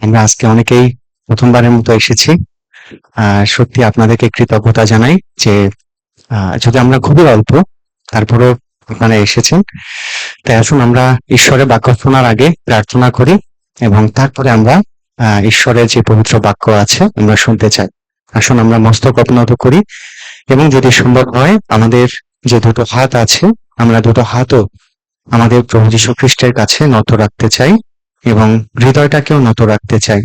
আমরা আজকে অনেকেই প্রথমবারের মতো এসেছি। সত্যি আপনাদেরকে কৃতজ্ঞতা জানাই যে যদি আমরা খুবই অল্প, তারপরেও আপনারা এসেছেন। তাই আসুন আমরা ঈশ্বরের বাক্য শোনার আগে প্রার্থনা করি এবং তারপরে আমরা ঈশ্বরের যে পবিত্র বাক্য আছে আমরা শুনতে চাই। আসুন আমরা মস্তক অবনত করি এবং যদি সম্ভব হয় আমাদের যে দুটো হাত আছে আমরা দুটো হাতও আমাদের প্রভু যীশু খ্রিস্টের কাছে নত রাখতে চাই এবং হৃদয়টাকেও নত রাখতে চাই।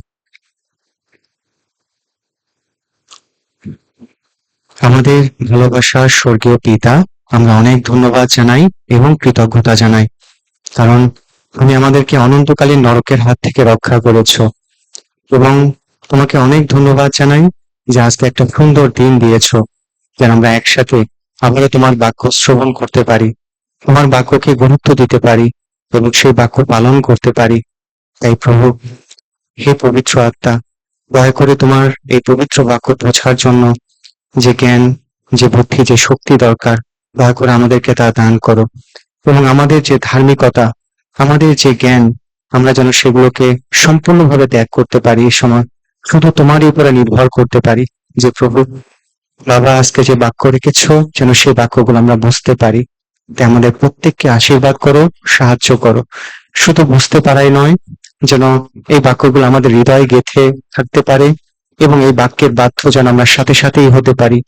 আমাদের ভালোবাসার স্বর্গীয় পিতা, আমরা অনেক ধন্যবাদ জানাই এবং কৃতজ্ঞতা জানাই, কারণ তুমি আমাদেরকে অনন্তকালীন নরকের হাত থেকে রক্ষা করেছো। এবং তোমাকে অনেক ধন্যবাদ জানাই যে আজকে একটা সুন্দর দিন দিয়েছো, যেন আমরা একসাথে আবারও তোমার বাক্য শ্রবণ করতে পারি, তোমার বাক্যকে গুরুত্ব দিতে পারি এবং সেই বাক্য পালন করতে পারি। তাই প্রভু, হে পবিত্র আত্মা, দয়া করে তোমার এই পবিত্র বাক্য বোঝার জন্য যে জ্ঞান, যে বুদ্ধি, যে শক্তি দরকার, দয়া করে আমাদেরকে তা দান করো। এবং আমাদের যে ধার্মিকতা, আমাদের যে জ্ঞান, আমরা যেন সেগুলোকে সম্পূর্ণভাবে ত্যাগ করতে পারি। এই সময় শুধু তোমারই উপরে নির্ভর করতে পারি যে প্রভু, বাবা আজকে যে বাক্য রেখেছো যেন সেই বাক্যগুলো আমরা বুঝতে পারি। তাই আমাদের প্রত্যেককে আশীর্বাদ করো, সাহায্য করো। শুধু বুঝতে পারাই নয়, যেন এই বাক্যগুলো আমাদের হৃদয়ে গেঁথে থাকতে পারে এবং এই বাক্যের বাধ্য যেন আমরা সাথে সাথেই হতে পারি,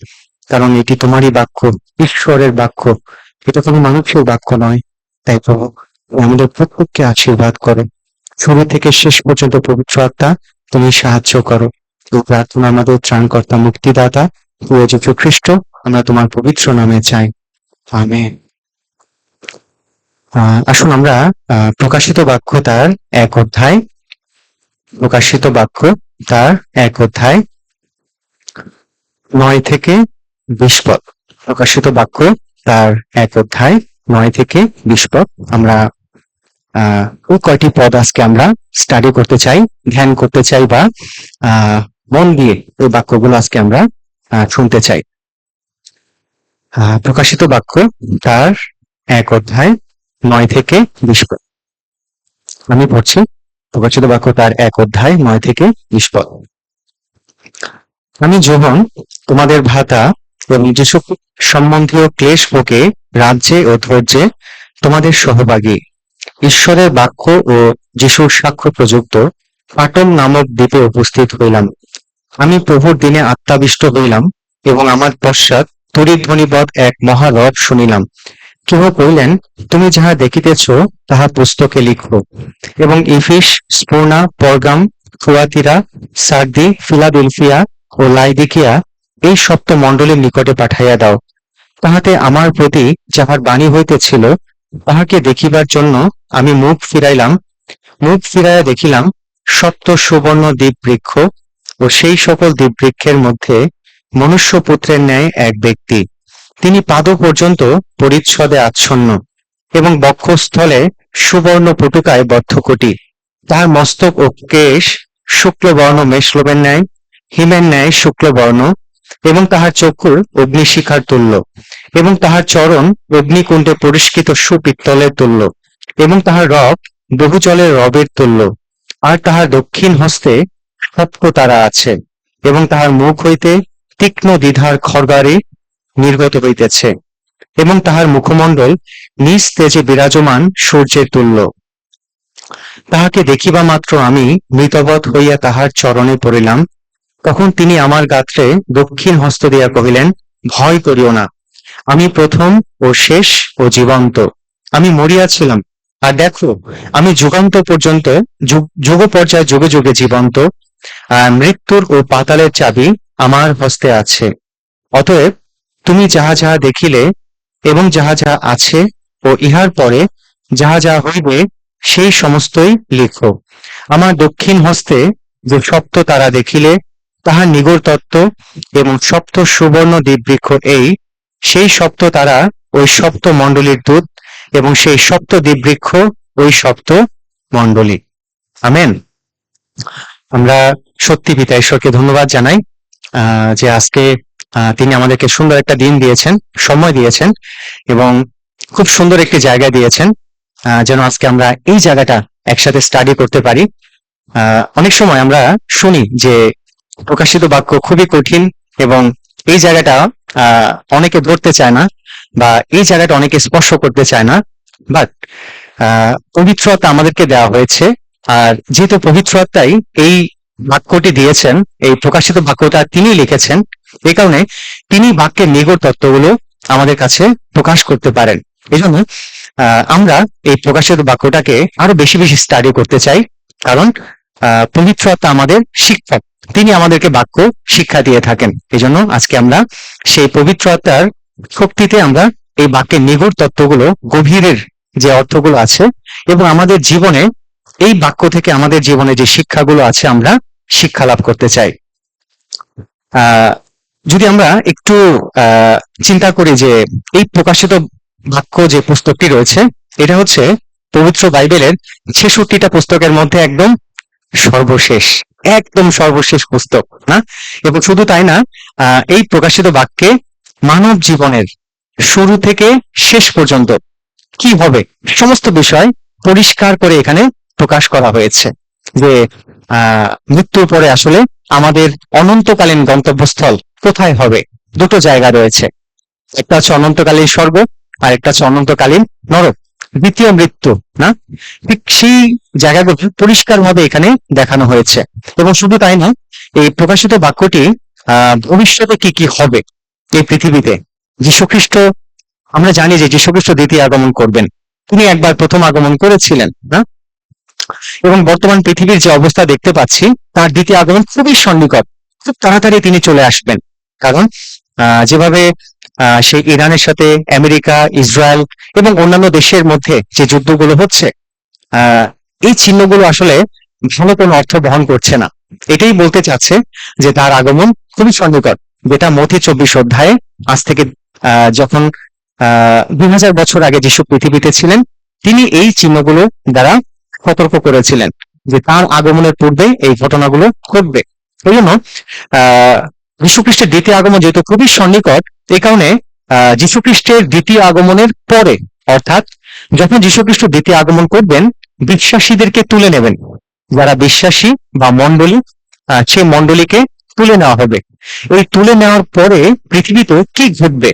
কারণ এটি তোমারই বাক্য, ঈশ্বরের বাক্য, এটা কোনো মানুষের বাক্য নয়। তাই প্রভু, আমাদের প্রত্যেককে আশীর্বাদ করো, শুরু থেকে শেষ পর্যন্ত পবিত্র আত্মা তুমি সাহায্য করো। এই প্রার্থনা আমাদের ত্রাণকর্তা মুক্তিদাতা প্রভু যীশু খ্রিস্ট আমরা তোমার পবিত্র নামে চাই, আমেন। আসুন আমরা প্রকাশিত বাক্য তার 1 অধ্যায়, প্রকাশিত বাক্য তার 1 অধ্যায় 9 থেকে 20 পদ, প্রকাশিত বাক্য তার 1 অধ্যায় 9 থেকে 20 পদ আমরা ওই কয়টি পদ আজকে আমরা স্টাডি করতে চাই, ধ্যান করতে চাই, বা মন দিয়ে ওই বাক্যগুলো আজকে আমরা শুনতে চাই। প্রকাশিত বাক্য তার 1 অধ্যায় 9 থেকে 20 পদ আমি পড়ছি। প্রকাশিত বাক্য তার 1 অধ্যায় 9 থেকে 20 পদ। আমি যোহন তোমাদের ভ্রাতা এবং যীশু সম্বন্ধীয় ক্লেশ ভোগে, রাজ্যে ও ধৈর্যে তোমাদের সহভাগী, ঈশ্বরের বাক্য ও যীশুর সাক্ষ্য প্রযুক্ত পাটন নামক দ্বীপে উপস্থিত হইলাম। আমি প্রভুর দিনে আত্মাবিষ্ট হইলাম এবং আমার পশ্চাৎ তড়িধ্বনিবৎ এক মহারব শুনিলাম। কেহ কহিলেন, তুমি যাহা দেখিতেছ তাহা পুস্তকে লিখো এবং ইফিস, স্মুর্না, পরগাম, থুয়াতিরা, সার্দি, ফিলাডেলফিয়া ও লাইদিকিয়া এই সপ্ত মণ্ডলীর নিকটে পাঠাইয়া দাও। তাহাতে আমার প্রতি যাহার বাণী হইতেছিল তাহাকে দেখিবার জন্য আমি মুখ ফিরাইলাম। মুখ ফিরাইয়া দেখিলাম সপ্ত সুবর্ণ দ্বীপবৃক্ষ ও সেই সকল দ্বীপবৃক্ষের মধ্যে মনুষ্যপুত্রের ন্যায় এক ব্যক্তি। তিনি পাদ পর্যন্ত পরিচ্ছদে আচ্ছন্ন এবং বক্ষস্থলে সুবর্ণ পটুকায় বদ্ধকটি। তাহার মস্তক ও কেশ শুক্লবর্ণ মেষলোমের ন্যায়, হিমের ন্যায় শুক্লবর্ণ, এবং তাহার চক্ষু অগ্নিশিখার তুল্য, এবং তাহার চরণ অগ্নিকুণ্ডে পরিষ্কৃত সুপিত্তলের তুল্য, এবং তাহার রব বহু জলের রবের তুল্য। আর তাহার দক্ষিণ হস্তে সপ্ত তারা আছে, এবং তাহার মুখ হইতে তীক্ষ্ণ দ্বিধার খড়গাড়ি নির্গত হইতেছে, এবং তাহার মুখমণ্ডল নিজ তেজে বিরাজমান সূর্যের তুল্য। তাহাকে দেখিবা মাত্র আমি মৃতবৎ হইয়া তাহার চরণে পড়িলাম। তখন তিনি আমার গাত্রে দক্ষিণ হস্ত দিয়া কহিলেন, ভয় করিও না, আমি প্রথম ও শেষ ও জীবন্ত। আমি মরিয়াছিলাম, আর দেখো আমি যুগান্ত পর্যন্ত, যুগ পর্যায়ে যুগে যুগে জীবন্ত। মৃত্যুর ও পাতালের চাবি আমার হস্তে আছে। অতএব তুমি যাহা যাহা দেখিলে এবং যাহা যাহা আছে ও ইহার পরে যাহা যাহা হইবে সেই সমস্তই লিখো। আমার দক্ষিণ হস্তে যে সপ্ত তারা দেখিলে তাহার নিগূঢ় তত্ত্ব এবং সপ্ত সুবর্ণ দ্বীপবৃক্ষ এই, সেই সপ্ত তারা ওই সপ্ত মণ্ডলীর দূত এবং সেই সপ্ত দ্বীপবৃক্ষ ওই সপ্ত মণ্ডলী। আমেন। আমরা সত্যি পিতা ঈশ্বরকে ধন্যবাদ জানাই যে আজকে তিনি আমাদেরকে সুন্দর একটা দিন দিয়েছেন, সময় দিয়েছেন এবং খুব সুন্দর একটি জায়গা দিয়েছেন, যেন আজকে আমরা এই জায়গাটা একসাথে স্টাডি করতে পারি। অনেক সময় আমরা শুনি যে প্রকাশিত বাক্য খুবই কঠিন, এবং এই জায়গাটা অনেকে ধরতে চায় না, বা এই জায়গাটা অনেকে স্পর্শ করতে চায় না। বাট পবিত্র আত্মা আমাদেরকে দেওয়া হয়েছে, আর যেহেতু পবিত্র আত্মাই এই বাক্যটি দিয়েছেন, এই প্রকাশিত বাক্যটা তিনি লিখেছেন, এই কারণে তিনি বাক্যের নিগূঢ় তত্ত্বগুলো আমাদের কাছে প্রকাশ করতে পারেন। এই জন্য আমরা এই প্রকাশিত বাক্যটাকে আরো বেশি বেশি স্টাডি করতে চাই, কারণ পবিত্র আত্মা আমাদের শিক্ষক, তিনি আমাদেরকে বাক্য শিক্ষা দিয়ে থাকেন। এই জন্য আজকে আমরা সেই পবিত্র আত্মার শক্তিতে আমরা এই বাক্যের নিগূঢ় তত্ত্বগুলো, গভীরের যে অর্থগুলো আছে, এবং আমাদের জীবনে এই বাক্য থেকে আমাদের জীবনে যে শিক্ষাগুলো আছে আমরা শিক্ষা লাভ করতে চাই। যদি আমরা একটু চিন্তা করি যে এই প্রকাশিত বাক্য যে পুস্তকটি রয়েছে, এটা হচ্ছে পবিত্র বাইবেলের 66টা পুস্তকের মধ্যে একদম সর্বশেষ, একদম সর্বশেষ পুস্তক না? এবং শুধু তাই না, এই প্রকাশিত বাক্যে মানব জীবনের শুরু থেকে শেষ পর্যন্ত কি হবে সমস্ত বিষয় পরিষ্কার করে এখানে প্রকাশ করা হয়েছে। যে মৃত্যুর পরে আসলে আমাদের অনন্তকালীন গন্তব্যস্থল কোথায় হবে, দুটো জায়গা রয়েছে, একটা হচ্ছে অনন্তকালীন স্বর্গ, আর একটা হচ্ছে অনন্তকালীন নরক, দ্বিতীয় মৃত্যু না? ঠিক সেই জায়গাগুলো পরিষ্কার ভাবে এখানে দেখানো হয়েছে। এবং শুধু তাই না, এই প্রকাশিত বাক্যটি ভবিষ্যতে কি কি হবে এই পৃথিবীতে। যীশুখ্রিস্ট, আমরা জানি যে যীশুখ্রিস্ট দ্বিতীয় আগমন করবেন, তিনি একবার প্রথম আগমন করেছিলেন না? এবং বর্তমান পৃথিবীর যে অবস্থা দেখতে পাচ্ছি, তার দ্বিতীয় আগমন খুবই সন্নিকট, খুব তাড়াতাড়ি তিনি চলে আসবেন। কারণ যেভাবে সেই ইরানের সাথে আমেরিকা, ইসরায়েল এবং অন্যান্য দেশের মধ্যে যে যুদ্ধগুলো হচ্ছে, এই চিহ্নগুলো আসলে ভালো কোনো অর্থ বহন করছে না। এটাই বলতে চাচ্ছে যে তার আগমন খুবই সন্নিকট, যেটা মথি 24 অধ্যায়ে আজ থেকে যখন 2000 বছর আগে যিশু পৃথিবীতে ছিলেন, তিনি এই চিহ্নগুলো দ্বারা সতর্ক করেছিলেন যে তার আগমনের পূর্বে এই ঘটনাগুলো ঘটবে। এই জন্য যীশুখ্রিস্টের দ্বিতীয় আগমন যেহেতু খুবই সন্নিকট, এই কারণে যীশুখ্রিস্টের দ্বিতীয় আগমনের পরে, অর্থাৎ যখন যীশুখ্রিস্ট দ্বিতীয় আগমন করবেন, বিশ্বাসীদেরকে তুলে নেবেন, যারা বিশ্বাসী বা মণ্ডলী, সে মণ্ডলীকে তুলে নেওয়া হবে। এই তুলে নেওয়ার পরে পৃথিবীতে কি ঘটবে?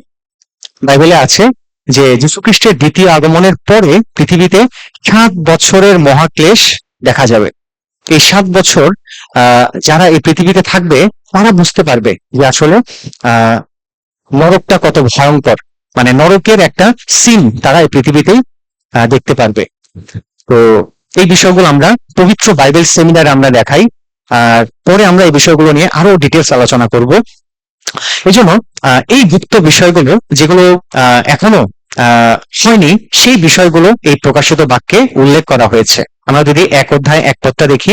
বাইবেলে আছে যে যীশুখ্রিস্টের দ্বিতীয় আগমনের পরে পৃথিবীতে 7 বছরের মহাক্লেশ দেখা যাবে। এই 7 বছর যারা এই পৃথিবীতে থাকবে তারা বুঝতে পারবে যে আসলে নরকটা কত ভয়ঙ্কর, মানে নরকের একটা সিন তারা এই পৃথিবীতেই দেখতে পারবে। তো এই বিষয়গুলো আমরা পবিত্র বাইবেল সেমিনারে আমরা দেখাই, আর পরে আমরা এই বিষয়গুলো নিয়ে আরো ডিটেলস আলোচনা করব। এই জন্য এই গুপ্ত বিষয়গুলো যেগুলো এখনো হয়নি, সেই বিষয়গুলো এই প্রকাশিত বাক্যে উল্লেখ করা হয়েছে। আমরা যদি 1 অধ্যায় 1 পদটা দেখি,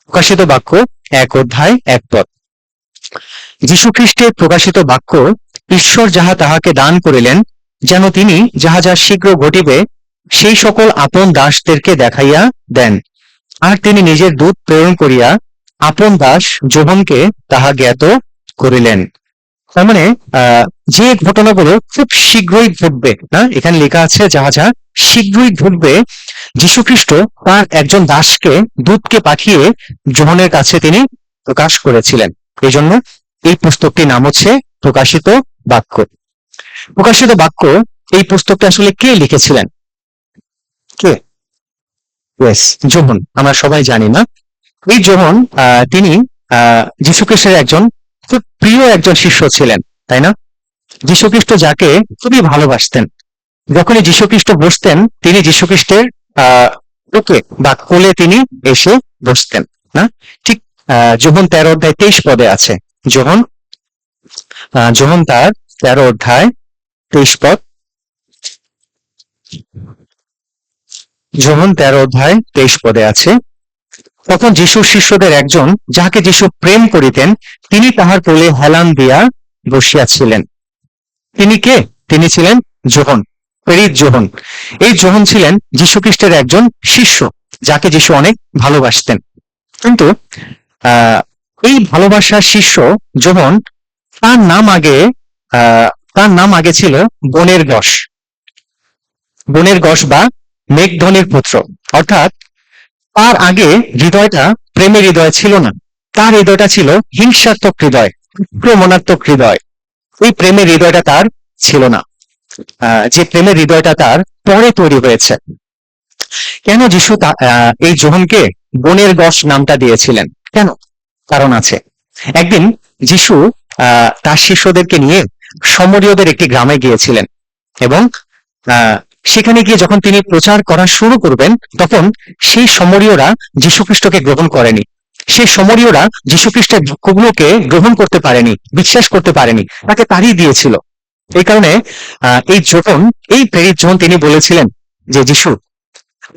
প্রকাশিত বাক্য 1 অধ্যায় 1 পদ। যীশুখ্রিস্টের প্রকাশিত বাক্য ঈশ্বর যাহা তাহাকে দান করিলেন, যেন তিনি যাহা যা শীঘ্র ঘটিবে সেই সকল আপন দাসদেরকে দেখাইয়া দেন। আর তিনি নিজের দূত প্রেরণ করিয়া আপন দাস যোহনকে তাহা জ্ঞাত করিলেন। তার মানে যে ঘটনাগুলো খুব শীঘ্রই ঘটবে না, এখানে লেখা আছে যাহা যা শীঘ্রই ঘটবে, যীশুখ্রিস্ট তার একজন দাসকে, দূতকে পাঠিয়ে যোহনের কাছে তিনি প্রকাশ করেছিলেন। এই জন্য এই পুস্তকটির নাম হচ্ছে প্রকাশিত বাক্য। প্রকাশিত বাক্য এই পুস্তকটা আসলে কে লিখেছিলেন? কে? যোহন। আমরা সবাই জানি না? এই যোহন তিনি যীশুখ্রিস্টের একজন খুব প্রিয় একজন শিষ্য ছিলেন, তাই না? যীশুখ্রিস্ট যাকে খুবই ভালোবাসতেন, যখনই যীশুখ্রিস্ট বসতেন তিনি যীশুখ্রিস্টের ওকে বা কোলে তিনি এসে বসতেন না? ঠিক যোহন 13 অধ্যায় 23 পদে আছে। যোহন তার 13 অধ্যায় 23 পদ। যোহন 13 অধ্যায় 23 পদে আছে, তখন যীশুর শিষ্যদের একজন যাহাকে যীশু প্রেম করিতেন, তিনি তাহার কোলে হেলান দিয়া বসিয়াছিলেন। তিনি কে? তিনি ছিলেন যোহন, প্রেরিত যোহন। এই যোহন ছিলেন যীশুখ্রিস্টের একজন শিষ্য, যাকে যীশু অনেক ভালোবাসতেন। কিন্তু এই ভালোবাসার শিষ্য যোহন, তার নাম আগে ছিল বনের গস বা মেঘধ্বনির পুত্র। অর্থাৎ তার আগে হৃদয়টা প্রেমের হৃদয় ছিল না, তার হৃদয়টা ছিল হিংসাত্মক হৃদয়, আক্রমণাত্মক হৃদয়। এই প্রেমের হৃদয়টা তার ছিল না, যে প্রেমের হৃদয়টা তার পরে তৈরি হয়েছে। কেন যিশু এই যোহনকে বনের গস নামটা দিয়েছিলেন? কেন? কারণ আছে। একদিন যিশু তার শিষ্যদেরকে নিয়ে সমরীয়দের একটি গ্রামে গিয়েছিলেন এবং সেখানে গিয়ে যখন তিনি প্রচার করা শুরু করবেন, তখন সেই সমরীয়রা যীশুখ্রিস্টকে গ্রহণ করেনি। সেই সমরীয়রা যীশুখ্রিস্টের বাক্যগুলোকে গ্রহণ করতে পারেনি, বিশ্বাস করতে পারেনি, তাকে তাড়িয়ে দিয়েছিল। এই কারণে এই যোহন, এই প্রেরিত যোহন, তিনি বলেছিলেন যে যিশু,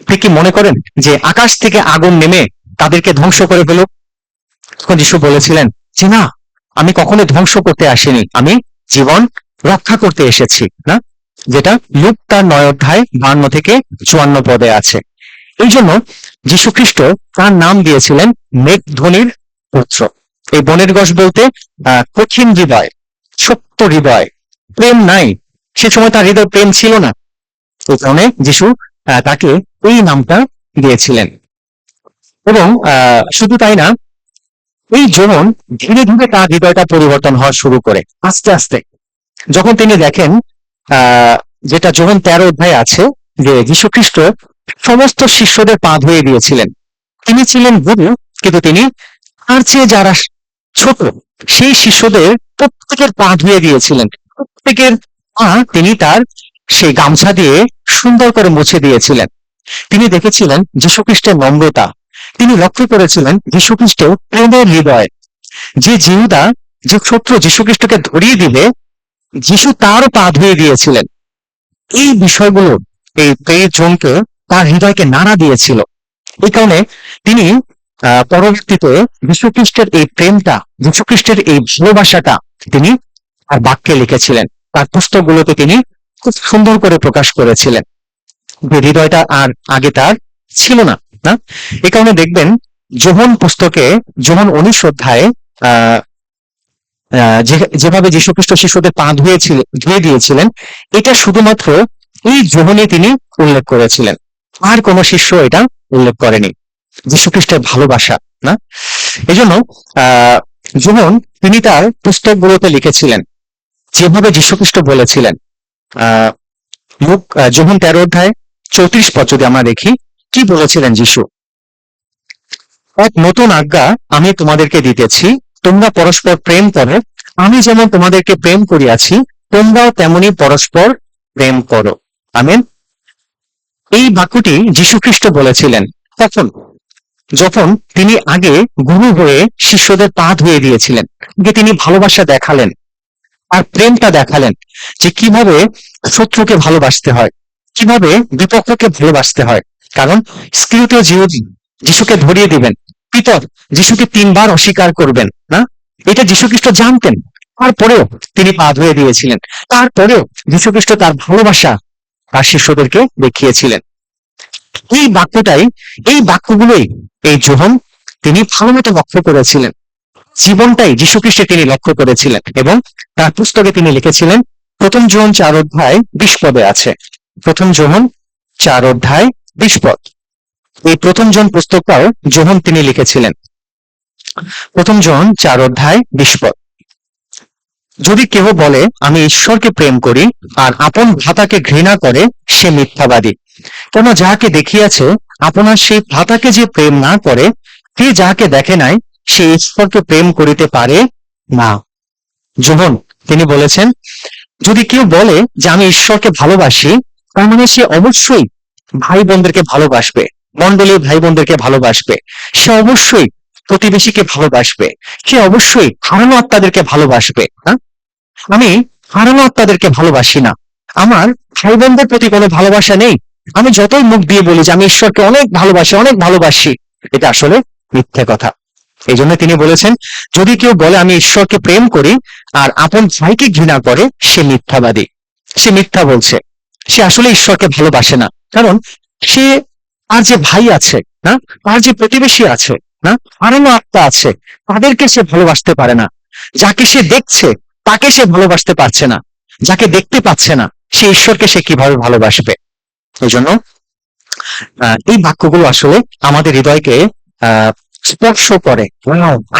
আপনি কি মনে করেন যে আকাশ থেকে আগুন নেমে তাদেরকে ধ্বংস করে ফেল? তখন যিশু বলেছিলেন যে না, আমি কখনো ধ্বংস করতে আসিনি, আমি জীবন রক্ষা করতে এসেছি। না, যেটা লুক তার 9 অধ্যায় 52 থেকে 54 পদে আছে। এই জন্য যীশু খ্রিস্ট তার নাম দিয়েছিলেন মেঘধ্বনির পুত্র। এই বনের গস বলতে কঠিন হৃদয়, সত্য হৃদয়, প্রেম নাই। সে সময় তার হৃদয় প্রেম ছিল না, এই কারণে যিশু তাকে এই নামটা দিয়েছিলেন। এবং শুধু তাই না, এই যোহন ধীরে ধীরে তার হৃদয়টা পরিবর্তন হওয়া শুরু করে আস্তে আস্তে। যখন তিনি দেখেন যেটা যোহন 13 অধ্যায়ে আছে, যে যীশু খ্রিস্ট সমস্ত শিষ্যদের পা ধুয়ে দিয়েছিলেন। তিনি ছিলেন গুরু, কিন্তু তিনি তার চেয়ে যারা ছোট সেই শিষ্যদের প্রত্যেকের পা ধুয়ে দিয়েছিলেন। প্রত্যেকের পা তিনি তার সেই গামছা দিয়ে সুন্দর করে মুছে দিয়েছিলেন। তিনি দেখেছিলেন যীশু খ্রিস্টের নম্রতা, তিনি লক্ষ্য করেছিলেন যীশু খ্রিস্টের প্রেমের হৃদয়। যে জিহুদা, যে শত্রু যীশু খ্রিস্টকে ধরিয়ে দিবে, যিশু তারও পা ধুয়ে দিয়েছিলেন। এই বিষয়গুলো এই প্রেরিত জনকে, তার হৃদয়কে নাড়া দিয়েছিল। এই কারণে তিনি পরবর্তীতে যীশু খ্রিস্টের এই প্রেমটা, যীশু খ্রিস্টের এই ভালোবাসাটা তিনি তার বাক্যে লিখেছিলেন। তার পুস্তকগুলোতে তিনি খুব সুন্দর করে প্রকাশ করেছিলেন। যে হৃদয়টা আর আগে তার ছিল না। না, এই কারণে দেখবেন যোহন পুস্তকে, যোহন 19 অধ্যায়ে যেভাবে যীশুখ্রিস্ট শিশুদের পা ধুয়ে দিয়েছিলেন, এটা শুধুমাত্র এই যোহনে তিনি উল্লেখ করেছিলেন, আর কোন শিষ্য এটা উল্লেখ করেনি। যীশুখ্রিস্টের ভালোবাসা। না, এজন্য যোহন তিনি তার পুস্তকগুলোতে লিখেছিলেন যেভাবে যীশুখ্রিস্ট বলেছিলেন। যোহন 13 অধ্যায় 34 পদ যদি আমরা দেখি, কি বলেছিলেন যিশু? এক নতুন আজ্ঞা আমি তোমাদেরকে দিতেছি, তোমরা পরস্পর প্রেম করো। আমি যেমন তোমাদেরকে প্রেম করিয়াছি, তোমরাও তেমনি পরস্পর প্রেম করো। আমেন। এই বাক্যটি যীশু খ্রিস্ট বলেছিলেন তখন, যখন তিনি আগে গুরু হয়ে শিষ্যদের পা ধুয়ে দিয়েছিলেন, যে তিনি ভালোবাসা দেখালেন, আর প্রেমটা দেখালেন, যে কিভাবে শত্রুকে ভালোবাসতে হয়, কিভাবে বিপক্ষকে ভালোবাসতে হয়। কারণ স্কিউতে যিশুকে ধরিয়ে দিবেন, পিতর যিশুকে 3 বার অস্বীকার করবেন। না, এটা যীশু খ্রিস্ট জানতেন, তারপরেও তিনি পা ধুয়ে দিয়েছিলেন। তারপরেও যীশু খ্রিস্ট তার ভালোবাসা তার শিষ্যদেরকে দেখিয়েছিলেন। এই বাক্যটাই, এই বাক্যগুলোই এই যোহন তিনি ভালোমতো লক্ষ্য করেছিলেন। জীবনটাই যীশু খ্রিস্টে তিনি লক্ষ্য করেছিলেন এবং তার পুস্তকে তিনি লিখেছিলেন। প্রথম যোহন 4 অধ্যায় 20 পদে আছে। প্রথম যোহন 4 অধ্যায় 20 পদ। এই প্রথম যোহন পুস্তকটাও যোহন তিনি লিখেছিলেন। প্রথম যোহন 4 অধ্যায় 20 পদ। যদি কেহ বলে আমি ঈশ্বরকে প্রেম করি আর আপন ভ্রাতাকে ঘৃণা করে, সে মিথ্যাবাদী। কেন যাহাকে দেখিয়াছে আপনার সেই ভ্রাতাকে যে প্রেম না করে, সে যাহাকে দেখে নাই সে ঈশ্বরকে প্রেম করিতে পারে না। যোহন তিনি বলেছেন, যদি কেউ বলে যে আমি ঈশ্বরকে ভালোবাসি, তার মানে সে অবশ্যই ভাই বোনদেরকে ভালোবাসবে, মন্ডলীর ভাই বোনদেরকে ভালোবাসবে, সে অবশ্যই প্রতিবেশীকে ভালোবাসবে, সে অবশ্যই হারানো আত্মাদেরকে ভালোবাসবে। আমি হারানো আত্মাদেরকে ভালোবাসি না, আমার ভাই বোনদের প্রতি কোনো ভালোবাসা নেই। আমি যতই মুখ দিয়ে বলি যে আমি ঈশ্বরকে অনেক ভালোবাসি, অনেক ভালোবাসি, এটা আসলে মিথ্যে কথা। এই জন্য তিনি বলেছেন, যদি কেউ বলে আমি ঈশ্বরকে প্রেম করি আর আপন ভাইকে ঘৃণা করে, সে মিথ্যাবাদী, সে মিথ্যা বলছে, সে আসলে ঈশ্বরকে ভালোবাসে না। কারণ সে, আর যে ভাই আছে না, আর যে প্রতিবেশী আছে না, হারানো আত্মা আছে, তাদেরকে সে ভালোবাসতে পারে না। যাকে সে দেখছে তাকে সে ভালোবাসতে পারছে না, যাকে দেখতে পাচ্ছে না সে ঈশ্বরকে সে কিভাবে ভালোবাসবে? এই জন্য এই বাক্যগুলো আসলে আমাদের হৃদয়কে স্পর্শ করে।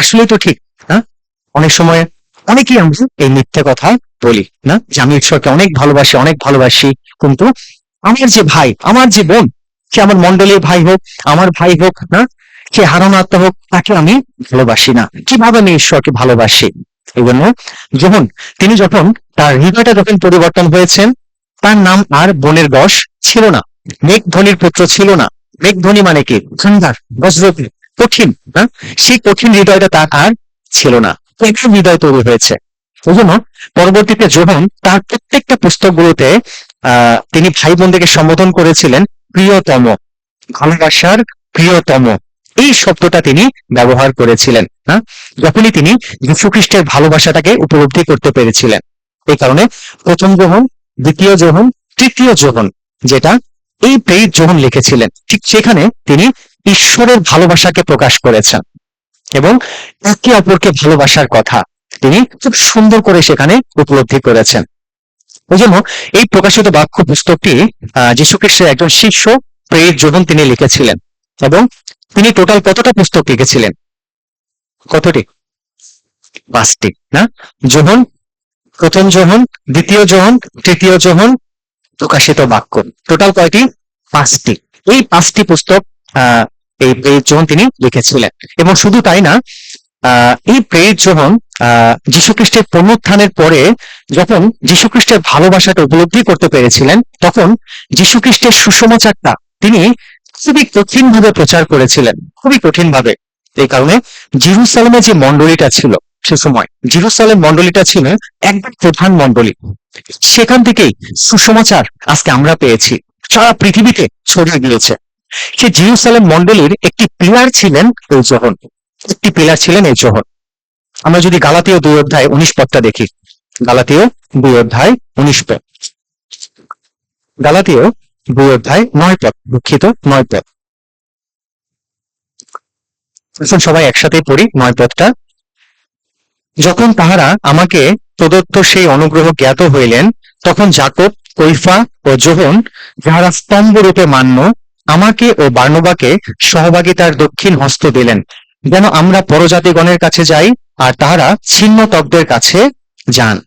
আসলে তো ঠিক। হ্যাঁ, অনেক সময় অনেকেই আমরা এই মিথ্যে কথা বলি না, যে আমি ঈশ্বরকে অনেক ভালোবাসি, অনেক ভালোবাসি, কিন্তু আমার যে ভাই, আমার যে বোন, সে আমার মন্ডলীর ভাই হোক, আমার ভাই হোক না, সে হারানো আত্মা হোক, তাকে আমি ভালোবাসি না। কিভাবে আমি ঈশ্বরকে ভালোবাসি? এই জন্য যখন যখন তার হৃদয়টা যখন পরিবর্তন হয়েছেন, তার নাম আর বনের দশ ছিল না, মেঘধ্বনির পুত্র ছিল না। মেঘধ্বনি মানে কি? ঠান্ডার, বজ্রকে, কঠিন, হ্যাঁ, সেই কঠিন হৃদয়টা তার আর ছিল না। একদম হৃদয় তৈরি হয়েছে। ওই জন্য পরবর্তীতে যোহন তার প্রত্যেকটা পুস্তকগুলোতে তিনি ভাই বোনদেরকে সম্বোধন করেছিলেন প্রিয়তম, ভালোবাসার প্রিয়তম, এই শব্দটা তিনি ব্যবহার করেছিলেন। হ্যাঁ, যখনই তিনি যীশু খ্রিস্টের ভালোবাসাটাকে উপলব্ধি করতে পেরেছিলেন। এই কারণে প্রথম যোহন, দ্বিতীয় যোহন, তৃতীয় যোহন, যেটা এই প্রেরিত যোহন লিখেছিলেন, ঠিক সেখানে তিনি ঈশ্বরের ভালোবাসাকে প্রকাশ করেছেন এবং একে অপরকে ভালোবাসার কথা তিনি খুব সুন্দর করে সেখানে উপলব্ধি করেছেন। ওই জন্য এই প্রকাশিত বাক্য পুস্তকটি যীশু খ্রিস্টের একজন শিষ্য প্রেরিত যোহন তিনি লিখেছিলেন। এবং তিনি টোটাল কতটা পুস্তক লিখেছিলেন? কতটি? 5টি না? যোহন, প্রথম যোহন, দ্বিতীয় যোহন, তৃতীয় যোহন, প্রকাশিত বাক্য, টোটাল কয়টি? 5টি। এই 5টি পুস্তক এই প্রেরিত যোহন তিনি লিখেছিলেন। এবং শুধু তাই না, এই প্রেরিত যোহন যীশু খ্রিস্টের পুনরুত্থানের পরে যখন যীশু খ্রিস্টের ভালোবাসাটা উপলব্ধি করতে পেরেছিলেন, তখন যীশু খ্রিস্টের সুসমাচারটা তিনি খুবই কঠিন ভাবে প্রচার করেছিলেন, খুবই কঠিন ভাবে। এই কারণে জেরুসালেমে যে মন্ডলীটা ছিল সে সময়, জেরুসালেম মন্ডলীটা ছিল একদম প্রধান মন্ডলী। সেখান থেকেই সুসমাচার আজকে আমরা পেয়েছি, সারা পৃথিবীতে ছড়িয়ে গিয়েছে। সে জেরুসালেম মন্ডলীর একটি পিলার ছিলেন এই যোহন, একটি পিলার ছিলেন এই যোহন। আমরা যদি গালাতীয় 2 অধ্যায় 19 পদটা দেখি, গালাতীয় 2 অধ্যায় 19 পদ, গালাতীয় 2 অধ্যায় 9 পদ, দুঃখিত 9 পদ। সবাই একসাথে পড়ি 9 পদটা। যখন তাহারা আমাকে প্রদত্ত সেই অনুগ্রহ জ্ঞাত হইলেন, তখন যাকব, কৈফা ও যোহন, যাহারা স্তম্ভরূপে মান্য, আমাকে ও বার্নবাকে সহভাগিতার দক্ষিণ হস্ত দিলেন, যেন আমরা পরজাতিগণের কাছে যাই আর তাহারা ছিন্নতকদের কাছে যান।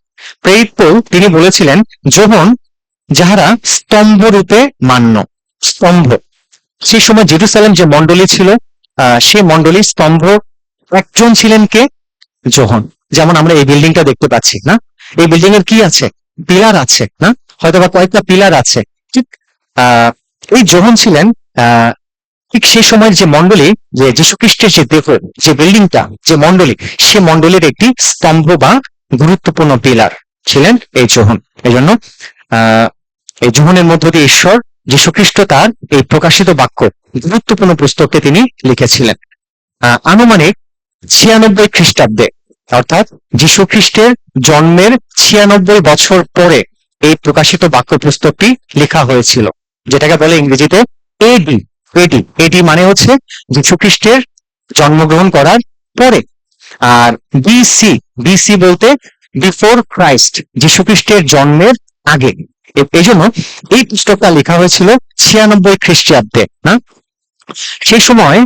প্রেরিত পৌল তিনি বলেছিলেন, যোহন যাহারা স্তম্ভরূপে মান্য, স্তম্ভ, সেই সময় জেরুসালেম যে মন্ডলী ছিল, সেই মন্ডলী স্তম্ভ একজন ছিলেন কে? যোহন। যেমন আমরা এই বিল্ডিংটা দেখতে পাচ্ছি না, এই বিল্ডিং এর কি আছে? পিলার আছে না, হয়তো বা কয়েকটা পিলার আছে, ঠিক এই যোহন ছিলেন ঠিক সেই সময়ের যে মন্ডলী, যে যীশু খ্রিস্টের যে দেহ, যে বিল্ডিংটা, যে মন্ডলী, সে মন্ডলীর একটি স্তম্ভ বা গুরুত্বপূর্ণ পিলার ছিলেন এই যোহন। এই জন্য এই যোহনের মধ্য দিয়ে ঈশ্বর যীশু খ্রিস্ট তার এই প্রকাশিত বাক্য গুরুত্বপূর্ণ পুস্তককে তিনি লিখেছিলেন। আনুমানিক 96 খ্রিস্টাব্দে, অর্থাৎ যীশু খ্রিস্টের জন্মের 96 বছর পরে এই প্রকাশিত বাক্য পুস্তকটি লেখা হয়েছিল, যেটাকে বলে ইংরেজিতে এডি। এডি, এডি মানে হচ্ছে যীশু খ্রিস্টের জন্মগ্রহণ করার পরে। আর বিসি, বিসি বলতে বিফোর ক্রাইস্ট, যীশু খ্রিস্টের জন্মের আগে। এই জন্য এই পুস্তকটা লেখা হয়েছিল 96 খ্রিস্টাব্দে না। সেই সময়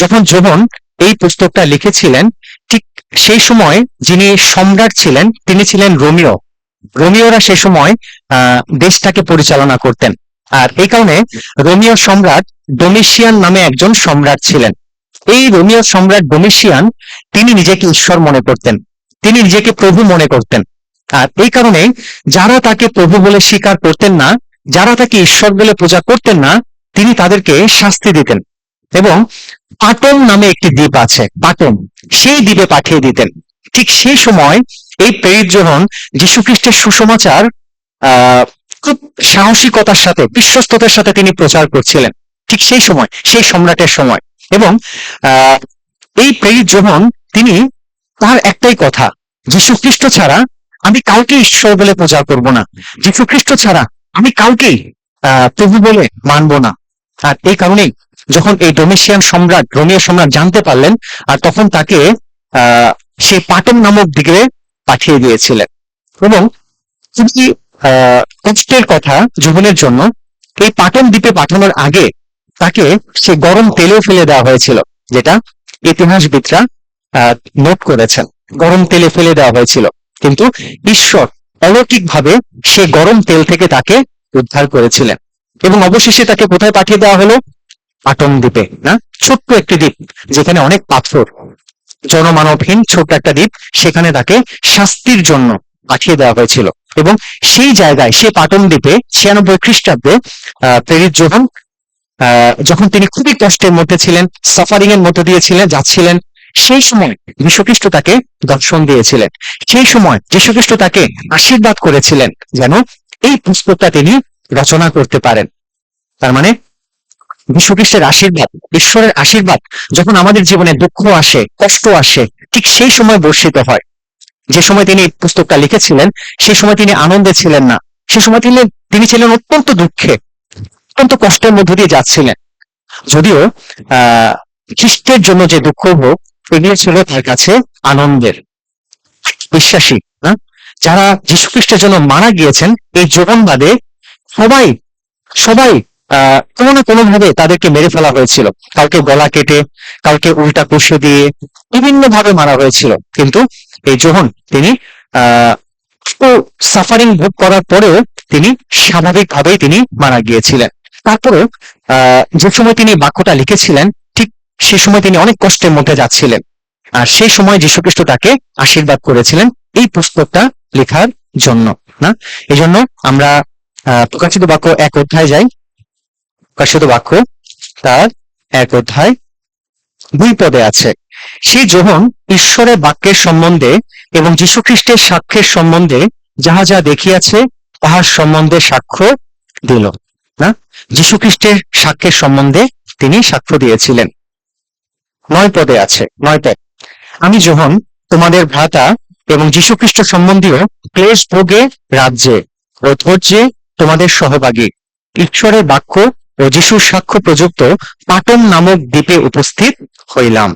যখন যোহন এই পুস্তকটা লিখেছিলেন, ঠিক সেই সময় যিনি সম্রাট ছিলেন তিনি ছিলেন রোমিও। রোমিওরা সে সময় দেশটাকে পরিচালনা করতেন। আর এই কারণে রোমিও সম্রাট ডোমিশিয়ান নামে একজন সম্রাট ছিলেন। এই রোমিও সম্রাট ডোমিশিয়ান তিনি নিজেকে ঈশ্বর মনে করতেন, তিনি নিজেকে প্রভু মনে করতেন। আর এই কারণে যারা তাকে প্রভু বলে স্বীকার করতেন না, যারা তাকে ঈশ্বর বলে পূজা করতেন না, তিনি তাদেরকে শাস্তি দিতেন এবং পাটন নামে একটি দ্বীপ আছে, পাটন, সেই দ্বীপে পাঠিয়ে দিতেন। ঠিক সেই সময় এই প্রেরিত যোহন যীশু খ্রিস্টের সুসমাচার খুব সাহসিকতার সাথে, বিশ্বস্ততার সাথে তিনি প্রচার করছিলেন, ঠিক সেই সময়, সেই সম্রাটের সময়। এবং এই প্রেরিত যোহন তিনি, তার একটাই কথা, যীশু খ্রিস্ট ছাড়া আমি কাউকে ঈশ্বর বলে পূজা করব না, যীশু খ্রিস্ট ছাড়া আমি কাউকেই প্রভু বলে মানব না। আর এই কারণেই যখন এই ডোমিশিয়ান সম্রাট, রোমিও সম্রাট জানতে পারলেন, আর তখন তাকে সেই পাটন নামক দিকে পাঠিয়ে দিয়েছিলেন। এবং খুবই কষ্টের কথা যোহনের জন্য, এই পাটন দ্বীপে পাঠানোর আগে তাকে সে গরম তেলেও ফেলে দেওয়া হয়েছিল, যেটা ইতিহাসবিদরা নোট করেছেন। গরম তেলে ফেলে দেওয়া হয়েছিল, কিন্তু ঈশ্বর অলৌকিকভাবে সে গরম তেল থেকে তাকে উদ্ধার করেছিলেন। এবং অবশেষে তাকে কোথায় পাঠিয়ে দেওয়া হলো? পাটন দ্বীপে, না? ছোট্ট একটি দ্বীপ, যেখানে অনেক পাথর, জনমানবহীন ছোট্ট একটা দ্বীপ, সেখানে তাকে শাস্তির জন্য পাঠিয়ে দেওয়া হয়েছিল। এবং সেই জায়গায়, সেই পাটন দ্বীপে 96 খ্রিস্টাব্দে প্রেরিত যোহান, যখন তিনি খুবই কষ্টের মধ্যে ছিলেন, সাফারিং এর মধ্যে দিয়ে যাচ্ছিলেন, সেই সময় যীশুখ্রিস্ট তাকে দর্শন দিয়েছিলেন। সেই সময় যীশুখ্রিস্ট তাকে আশীর্বাদ করেছিলেন যেন এই পুস্তকটা তিনি রচনা করতে পারেন। তার মানে যীশুখ্রিস্টের আশীর্বাদ, ঈশ্বরের আশীর্বাদ যখন আমাদের জীবনে দুঃখ আসে, কষ্ট আসে, ঠিক সেই সময় বর্ষিত হয়। যে সময় তিনি এই পুস্তকটা লিখেছিলেন, সেই সময় তিনি আনন্দে ছিলেন না, সে সময় তিনি ছিলেন অত্যন্ত দুঃখে, অত্যন্ত কষ্টের মধ্য দিয়ে যাচ্ছিলেন। যদিও খ্রিস্টের জন্য যে দুঃখ হোক, এগুলো ছিল তার কাছে আনন্দের। বিশ্বাসী, না, যারা যীশু খ্রিস্টের জন্য মারা গিয়েছেন এই জীবনবাদে, সবাই সবাই কোনো না কোনো ভাবে তাদেরকে মেরে ফেলা হয়েছিল। কাউকে গলা কেটে, কাউকে উল্টা কষে দিয়ে বিভিন্ন ভাবে মারা হয়েছিল। কিন্তু এই যোহন, তিনি সাফারিং ভোগ করার পরেও তিনি স্বাভাবিকভাবেই তিনি মারা গিয়েছিলেন। তারপরেও যে সময় তিনি বাক্যটা লিখেছিলেন, ঠিক সে সময় তিনি অনেক কষ্টের মধ্যে যাচ্ছিলেন। আর সেই সময় যীশুখ্রিস্ট তাকে আশীর্বাদ করেছিলেন এই পুস্তকটা লেখার জন্য, না? এই জন্য আমরা প্রকাশিত বাক্য 1 অধ্যায় যাই। প্রকাশিত বাক্য তার 1 অধ্যায় 2 পদে আছে, সেই যোহন ঈশ্বরের বাক্যের সম্বন্ধে এবং যীশুখ্রিস্টের সাক্ষ্যের সম্বন্ধে যাহা যা দেখিয়াছে তাহার সম্বন্ধে সাক্ষ্য দিল। না, যীশুখ্রিস্টের সাক্ষ্যের সম্বন্ধে তিনি সাক্ষ্য দিয়েছিলেন। 9 পদে আছে, 9 পদ, আমি যোহন তোমাদের ভ্রাতা এবং যীশুখ্রিস্ট সম্বন্ধীয় ক্লেশ ভোগে, রাজ্যে ও ধৈর্যে তোমাদের সহভাগী, ঈশ্বরের বাক্য ও যিশুর সাক্ষ্য প্রযুক্ত পাটন নামক দ্বীপে উপস্থিত হইলাম।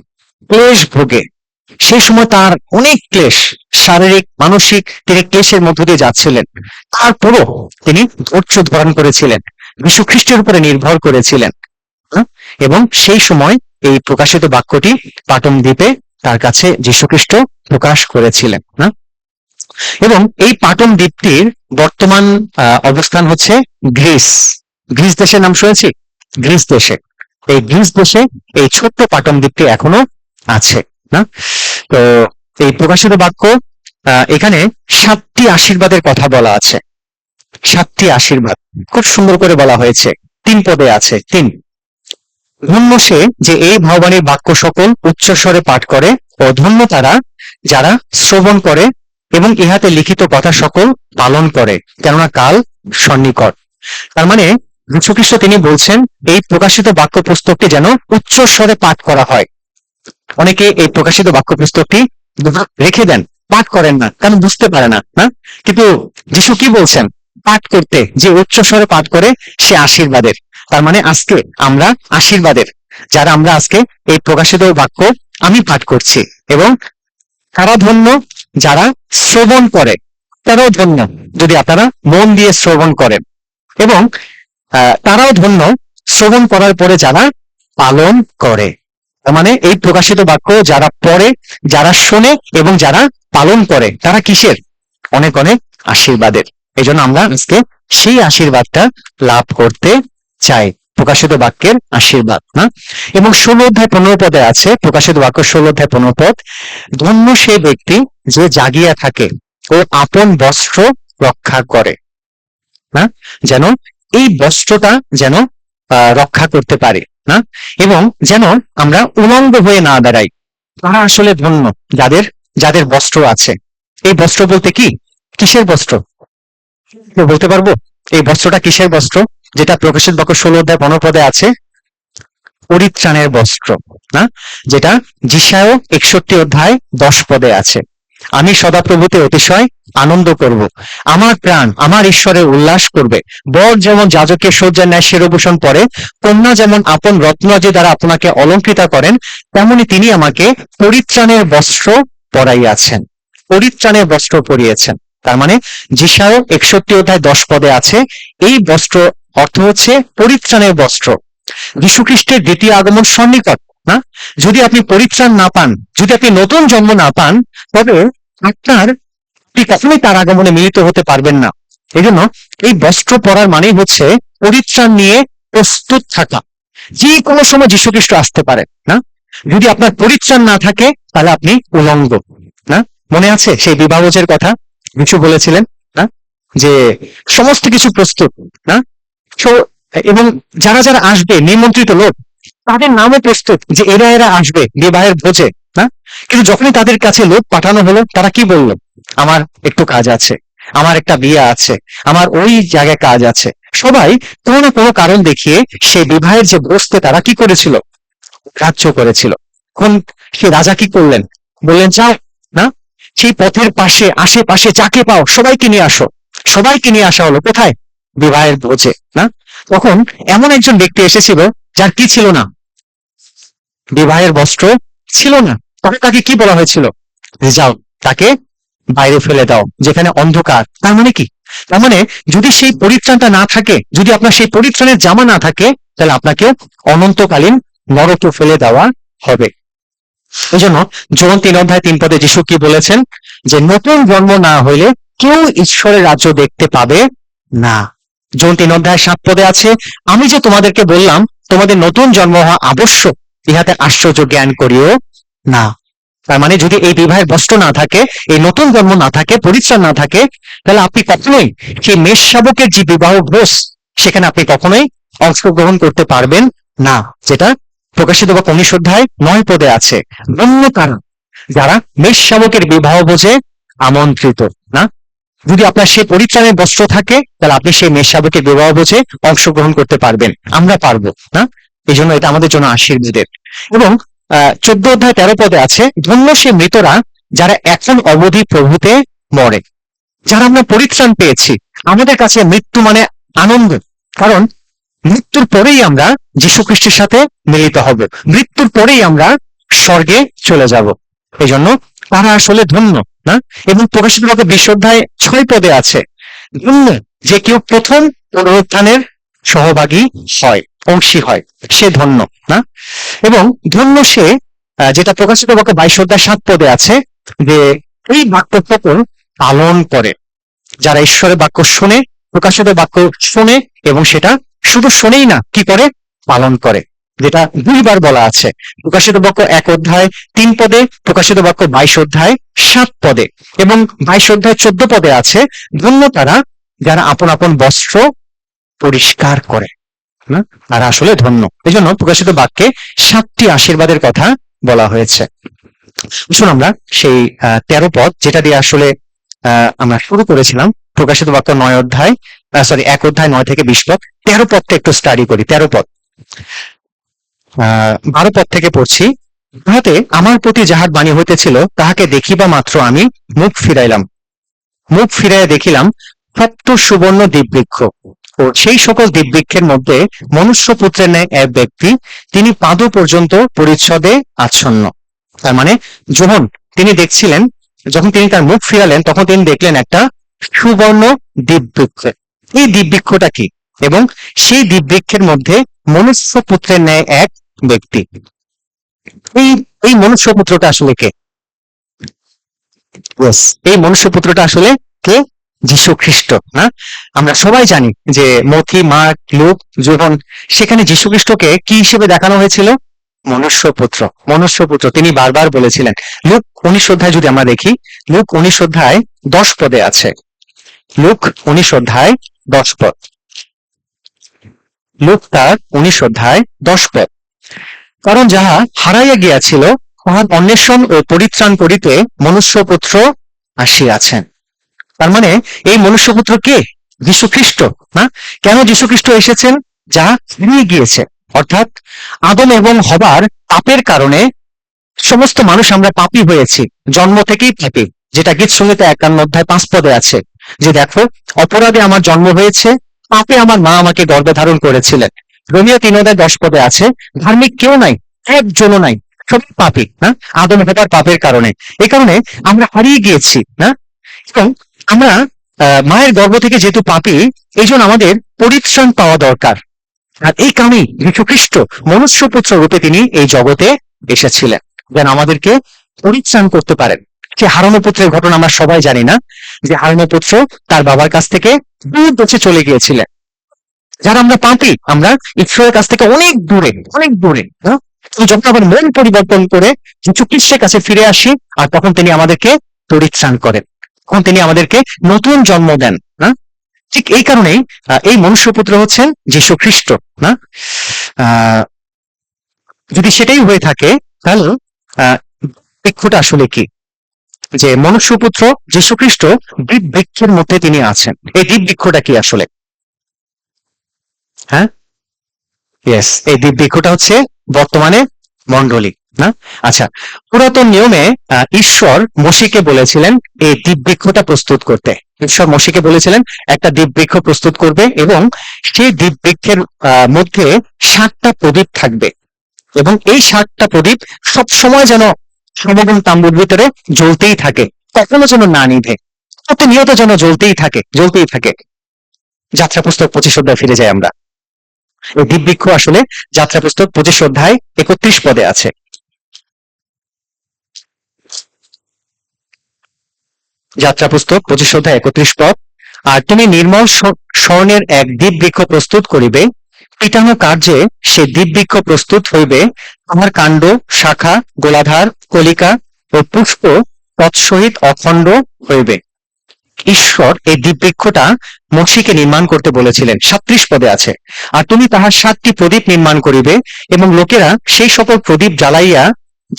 ক্লেশ ভোগে, সেই সময় তার অনেক ক্লেশ, শারীরিক মানসিক, তিনি ক্লেশের মধ্য দিয়ে যাচ্ছিলেন। তারপরও তিনি ধৈর্য ধারণ করেছিলেন, যীশু খ্রিস্টের উপরে নির্ভর করেছিলেন। এবং সেই সময় এই প্রকাশিত বাক্যটি পাটন দ্বীপে তার কাছে যীশুখ্রিস্ট প্রকাশ করেছিলেন। না, এবং এই পাটন দ্বীপটির বর্তমান অবস্থান হচ্ছে গ্রিস। গ্রিস দেশের নাম শুনেছি? গ্রিস দেশে, এই গ্রিস দেশে এই ছোট্ট পাটন দ্বীপটি এখনো আছে। না, তো এই প্রকাশিত বাক্য, এখানে 7টি আশীর্বাদের কথা বলা আছে। 7টি আশীর্বাদ খুব সুন্দর করে বলা হয়েছে। 3 পদে আছে, 3, ধন্য সে যে এই ভাববাণীর বাক্য সকল উচ্চস্বরে পাঠ করে, ও ধন্য তারা যারা শ্রবণ করে এবং ইহাতে লিখিত কথা সকল পালন করে, কেননা কাল সন্নিকট। তার মানে যীশুখ্রিস্ট তিনি বলছেন এই প্রকাশিত বাক্য পুস্তকটি যেন উচ্চস্বরে পাঠ করা হয়। অনেকে এই প্রকাশিত বাক্য পুস্তকটি রেখে দেন, পাঠ করেন না, কারণ বুঝতে পারে না। না, কিন্তু যীশু কি বলছেন? পাঠ করতে, যে উচ্চস্বরে পাঠ করে সে আশীর্বাদের। তার মানে আজকে আমরা আশীর্বাদের, যারা আমরা আজকে এই প্রকাশিত বাক্য আমি পাঠ করছি। এবং তারা ধন্য যারা শ্রবণ করে, তারাও ধন্য যদি আপনারা মন দিয়ে শ্রবণ করেন। এবং তারাও ধন্য শ্রবণ করার পরে যারা পালন করে। তার মানে এই প্রকাশিত বাক্য যারা পড়ে, যারা শোনে এবং যারা পালন করে, তারা কিসের? অনেক অনেক আশীর্বাদের। এই জন্য আমরা আজকে সেই আশীর্বাদটা লাভ করতে চাই, প্রকাশিত বাক্যের আশীর্বাদ। না, এবং 16 অধ্যায় 15 পদে আছে, প্রকাশিত বাক্য 16 অধ্যায় 15 পদ, ধন্য সে ব্যক্তি যে জাগিয়া থাকে ও আপন বস্ত্র রক্ষা করে। না, যেন এই বস্ত্রটা যেন রক্ষা করতে পারে। না, এবং যেন আমরা উলঙ্গ হয়ে না দাঁড়াই। তারা আসলে ধন্য যাদের যাদের বস্ত্র আছে। এই বস্ত্র বলতে কি, কিসের বস্ত্র বলতে পারবো? এই বস্ত্রটা কিসের বস্ত্র? যেটা প্রকাশিত বাক্য 16 অধ্যায় 15 পদে আছে, পরিত্রাণের বস্ত্র। না, যেটা যিশায় 61 অধ্যায় 10 পদে আছে, আমি সদাপ্রভুতে অতিশয় আনন্দ করব, আমার প্রাণ আমার ঈশ্বরে উল্লাস করবে। বর যেমন যাজকের সজ্জার ন্যায় শিরভূষণ পরে, কন্যা যেমন আপন রত্নাদি দ্বারা আপনাকে অলঙ্কৃত করেন, তেমনি তিনি আমাকে পরিত্রাণের বস্ত্র পরাইয়াছেন, পরিত্রাণের বস্ত্র পরিয়েছেন। তার মানে যিশায় 61 অধ্যায় 10 পদে আছে, এই বস্ত্র অর্থ হচ্ছে পরিত্রাণের বস্ত্র। যীশু খ্রিস্টের দ্বিতীয় আগমন সন্নিকট, না? যদি আপনি পরিত্রাণ না পান, যদি আপনি নতুন জন্ম না পান, তবে আপনি কখনোই তার আগমনে মিলিত হতে পারবেন না। এই জন্য এই বস্ত্র পরার মানেই হচ্ছে পরিত্রাণ নিয়ে প্রস্তুত থাকা। যে কোনো সময় যীশু খ্রিস্ট আসতে পারে, না? যদি আপনার পরিত্রাণ না থাকে তাহলে আপনি উলঙ্গ, না? মনে আছে সেই বিবাহজের কথা যিশু বলেছিলেন, না, যে সমস্ত কিছু প্রস্তুত, না? এবং যারা যারা আসবে নিমন্ত্রিত লোক, তাদের নামও প্রস্তুত যে এরা এরা আসবে বিবাহের ভোজে, না? কিন্তু যখনই তাদের কাছে লোক পাঠানো হলো, তারা কি বলল? আমার একটু কাজ আছে, আমার একটা বিয়ে আছে, আমার ওই জায়গায় কাজ আছে। সবাই কোনো না কোনো কারণ দেখিয়ে সেই বিবাহের যে বসতে তারা কি করেছিল? গ্রাহ্য করেছিল। এখন সে রাজা কি করলেন? বললেন যাও, না, সেই পথের পাশে আশেপাশে যাকে পাও সবাইকে নিয়ে আসো। সবাইকে নিয়ে আসা হলো কোথায়? বিবাহের ভোজে, না? তখন এমন একজন ব্যক্তি এসেছিল যার কি ছিল না? বিবাহের বস্ত্র ছিল না। তখন তাকে কি বলা হয়েছিল? যে যাও, তাকে বাইরে ফেলে দাও যেখানে অন্ধকার। তার মানে কি? তার মানে যদি সেই পরিত্রাণটা না থাকে, যদি আপনার সেই পরিত্রাণের জামা না থাকে, তাহলে আপনাকে অনন্তকালীন নরকে ফেলে দেওয়া হবে। এই জন্য যোহন 3:3 যীশু কি বলেছেন? যে নতুন জন্ম না হইলে কেউ ঈশ্বরের রাজ্য দেখতে পাবে না। যোহন 3:7 আছে, আমি যে তোমাদেরকে বললাম তোমাদের নতুন জন্ম হওয়া আবশ্যক, ইহাতে আশ্চর্য জ্ঞান করিও না। তার মানে যদি এই বিবাহের বস্ত্র না থাকে, এই নতুন জন্ম না থাকে, পরিত্রাণ না থাকে, তাহলে আপনি কখনোই সেই মেষ শাবকের যে বিবাহ ভোজ, সেখানে আপনি কখনোই অংশগ্রহণ করতে পারবেন না। যেটা প্রকাশিত বা 19:9 আছে, ধন্য কারণ যারা মেষ শাবকের বিবাহ ভোজে আমন্ত্রিত, না? যদি আপনার সেই পরিত্রাণের বস্ত্র থাকে, তাহলে আপনি সেই মেষ শাবকের বিবাহ ভোজে অংশগ্রহণ করতে পারবেন। আমরা পারবো না? এই জন্য এটা আমাদের জন্য আশীর্বাদের। এবং 14:13 আছে, ধন্য সে মৃতরা যারা এখন অবধি প্রভুতে মরে। যারা আমরা পরিত্রাণ পেয়েছি, আমাদের কাছে মৃত্যু মানে আনন্দ, কারণ মৃত্যুর পরেই আমরা যীশু খ্রিস্টের সাথে মিলিত হব, মৃত্যুর পরেই আমরা স্বর্গে চলে যাব। এই জন্য তারা আসলে ধন্য, না? এবং প্রকাশিত বাক্যে 20:6 আছে, ধন্য যে কেউ প্রথম পুনরুত্থানের সহভাগী হয়, অংশী হয়, সে ধন্য, না? এবং ধন্য সে, যেটা প্রকাশিত বাক্যে 22:7 আছে, যে এই বাক্য সকল পালন করে। যারা ঈশ্বরের বাক্য শোনে, প্রকাশিত বাক্য শোনে এবং সেটা শুধু শোনেই না, কি করে? পালন করে। যেটা 2বার বলা আছে, প্রকাশিত বাক্য 1:3, প্রকাশিত বাক্য 22:7 এবং 22:14 আছে, ধন্য তারা যারা আপন আপন বস্ত্র পরিষ্কার করে, না? তারা আসলে ধন্য। এই জন্য প্রকাশিত বাক্যে 7টি আশীর্বাদের কথা বলা হয়েছে। শুনুন আমরা সেই 13 পদ, যেটা দিয়ে আসলে আমরা শুরু করেছিলাম, প্রকাশিত বাক্য 1:9-20 পদ, 13 পদটা একটু স্টাডি করি। 13 পদ, 12 পদ থেকে পড়ছি। তাহাতে আমার প্রতি যাহার বাণী হইতেছিল, তাহাকে দেখিবা মাত্র আমি মুখ ফিরাইলাম, মুখ ফিরাইয়া দেখিলাম সপ্ত সুবর্ণ দ্বীপবৃক্ষ, ও সেই সকল দ্বীপবৃক্ষের মধ্যে মনুষ্যপুত্রের ন্যায় এক ব্যক্তি, তিনি পাদ পর্যন্ত পরিচ্ছদে আচ্ছন্ন। তার মানে যোহন তিনি দেখছিলেন, যখন তিনি তার মুখ ফিরালেন, তখন তিনি দেখলেন একটা সুবর্ণ দ্বীপবৃক্ষ। এই দ্বীপবৃক্ষটা কি? এবং সেই দ্বীপবৃক্ষের মধ্যে মনুষ্যপুত্রের ন্যায় এক ব্যক্তি। এই এই মনুষ্যপুত্রটা আসলে কে? এই মনুষ্যপুত্রটা আসলে কে? যীশু খ্রিস্ট, না? আমরা সবাই জানি যে মথি, মার্ক, লুক, যোহন, সেখানে যীশু খ্রিস্টকে কি হিসেবে দেখানো হয়েছিল? মনুষ্যপুত্র। মনুষ্যপুত্র তিনি বারবার বলেছিলেন। লুক 19 যদি আমরা দেখি, লুক 19:10 আছে, লুক 19:10, লুক তার 19:10, কারণ যাহা হারাইয়া গিয়াছিল তাহার অন্বেষণ ও পরিত্রাণ করিতে মনুষ্যপুত্র আসিয়াছেন। তার মানে এই মনুষ্যপুত্র কে? যীশু খ্রিস্ট, না? কেন যীশু খ্রিস্ট এসেছেন? যা হারিয়ে গিয়েছে, অর্থাৎ আদম এবং হবার পাপের কারণে সমস্ত মানুষ আমরা পাপী হয়েছি, জন্ম থেকেই পাপী, যেটা গীত সংহিতা 51:5 আছে, যে দেখো অপরাধে আমার জন্ম হয়েছে, পাপে আমার মা আমাকে গর্ভে ধারণ করেছিলেন। রোমিও 3:10 আছে, ধার্মিক কেউ নাই, একজনও নাই, সব পাপী, না? আদম হবার পাপের কারণে। এই কারণে আমরা হারিয়ে গিয়েছি, না? এবং আমরা মায়ের গর্ভ থেকে যেহেতু পাপী, এই জন্য আমাদের পরিত্রাণ পাওয়া দরকার। আর এই কারণেই যীশু খ্রিস্ট মনুষ্যপুত্র রূপে তিনি এই জগতে এসেছিলেন, যেন আমাদেরকে পরিত্রাণ করতে পারেন। সে হারানো পুত্রের ঘটনা আমরা সবাই জানি না, যে হারানো পুত্র তার বাবার কাছ থেকে দূর দেশে চলে গিয়েছিলেন। যারা আমরা পাপী, আমরা ঈশ্বরের কাছ থেকে অনেক দূরে, অনেক দূরে। হ্যাঁ? কিন্তু যখন আবার মন পরিবর্তন করে যীশু খ্রিস্টের কাছে ফিরে আসি, আর তখন তিনি আমাদেরকে পরিত্রাণ করেন, তখন তিনি আমাদেরকে নতুন জন্ম দেন। হ্যাঁ, ঠিক এই কারণেই এই মনুষ্যপুত্র হচ্ছেন যীশু খ্রিস্ট। না, আহ যদি সেটাই হয়ে থাকে, তাহলে বৃক্ষটা আসলে কি? যে মনুষ্যপুত্র যীশু খ্রিস্ট দ্বীপ বৃক্ষের মধ্যে তিনি আছেন। এই দ্বীপ বৃক্ষটা কি আসলে? হ্যাঁ, ইয়েস, এই দ্বীপ বৃক্ষটা হচ্ছে বর্তমানে মণ্ডলী। না, আচ্ছা, পুরাতন নিয়মে ঈশ্বর মসিকে বলেছিলেন এই দ্বীপ বৃক্ষটা প্রস্তুত করতে। ঈশ্বর মসিকে বলেছিলেন একটা দ্বীপ বৃক্ষ প্রস্তুত করবে, এবং সেই দ্বীপ বৃক্ষের মধ্যে 7টা প্রদীপ থাকবে, এবং এই 7টা প্রদীপ সব সময় যেন সমাগম তাম্বুর ভিতরে জ্বলতেই থাকে, কখনো যেন না নিভে, প্রতিনিয়ত যেন জ্বলতেই থাকে, জ্বলতেই থাকে। যাত্রা পুস্তক 25 অধ্যায় ফিরে যাই আমরা। এই দ্বীপ বৃক্ষ আসলে যাত্রা পুস্তক 25 অধ্যায় 31 পদে আছে। যাত্রা পুস্তক 25 অধ্যায় 31 পদ। আর তুমি নির্মল স্বর্ণের এক দ্বীপ বৃক্ষ প্রস্তুত করিবে, পিটানো কার্যে সে দ্বীপ বৃক্ষ প্রস্তুত হইবে, তাহার কাণ্ড, শাখা, গোলাধার, কলিকা ও পুষ্প তৎসহিত অখণ্ড হইবে। ঈশ্বর এই দ্বীপ বৃক্ষটা মসিকে নির্মাণ করতে বলেছিলেন, 37 পদে আছে। আর তুমি তাহার 7টি প্রদীপ নির্মাণ করিবে, এবং লোকেরা সেই সকল প্রদীপ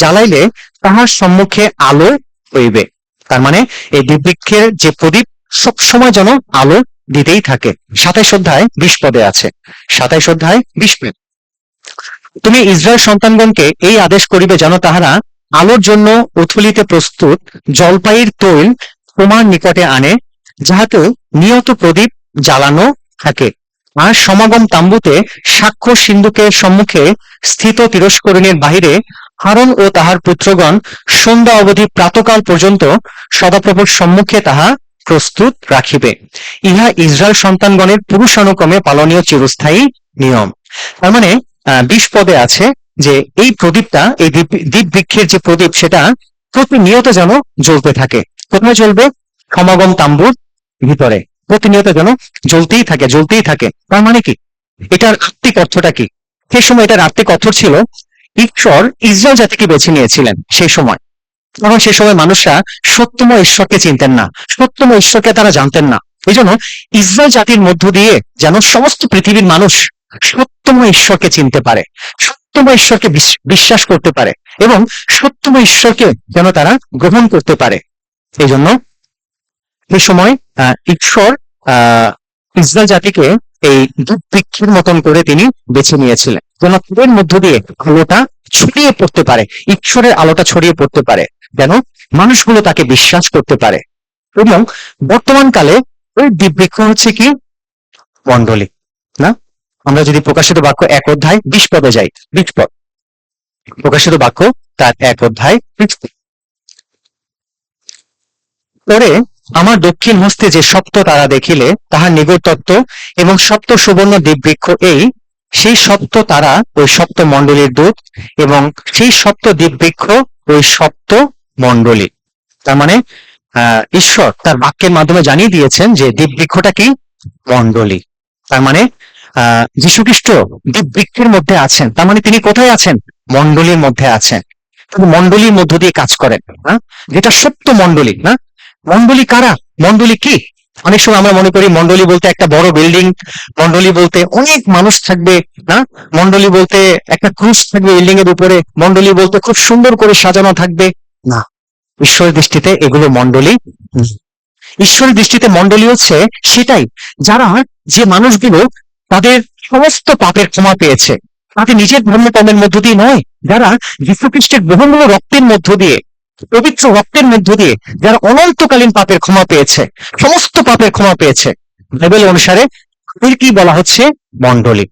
জ্বালাইলে তাহার সম্মুখে আলো হইবে। তার মানে এই দ্বীপ বৃক্ষের যে প্রদীপ সবসময় যেন আলো দিতেই থাকে। 27 অধ্যায় 20 পদে আছে। 27 অধ্যায় 20 পদ। তুমি ইসরায়েল সন্তানগণকে এই আদেশ করিবে, যেন তাহারা আলোর জন্য উথলিতে প্রস্তুত জলপাইয়ের তৈল তোমার নিকটে আনে, যাহাতে নিয়ত প্রদীপ জ্বালানো থাকে। আর সমাগম তাম্বুতে সাক্ষ্য সিন্ধুকের সম্মুখে স্থিত তিরস্করণের বাহিরে হারন ও তাহার পুত্রগণ সন্ধ্যা অবধি প্রাতকাল পর্যন্ত সদাপ্রভুর সম্মুখে তাহা প্রস্তুত রাখিবে। ইহা ইসরায়েল সন্তানগণের পুরুষানুক্রমে পালনীয় চিরস্থায়ী নিয়ম। তার মানে 20 পদে আছে যে এই প্রদীপটা, এই দ্বীপ বৃক্ষের যে প্রদীপ, সেটা প্রতিনিয়ত যেন জ্বলতে থাকে। কোথায় জ্বলবে? সমাগম তাম্বুর ভিতরে প্রতিনিয়ত যেন জ্বলতেই থাকে, জ্বলতেই থাকে। তার মানে কি? এটার আত্মিক অর্থটা কি? সেই সময় এটার আত্মিক অর্থ ছিল, ঈশ্বর ইসরায়েল জাতিকে বেছে নিয়েছিলেন সেই সময়। তখন সে সময় মানুষরা সত্যময় ঈশ্বরকে চিনতেন না, সত্যময় ঈশ্বরকে তারা জানতেন না। এই জন্য ইসরায়েল জাতির মধ্য দিয়ে যেন সমস্ত পৃথিবীর মানুষ সত্যময় ঈশ্বরকে চিনতে পারে, সত্যময় ঈশ্বরকে বিশ্বাস করতে পারে, এবং সত্যময় ঈশ্বরকে যেন তারা গ্রহণ করতে পারে। এই জন্য এই সময় ঈশ্বর ইসরায়েল জাতিকে এই দ্বীপ বৃক্ষের মতন করে তিনি বেছে নিয়েছিলেন, যেন তাদের মধ্য দিয়ে আলোটা ছড়িয়ে পড়তে পারে, ঈশ্বরের আলোটা ছড়িয়ে পড়তে পারে, যেন মানুষগুলো তাকে বিশ্বাস করতে পারে। এবং বর্তমান কালে ওই দ্বীপ বৃক্ষ হচ্ছে কি? মণ্ডলী। না, আমরা যদি প্রকাশিত বাক্য 1 অধ্যায় 20 পদে যাই, 20 পদ, প্রকাশিত বাক্য তার 1 অধ্যায় 20 পদ। পরে আমার দক্ষিণ হস্তে যে সপ্ত তারা দেখিলে, তাহার নিগূঢ় তত্ত্ব এবং সপ্ত সুবর্ণ দ্বীপবৃক্ষ এই, সেই সপ্ত তারা ওই সপ্ত মণ্ডলীর দূত, এবং সেই সপ্ত দ্বীপবৃক্ষ ওই সপ্ত মণ্ডলী। তার মানে ঈশ্বর তার বাক্যের মাধ্যমে জানিয়ে দিয়েছেন যে দ্বীপবৃক্ষটা কি? মণ্ডলী। তার মানে যীশু খ্রিস্ট দ্বীপবৃক্ষের মধ্যে আছেন, তার মানে তিনি কোথায় আছেন? মণ্ডলীর মধ্যে আছেন। তিনি মণ্ডলীর মধ্য দিয়ে কাজ করেন, যেটা সত্য মণ্ডলী। না, মণ্ডলী কারা? মণ্ডলী কি? অনেক সময় আমরা মনে করি মণ্ডলী বলতে একটা বড় বিল্ডিং, মণ্ডলী বলতে অনেক মানুষ থাকবে, না, মণ্ডলী বলতে একটা ক্রুশ থাকবে বিল্ডিং এর উপরে, মণ্ডলী বলতে খুব সুন্দর করে সাজানো থাকবে। না, ঈশ্বরের দৃষ্টিতে এগুলো মণ্ডলী। ঈশ্বরের দৃষ্টিতে মণ্ডলী হচ্ছে সেটাই, যারা, যে মানুষগুলো তাদের সমস্ত পাপের ক্ষমা পেয়েছে, তাদের নিজের ধর্মকর্মের মধ্য দিয়ে নয়, যারা যীশু খ্রিস্টের বহুমূল্য রক্তের মধ্য দিয়ে, পবিত্র রক্তের মধ্য দিয়ে যারা অনন্তকালীন পাপের ক্ষমা পেয়েছে, সমস্ত পাপের ক্ষমা পেয়েছে, বাইবেল অনুসারে এর কি বলা হচ্ছে? মণ্ডলী।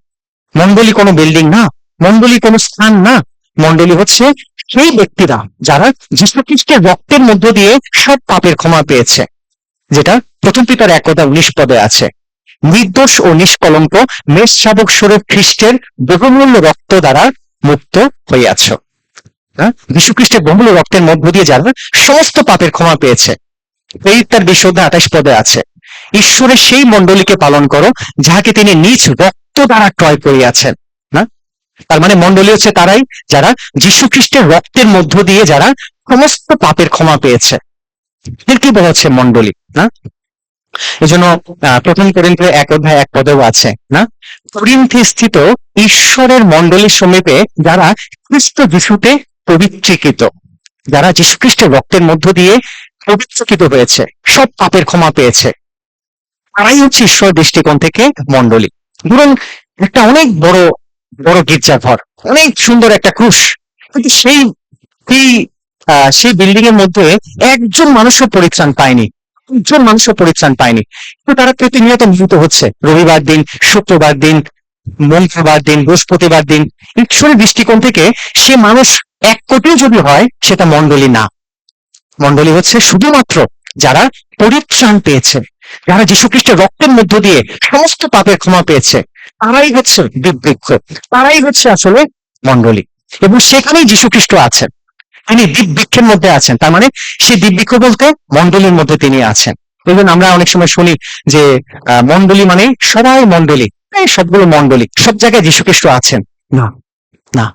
মণ্ডলী কোনো বিল্ডিং না, মণ্ডলী কোনো স্থান না, মণ্ডলী হচ্ছে সেই ব্যক্তিরা যারা যীশু খ্রিস্টের রক্তের মধ্য দিয়ে সব পাপের ক্ষমা পেয়েছে। যেটা প্রথম পিতার 1:19 আছে। নির্দোষ ও নিষ্কলঙ্ক মেষ শাবক স্বরূপ খ্রিস্টের বহুমূল্য রক্ত দ্বারা মুক্ত হইয়াছ। যীশু খ্রিস্টের বহুমূল্য রক্তের মধ্য দিয়ে যারা সমস্ত পাপের ক্ষমা পেয়েছে, এই তার 20:28 আছে। ঈশ্বরের সেই মণ্ডলীকে পালন করো যাহাকে তিনি নিজ রক্ত দ্বারা ক্রয় করিয়াছেন। না, তার মানে মণ্ডলী হচ্ছে তারাই যারা যীশু খ্রিস্টের রক্তের মধ্য দিয়ে যারা সমস্ত পাপের ক্ষমা পেয়েছে, কি বলা হচ্ছে মণ্ডলী। না, এই জন্য প্রথম করিন্থে 1:1 আছে না, করিন্থে স্থিত ঈশ্বরের মণ্ডলীর সমীপে যারা খ্রিস্ট যীশুতে পবিত্রীকৃত, যারা যীশু খ্রিস্টের রক্তের মধ্য দিয়ে পবিত্রকৃত হয়েছে, সব পাপের ক্ষমা পেয়েছে, তারাই হচ্ছে ঈশ্বর দৃষ্টিকোণ থেকে মণ্ডলী। ধরুন একটা অনেক বড় বড় গির্জাঘর, অনেক সুন্দর একটা ক্রুশ, কিন্তু সেই সেই সেই বিল্ডিং এর মধ্যে একজন মানুষও পরিত্রাণ পায়নি, একজন মানুষও পরিত্রাণ পায়নি। কিন্তু তারা প্রতিনিয়ত নিহত হচ্ছে, রবিবার দিন, শুক্রবার দিন, মঙ্গলবার দিন, বৃহস্পতিবার দিন। ঈশ্বরের দৃষ্টিকোণ থেকে সে মানুষ 1 কোটিও যদি হয়, সেটা মণ্ডলী না। মণ্ডলী হচ্ছে শুধুমাত্র যারা পরিত্রাণ পেয়েছে, যারা যীশু খ্রিস্টের রক্তের মধ্য দিয়ে সমস্ত পাপের ক্ষমা পেয়েছে, তারাই হচ্ছে দিব্যবৃক্ষ, তারাই হচ্ছে আসলে মণ্ডলী। এবং সেখানেই যীশু খ্রিস্ট আছেন, তিনি দিব্যবৃক্ষের মধ্যে আছেন। তার মানে সেই দিব্যবৃক্ষ বলতে মণ্ডলীর মধ্যে তিনি আছেন। এবং আমরা অনেক সময় শুনি যে মণ্ডলী মানে সবাই মণ্ডলী, সবগুলো মণ্ডলী, সব জায়গায় যীশু খ্রিস্ট আছেন। না, না,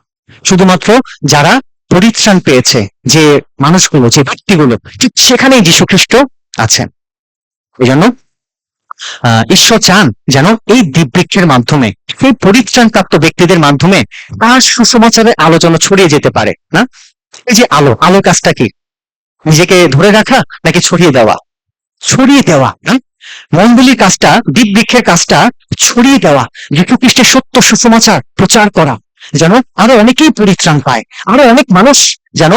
শুধুমাত্র যারা পরিত্রাণ পেয়েছে, যে মানুষগুলো, যে ব্যক্তিগুলো, ঠিক সেখানেই যীশু খ্রিস্ট আছেন। এই জন্য ঈশ্বর চান যেন এই দিব্যবৃক্ষের মাধ্যমে, সেই পরিত্রাণ প্রাপ্ত ব্যক্তিদের মাধ্যমে তার সুসমাচারের আলোচনা ছড়িয়ে যেতে পারে। না, এই যে আলো, আলো কাজটা কি? নিজেকে ধরে রাখা নাকি ছড়িয়ে দেওয়া? ছড়িয়ে দেওয়া। মণ্ডলীর কাজটা, দিব্যবৃক্ষের কাজটা ছড়িয়ে দেওয়া, যীশু খ্রিস্টের সত্য সুসমাচার প্রচার করা, যেন আরো অনেকেই পরিত্রাণ পায়, আরো অনেক মানুষ যেন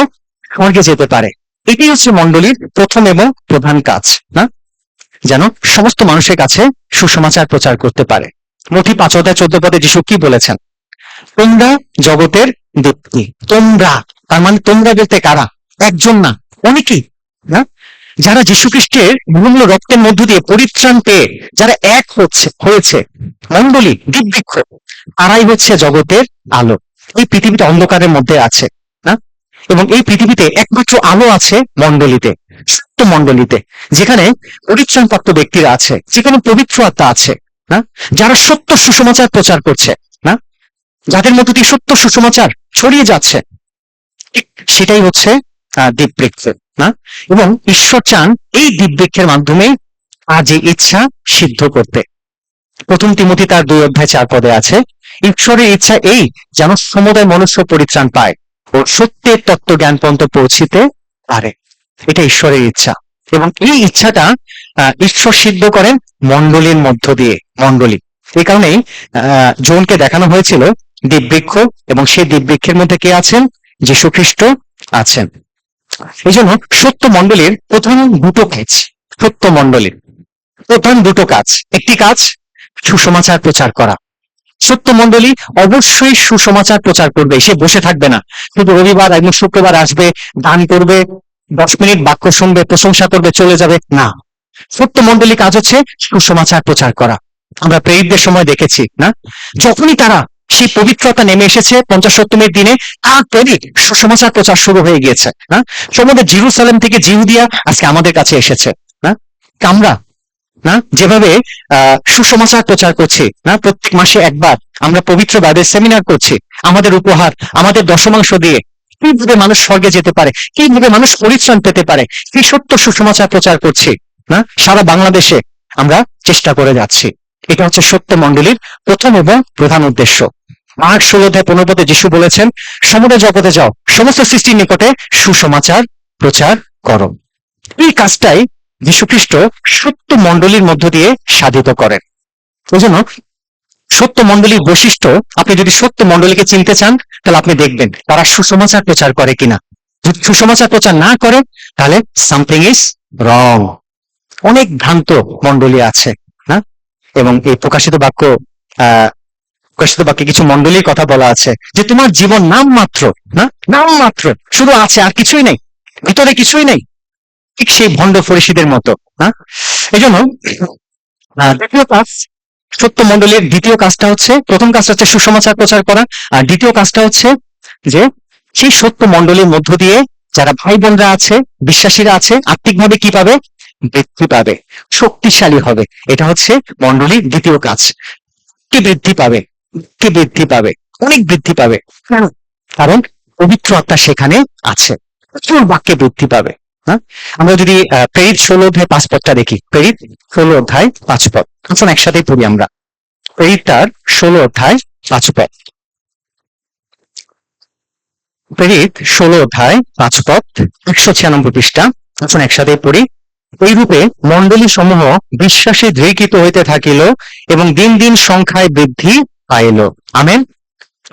স্বর্গে যেতে পারে। এটি হচ্ছে মণ্ডলীর প্রথম এবং প্রধান কাজ। না, যেন সমস্ত মানুষের কাছে সুসমাচার প্রচার করতে পারে। মথি 5:14 যীশু কি বলেছেন? তোমরা জগতের দীপ্তি। তোমরা, তার মানে তোমরা বলতে কারা? একজন না, অনেকেই। না, যারা যীশু খ্রিস্টের বহুমূল্য রক্তের মধ্য দিয়ে পরিত্রাণ পেয়ে যারা এক হয়েছে, মণ্ডলী, দিব্যবৃক্ষ, তারাই হচ্ছে জগতের আলো। এই পৃথিবীটা অন্ধকারের মধ্যে আছে। না, এবং এই পৃথিবীতে একমাত্র আলো আছে মণ্ডলীতে, সত্য মণ্ডলীতে, যেখানে পরিত্রাণপ্রাপ্ত ব্যক্তিরা আছে, যেখানে পবিত্র আত্মা আছে। না, যারা সত্য সুসমাচার প্রচার করছে, না, যাদের মধ্য দিয়ে সত্য সুসমাচার ছড়িয়ে যাচ্ছে, সেটাই হচ্ছে দিব্যবৃক্ষ। না, এবং ঈশ্বর চান এই দিব্যবৃক্ষের মাধ্যমে আজ এই ইচ্ছা সিদ্ধ করতে। প্রথম তিমোথী তার 2:4 আছে, ঈশ্বরের ইচ্ছা এই যেন সমুদায় মনুষ্য পরিত্রাণ পায় ও সত্যের তত্ত্ব জ্ঞান পর্যন্ত পৌঁছিতে পারে। এটা ঈশ্বরের ইচ্ছা, এবং এই ইচ্ছাটা ঈশ্বর সিদ্ধ করেন মণ্ডলীর মধ্য দিয়ে। মণ্ডলী, এই কারণেই জোনকে দেখানো হয়েছিল দিব্যবৃক্ষ, এবং সেই দিব্যবৃক্ষের মধ্যে কে আছেন? যীশু খ্রিস্ট আছেন। এই জন্য সত্য মণ্ডলীর প্রধান দুটো কাজ, সত্য মণ্ডলীর প্রধান দুটো কাজ। একটি কাজ সুসমাচার প্রচার করা। সত্য মণ্ডলী অবশ্যই সুসমাচার প্রচার করবে, সে বসে থাকবে না, শুধু রবিবার এবং শুক্রবার আসবে, দান করবে, 10 মিনিট বাক্য শুনবে, প্রশংসা করবে, চলে যাবে না। সত্য মণ্ডলী কাজ হচ্ছে সুসমাচার প্রচার করা। আমরা প্রেরিতদের সময় দেখেছি, না, যখনই তারা সেই পবিত্রতা নেমে এসেছে 50-70 দিনে, তারপরে সুসমাচার প্রচার শুরু হয়ে গিয়েছে। না, সমুদ্র জেরুসালেম থেকে জিহুদিয়া আজকে আমাদের কাছে এসেছে। না, আমরা, না, যেভাবে সুসমাচার প্রচার করছি, না, প্রত্যেক মাসে একবার আমরা পবিত্র বাইবেল সেমিনার করছি, আমাদের উপহার, আমাদের দশমাংশ দিয়ে কিভাবে মানুষ স্বর্গে যেতে পারে, কিভাবে মানুষ পরিত্রাণ পেতে পারে, কি সত্য সুসমাচার প্রচার করছি। না, সারা বাংলাদেশে আমরা চেষ্টা করে যাচ্ছি। এটা হচ্ছে সত্য মণ্ডলীর প্রথম এবং প্রধান উদ্দেশ্য। মার্ক 16:15 যীশু বলেছেন, সমুদয় জগতে যাও, সমস্ত সৃষ্টির নিকটে সুসমাচার প্রচার করো। এই কাজটাই যীশু খ্রিস্ট সত্য মণ্ডলীর মধ্য দিয়ে সাধিত করেন। ওই জন্য সত্য মণ্ডলীর বৈশিষ্ট্য, আপনি যদি সত্য মণ্ডলীকে চিনতে চান, তাহলে আপনি দেখবেন তারা সুসমাচার প্রচার করে কিনা। যদি সুসমাচার প্রচার না করে, তাহলে সামথিং ইজ রং। অনেক ভ্রান্ত মণ্ডলী আছে। না, এবং এই প্রকাশিত বাক্যে কিছু মণ্ডলীর কথা বলা আছে যে তোমার জীবন নাম মাত্র, না, নাম মাত্র শুধু আছে, আর কিছুই নেই, ভিতরে কিছুই নেই। ঠিক সেই ভণ্ড ফরিসিদের মতো। হ্যাঁ, এই জন্য দ্বিতীয় কাজ, সত্য মণ্ডলীর দ্বিতীয় কাজটা হচ্ছে, প্রথম কাজটা হচ্ছে সুসমাচার প্রচার করা, আর দ্বিতীয় কাজটা হচ্ছে যে সেই সত্য মণ্ডলীর মধ্য দিয়ে যারা ভাই বোনরা আছে, বিশ্বাসীরা আছে, আর্থিকভাবে কি পাবে? বৃদ্ধি পাবে, শক্তিশালী হবে। এটা হচ্ছে মণ্ডলীর দ্বিতীয় কাজ। কি বৃদ্ধি পাবে? কি বৃদ্ধি পাবে? অনেক বৃদ্ধি পাবে। কেন? কারণ পবিত্র আত্মা সেখানে আছে, প্রচুর বাক্যে বৃদ্ধি পাবে। হ্যাঁ, আমরা যদি প্রেরিত 16 অধ্যায় 5 পদটা দেখি, প্রেরিত 16 অধ্যায় 5 পদ, এখন একসাথেই পড়ি আমরা। প্রেরিত তার 16 অধ্যায় 5 পদ, প্রেরিত 16 অধ্যায় 5 পদ, 196 পৃষ্ঠা, এখন একসাথে পড়ি। এইরূপে মণ্ডলী সমূহ বিশ্বাসে দৃঢ়ীকৃত হইতে থাকিল এবং দিন দিন সংখ্যায় বৃদ্ধি পাইল। আমেন।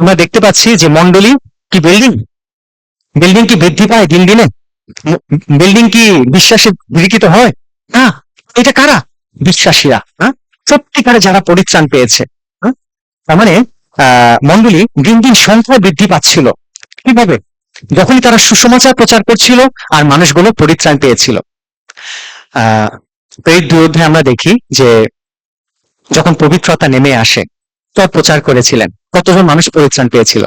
আমরা দেখতে পাচ্ছি যে মণ্ডলী কি বিল্ডিং, বিল্ডিং কি বৃদ্ধি পায় দিন দিনে? বিল্ডিং কি বিশ্বাসে দৃঢ়ীকৃত হয়? না। এটা কারা? বিশ্বাসীরা। হ্যাঁ, সত্যিকারে যারা পরিত্রাণ পেয়েছে। হ্যাঁ, তার মানে মণ্ডলী দিন দিন সংখ্যায় বৃদ্ধি পাচ্ছিল। কিভাবে? যখনই তারা সুসমাচার প্রচার করছিল আর মানুষগুলো পরিত্রাণ পেয়েছিল। প্রেরিত 2 অধ্যায়ে আমরা দেখি যে যখন পবিত্রতা নেমে আসে, তখন প্রচার করেছিলেন, কতজন মানুষ পরিত্রাণ পেয়েছিল?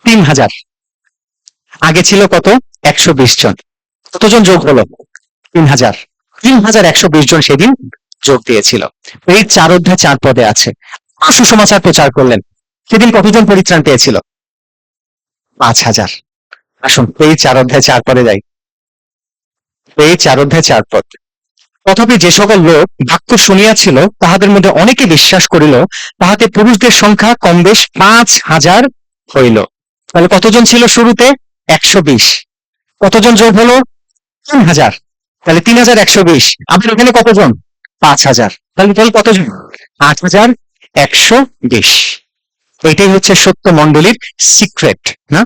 3000। আগে ছিল কত? 120 জন। কতজন যোগ হলো? 3000। 3120 জন সেদিন যোগ দিয়েছিল। প্রেরিত 4 অধ্যায় 4 পদে আছে, সুসমাচার প্রচার করলেন, সেদিন কতজন পরিত্রাণ পেয়েছিল? 5000। আসুন প্রেরিত 4 অধ্যায় 4 পদে যাই। প্রেরিত 4 অধ্যায় 4 পদ, তথাপি যে সকল লোক বাক্য শুনিয়াছিল তাহাদের মধ্যে অনেকে বিশ্বাস করিল, তাহাতে পুরুষদের সংখ্যা কম বেশ 5000 হইল। তাহলে কতজন ছিল শুরুতে? 120। কতজন যোগ হলো? 3000। তাহলে 3120। আবার এখানে কতজন? 5000। তাহলে তাহলে কতজন? 8120। এটাই হচ্ছে সত্য মণ্ডলীর সিক্রেট। না,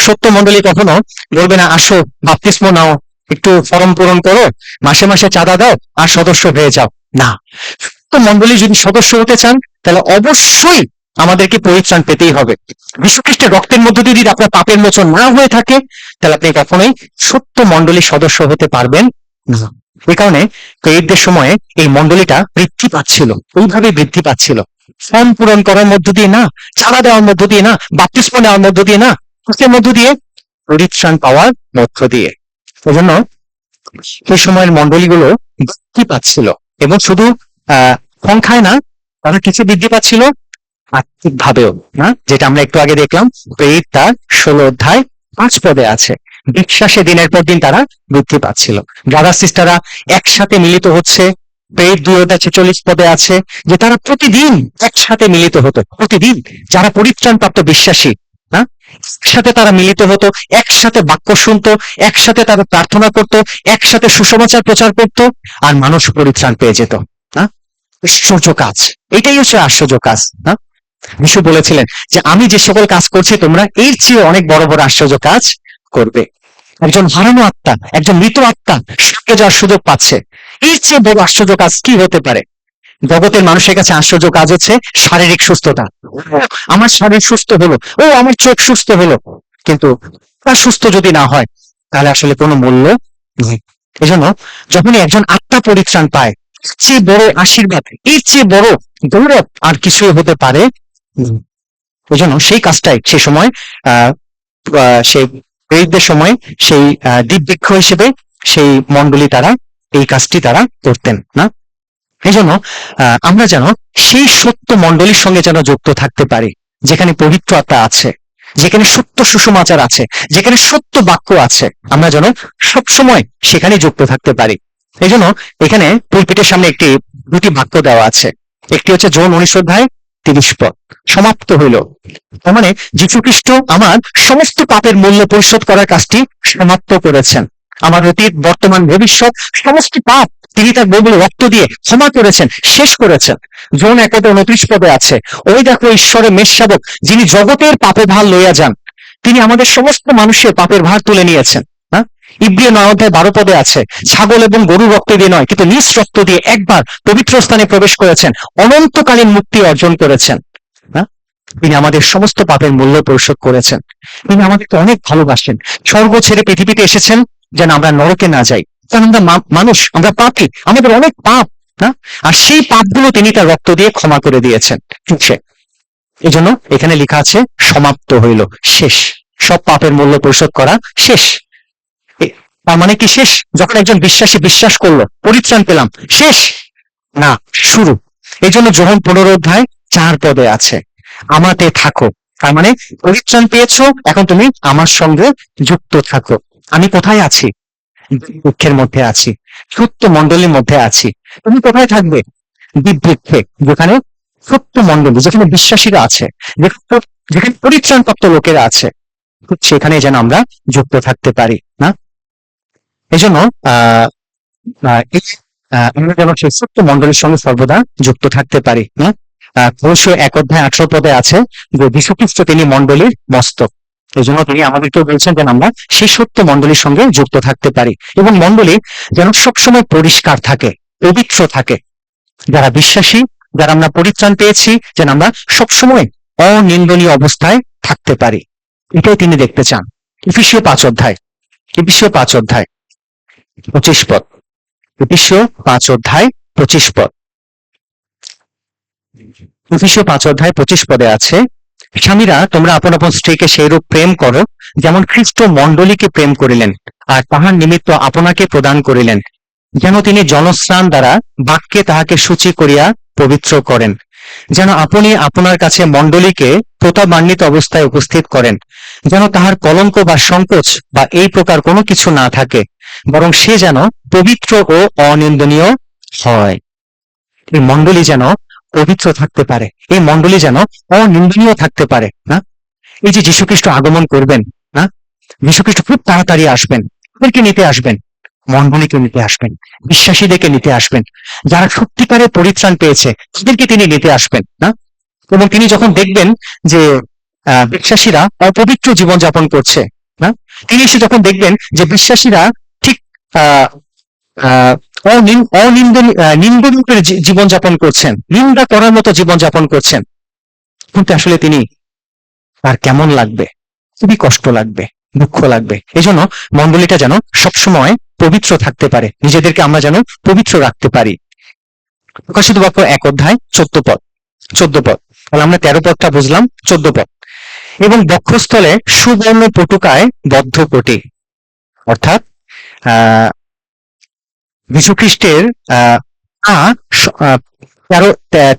সত্য মণ্ডলী কখনো বলবে না আসো বাপ্তিস্ম নাও, একটু ফর্ম পূরণ করো, মাসে মাসে চাঁদা দাও আর সদস্য হয়ে যাও। না, সত্য মণ্ডলী যদি সদস্য হতে চান তাহলে অবশ্যই আমাদেরকে পরিত্রাণ পেতেই হবে। যীশুখ্রিস্টের রক্তের মধ্য দিয়ে যদি আপনার পাপের মোচন না হয়ে থাকে তাহলে আপনি কখনোই সত্য মণ্ডলীর সদস্য হতে পারবেন না। এই কারণে প্রেরিতদের সময়ে এই মণ্ডলীটা বৃদ্ধি পাচ্ছিল, ওইভাবে বৃদ্ধি পাচ্ছিল। ফর্ম পূরণ করার মধ্য দিয়ে না, চাঁদা দেওয়ার মধ্য দিয়ে না, বাপ্তিস্ম নেওয়ার মধ্য দিয়ে না, এর মধ্য দিয়ে পরিত্রাণ পাওয়ার মধ্য দিয়ে। এই জন্য সেই সময়ের মণ্ডলীগুলো বৃদ্ধি পাচ্ছিল, এবং শুধু সংখ্যায় না, তারা কিছু বৃদ্ধি পাচ্ছিল আর্থিক ভাবেও। না, যেটা আমরা একটু আগে দেখলাম, প্রেরিত তার 16 অধ্যায় 5 পদে আছে, বিশ্বাসে দিনের পর দিন তারা বৃদ্ধি পাচ্ছিল। ব্রাদার সিস্টাররা একসাথে মিলিত হচ্ছে। প্রেরিত 2 অধ্যায় 46 পদে আছে যে তারা প্রতিদিন একসাথে মিলিত হতো, প্রতিদিন যারা পরিত্রাণ প্রাপ্ত বিশ্বাসী, হ্যাঁ, একসাথে তারা মিলিত হতো, একসাথে বাক্য শুনতো, একসাথে তারা প্রার্থনা করত, একসাথে সুসমাচার প্রচার করত, আর মানুষ পরিত্রাণ পেয়ে যেত। হ্যাঁ, আশ্চর্য কাজ, এটাই হচ্ছে আশ্চর্য কাজ। হ্যাঁ, যিশু বলেছিলেন যে আমি যে সকল কাজ করছি তোমরা এর চেয়ে অনেক বড় বড় আশ্চর্য কাজ করবে। একজন হারানো আত্মা, একজন মৃত আত্মা স্বর্গে যাওয়ার সুযোগ পাচ্ছে, এর চেয়ে বড় আশ্চর্য কাজ কি হতে পারে? জগতের মানুষের কাছে আশ্চর্য কাজ হচ্ছে শারীরিক সুস্থতা। আমার শরীর সুস্থ হলো, ও আমার চোখ সুস্থ হলো, কিন্তু তা সুস্থ যদি না হয় তাহলে আসলে কোনো মূল্য নেই। এই জন্য যখনই একজন আত্মা পরিত্রাণ পায়, এর চেয়ে বড় আশীর্বাদ, এর চেয়ে বড় গৌরব আর কিছুই হতে পারে। ওই জন্য সেই কাজটাই সে সময় সেই প্রেরিতদের সময় সেই দিব্যিক্ষ হিসেবে সেই মণ্ডলী তারা এই কাজটি তারা করতেন। না, এই জন্য আমরা যেন সেই সত্য মণ্ডলীর সঙ্গে যেন যুক্ত থাকতে পারি, যেখানে পবিত্র আত্মা আছে, যেখানে সত্য সুসমাচার আছে, যেখানে সত্য বাক্য আছে, আমরা যেন সবসময় সেখানে যুক্ত থাকতে পারি। এই জন্য এখানে পুলপিটের সামনে দুটি বাক্য দেওয়া আছে। একটি হচ্ছে জন 19 অধ্যায় 30 পদ, সমাপ্ত হইল। তার মানে যীশু খ্রিস্ট আমার সমস্ত পাপের মূল্য পরিশোধ করার কাজটি সমাপ্ত করেছেন। আমার অতীত, বর্তমান, ভবিষ্যৎ সমস্ত পাপ তিনি তার বহু রক্ত দিয়ে ক্ষমা করেছেন, শেষ করেছেন। জন 1:29 আছে, ওই দেখো ঈশ্বরের মেষশাবক, যিনি জগতের পাপের ভার লইয়া যান, তিনি আমাদের সমস্ত মানুষের পাপের ভার তুলে নিয়েছেন। হ্যাঁ, ইব্রিয় 9 অধ্যায় 12 আছে, ছাগল এবং গরু রক্ত দিয়ে নয় কিন্তু নিজ রক্ত দিয়ে একবার পবিত্র স্থানে প্রবেশ করেছেন, অনন্তকালীন মুক্তি অর্জন করেছেন। হ্যাঁ, তিনি আমাদের সমস্ত পাপের মূল্য পরিশোধ করেছেন। তিনি আমাদেরকে অনেক ভালোবাসেন, স্বর্গ ছেড়ে পৃথিবীতে এসেছেন যেন আমরা নরকে না যাই, কারণ আমরা মানুষ, আমরা পাপী, আমাদের অনেক পাপ না, আর সেই পাপগুলো তিনি তার রক্ত দিয়ে ক্ষমা করে দিয়েছেন। এই জন্য এখানে লেখা আছে সমাপ্ত হইল, শেষ, সব পাপের মূল্য পরিশোধ করা শেষ। তার মানে কি শেষ? যখন একজন বিশ্বাসী বিশ্বাস করলো, পরিত্রাণ পেলাম, শেষ না, শুরু। এই জন্য যোহন 15:4 আছে, আমাতে থাকো। তার মানে পরিত্রাণ পেয়েছো, এখন তুমি আমার সঙ্গে যুক্ত থাকো। আমি কোথায় আছি? দুঃখের মধ্যে আছি, সত্য মণ্ডলীর মধ্যে আছি। তুমি কোথায় থাকবে? দিব্যে, যেখানে সত্য মণ্ডলী, যেখানে বিশ্বাসীরা আছে, যেখানে পরিত্রাণপ্রাপ্ত লোকেরা আছে, সেখানে যেন আমরা যুক্ত থাকতে পারি না। এই জন্য আমরা যেন সেই সত্য মণ্ডলীর সঙ্গে সর্বদা যুক্ত থাকতে পারি না। কলসীয় 1:18 আছে যে যীশুখ্রিস্ট তিনি মণ্ডলীর মস্তক। এই জন্য তিনি আমাদেরকে বলছেন যেন আমরা সেই সত্য মণ্ডলীর সঙ্গে যুক্ত থাকতে পারি, এবং মণ্ডলী যেন সবসময় পরিষ্কার থাকে, পবিত্র থাকে। যারা বিশ্বাসী, যারা আমরা পরিত্রাণ পেয়েছি, যেন আমরা সবসময় অনিন্দনীয় অবস্থায় থাকতে পারি, এটাই তিনি দেখতে চান। এফেসীয় 5:25 পদ, এফেসীয় 5:25 এফেসীয় 5:25 আছে, স্বামীরা তোমরা আপন আপন স্ত্রীকে সেইরূপ প্রেম করো, যেমন খ্রিস্ট মণ্ডলীকে প্রেম করিলেন, আর তাহার নিমিত্ত আপনাকে প্রদান করিলেন, যেন তিনি জলস্নান দ্বারা বাক্যে তাহাকে সূচি করিয়া পবিত্র করেন, যেন আপনি আপনার কাছে মণ্ডলীকে প্রতাপান্বিত অবস্থায় উপস্থিত করেন, যেন তাহার কলঙ্ক বা সংকোচ বা এই প্রকার কোনো কিছু না থাকে, বরং সে যেন পবিত্র ও অনিন্দনীয় হয়। এই মণ্ডলী যেন পবিত্র থাকতে পারে, এই মণ্ডলী যেন অনিন্দনীয় থাকতে পারে না। এই যে যীশুখ্রিস্ট আগমন করবেন না, যীশুখ্রিস্ট খুব তাড়াতাড়ি আসবেন, তাদেরকে নিতে আসবেন, মণ্ডলীকে নিতে আসবেন, বিশ্বাসীদেরকে নিতে আসবেন, যারা সত্যিকারে পরিত্রাণ পেয়েছে তাদেরকে তিনি নিতে আসবেন না। এবং তিনি যখন দেখবেন যে বিশ্বাসীরা অপবিত্র জীবনযাপন করছে না, তিনি এসে যখন দেখবেন যে বিশ্বাসীরা ঠিক নিন্দনীয় জীবনযাপন করছেন, নিন্দা করার মতো জীবনযাপন করছেন, কিন্তু আসলে তিনি, তার কেমন লাগবে? খুবই কষ্ট লাগবে, দুঃখ লাগবে। এই জন্য মণ্ডলীটা যেন সবসময় পবিত্র থাকতে পারে, নিজেদেরকে আমরা যেন পবিত্র রাখতে পারি। প্রকাশিত বাক্য 1:14 তাহলে আমরা 13 পদটা বুঝলাম, 14 পদ। এবং বক্ষস্থলে সুবর্ণ পটুকায় বদ্ধ কোটি, অর্থাৎ যীশুখ্রিস্টের পা,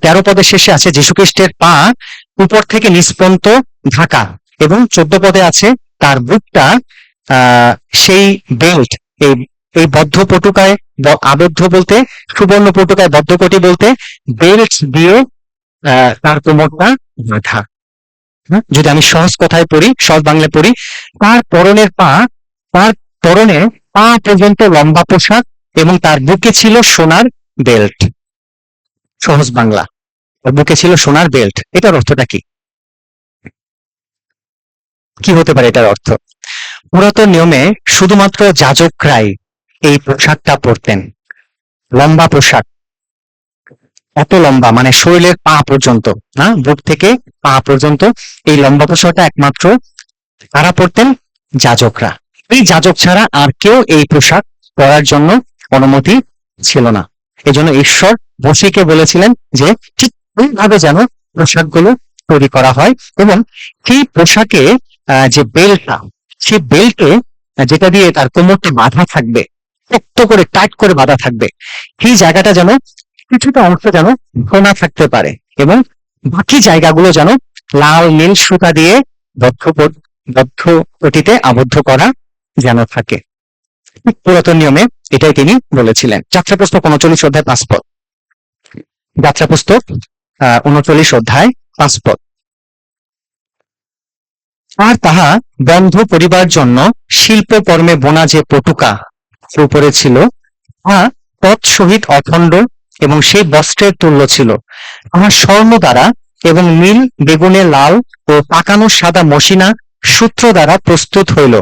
13 পদের শেষে আছে যীশুখ্রিস্টের পা উপর থেকে নিচ পর্যন্ত ঢাকা, এবং 14 পদে আছে তার বুকটা সেই বেল্ট, এই বদ্ধ পটুকায় আবদ্ধ বলতে, সুবর্ণ পটুকায় বদ্ধ কোটি বলতে বেল্ট দিয়ে তার কোমরটা বাঁধা। যদি আমি সহজ কথায় পড়ি, সহজ বাংলায় পড়ি, তার পরনে পা পর্যন্ত লম্বা পোশাক, এবং তার বুকে ছিল সোনার বেল্ট। সহজ বাংলা, বুকে ছিল সোনার বেল্ট। এটার অর্থটা কি? কি হতে পারে এটার অর্থ? পুরাতন নিয়মে শুধুমাত্র যাজকরাই এই পোশাকটা পরতেন, লম্বা পোশাক, এত লম্বা, মানে শরীরের পা পর্যন্ত না, বুক থেকে পা পর্যন্ত এই লম্বা পোশাকটা একমাত্র কারা পরতেন? যাজকরা। এই যাজক ছাড়া আর কেউ এই পোশাক পরার জন্য অনুমতি ছিল না। এই জন্য ঈশ্বর বশীকে বলেছিলেন যে ঠিক এইভাবে যেন পোশাকগুলো তৈরি করা হয়, এবং সেই পোশাকে যে বেল্টটা, সেই বেল্টে যেটা দিয়ে তার কোমরটা বাঁধা থাকবে, শক্ত করে টাইট করে বাঁধা থাকবে, সেই জায়গাটা যেন কিছুটা অংশ যেন সোনা থাকতে পারে, এবং বাকি জায়গাগুলো যেন লাল নীল সুতা দিয়ে বদ্ধ পটিতে আবদ্ধ করা যেন থাকে। পুরাতন নিয়মে এটাই তিনি বলেছিলেন। যাত্রা পুস্তক 39:5 পদ, যাত্রা পুস্তক 39:5 পদ। আর তাহা বন্ধ করিবার জন্য শিল্প কর্মে বোনা যে পটুকা উপরে ছিল, তাহা তৎসহিত অখণ্ড এবং সেই বস্ত্রের তুল্য ছিল। তাহা স্বর্ণ দ্বারা এবং নীল, বেগুনে, লাল ও পাকানো সাদা মসিনা সূত্র দ্বারা প্রস্তুত হইল,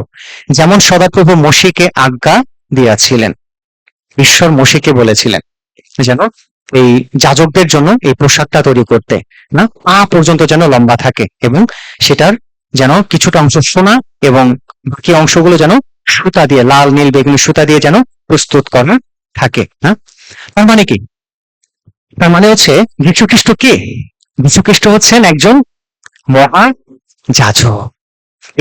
যেমন সদাপ্রভু মসিকে আজ্ঞা দিয়াছিলেন। ঈশ্বর মসিকে বলেছিলেন যেন এই যাজকদের জন্য এই পোশাকটা তৈরি করতে, না, পা পর্যন্ত যেন লম্বা থাকে, এবং সেটার যেন কিছুটা অংশ সোনা এবং বাকি অংশগুলো যেন সুতা দিয়ে, লাল নীল বেগুনি সুতা দিয়ে যেন প্রস্তুত করা থাকে। হ্যাঁ, তার মানে কি? তার মানে হচ্ছে যীশু খ্রিস্ট কে? যীশু খ্রিস্ট হচ্ছেন একজন মহাযাজক।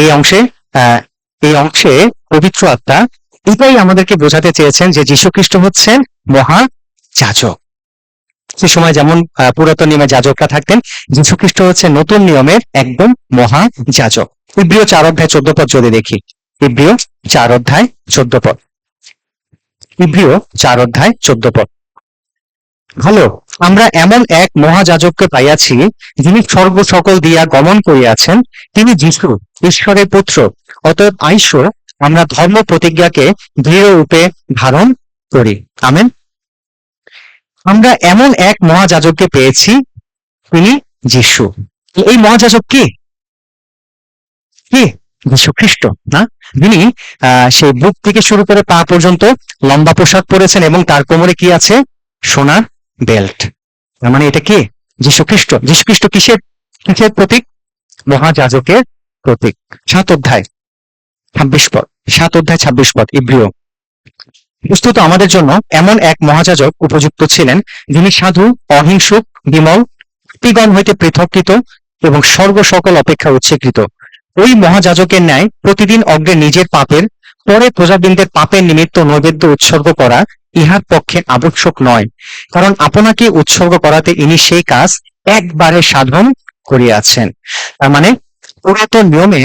এই অংশে আহ এই অংশে পবিত্র আত্মা এটাই আমাদেরকে বোঝাতে চেয়েছেন যে যীশু খ্রিস্ট হচ্ছেন মহাযাজক। সে সময় যেমন পুরাতন নিয়মে যাজকরা থাকতেন, যীশু খ্রিস্ট হচ্ছে নতুন নিয়মের একদম মহাযাজক। ইব্রিয় 4 অধ্যায় 14 পদ যদি দেখি, ইব্রিয় 4 অধ্যায় 14 পদ, ইব্রিয় 4 অধ্যায় 14 পদ। ভালো, আমরা এমন এক মহাযাজককে পাইয়াছি, যিনি স্বর্গ সকল দিয়া গমন করিয়াছেন, তিনি যীশু ঈশ্বরের পুত্র। অতএব আইসো আমরা ধর্ম প্রতিজ্ঞাকে দৃঢ় রূপে ধারণ করি। আমেন। আমরা এমন এক মহাযাজককে পেয়েছি, তিনি যীশু। এই মহাযাজক কে? কে? যীশু খ্রিস্ট না? যিনি সেই বুক থেকে শুরু করে পা পর্যন্ত লম্বা পোশাক পরেছেন এবং তার কোমরে কি আছে? সোনার বেল্ট। তার মানে এটা কে? যীশু খ্রিস্ট। যীশু খ্রিস্ট কিসের কিসের প্রতীক? মহাযাজকের প্রতীক। 7 অধ্যায় 26 পদ, 7 অধ্যায় 26 পদ, ইব্রিয়। বস্তুত আমাদের জন্য এমন এক মহাযাজক উপযুক্ত ছিলেন, যিনি সাধু, অহিংসুক, বিমল, পাপীগণ হইতে পৃথককৃত এবং স্বর্গ সকল অপেক্ষা উচ্চীকৃত। ওই মহাযাজকের ন্যায় প্রতিদিন অগ্রে নিজের পাপের, পরে প্রজাবৃন্দের পাপের নিমিত্ত নৈবেদ্য উৎসর্গ করা ইহার পক্ষে আবশ্যক নয়, কারণ আপনাকে উৎসর্গ করাতে ইনি সেই কাজ একবারে সাধন করিয়াছেন। তার মানে পুরাতন নিয়মে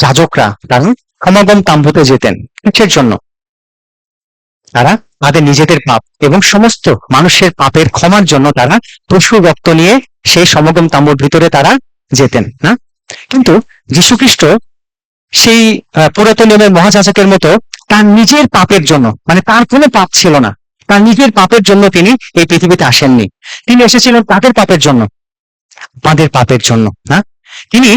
যাজকরা তারা সমাগম তাম্বুতে যেতেন কিসের জন্য? তারা তাদের নিজেদের পাপ এবং সমস্ত মানুষের পাপের ক্ষমার জন্য তারা পশুর রক্ত নিয়ে সেই সমাগম তাম্বুর ভিতরে তারা যেতেন না। কিন্তু যীশুখ্রিস্ট সেই পুরাতন নিয়মের মহাযাজকের মতো তার নিজের পাপের জন্য, মানে তার কোনো পাপ ছিল না, তার নিজের পাপের জন্য তিনি এই পৃথিবীতে আসেননি। তিনি এসেছিলেন তাদের পাপের জন্য, আমাদের পাপের জন্য না। তিনি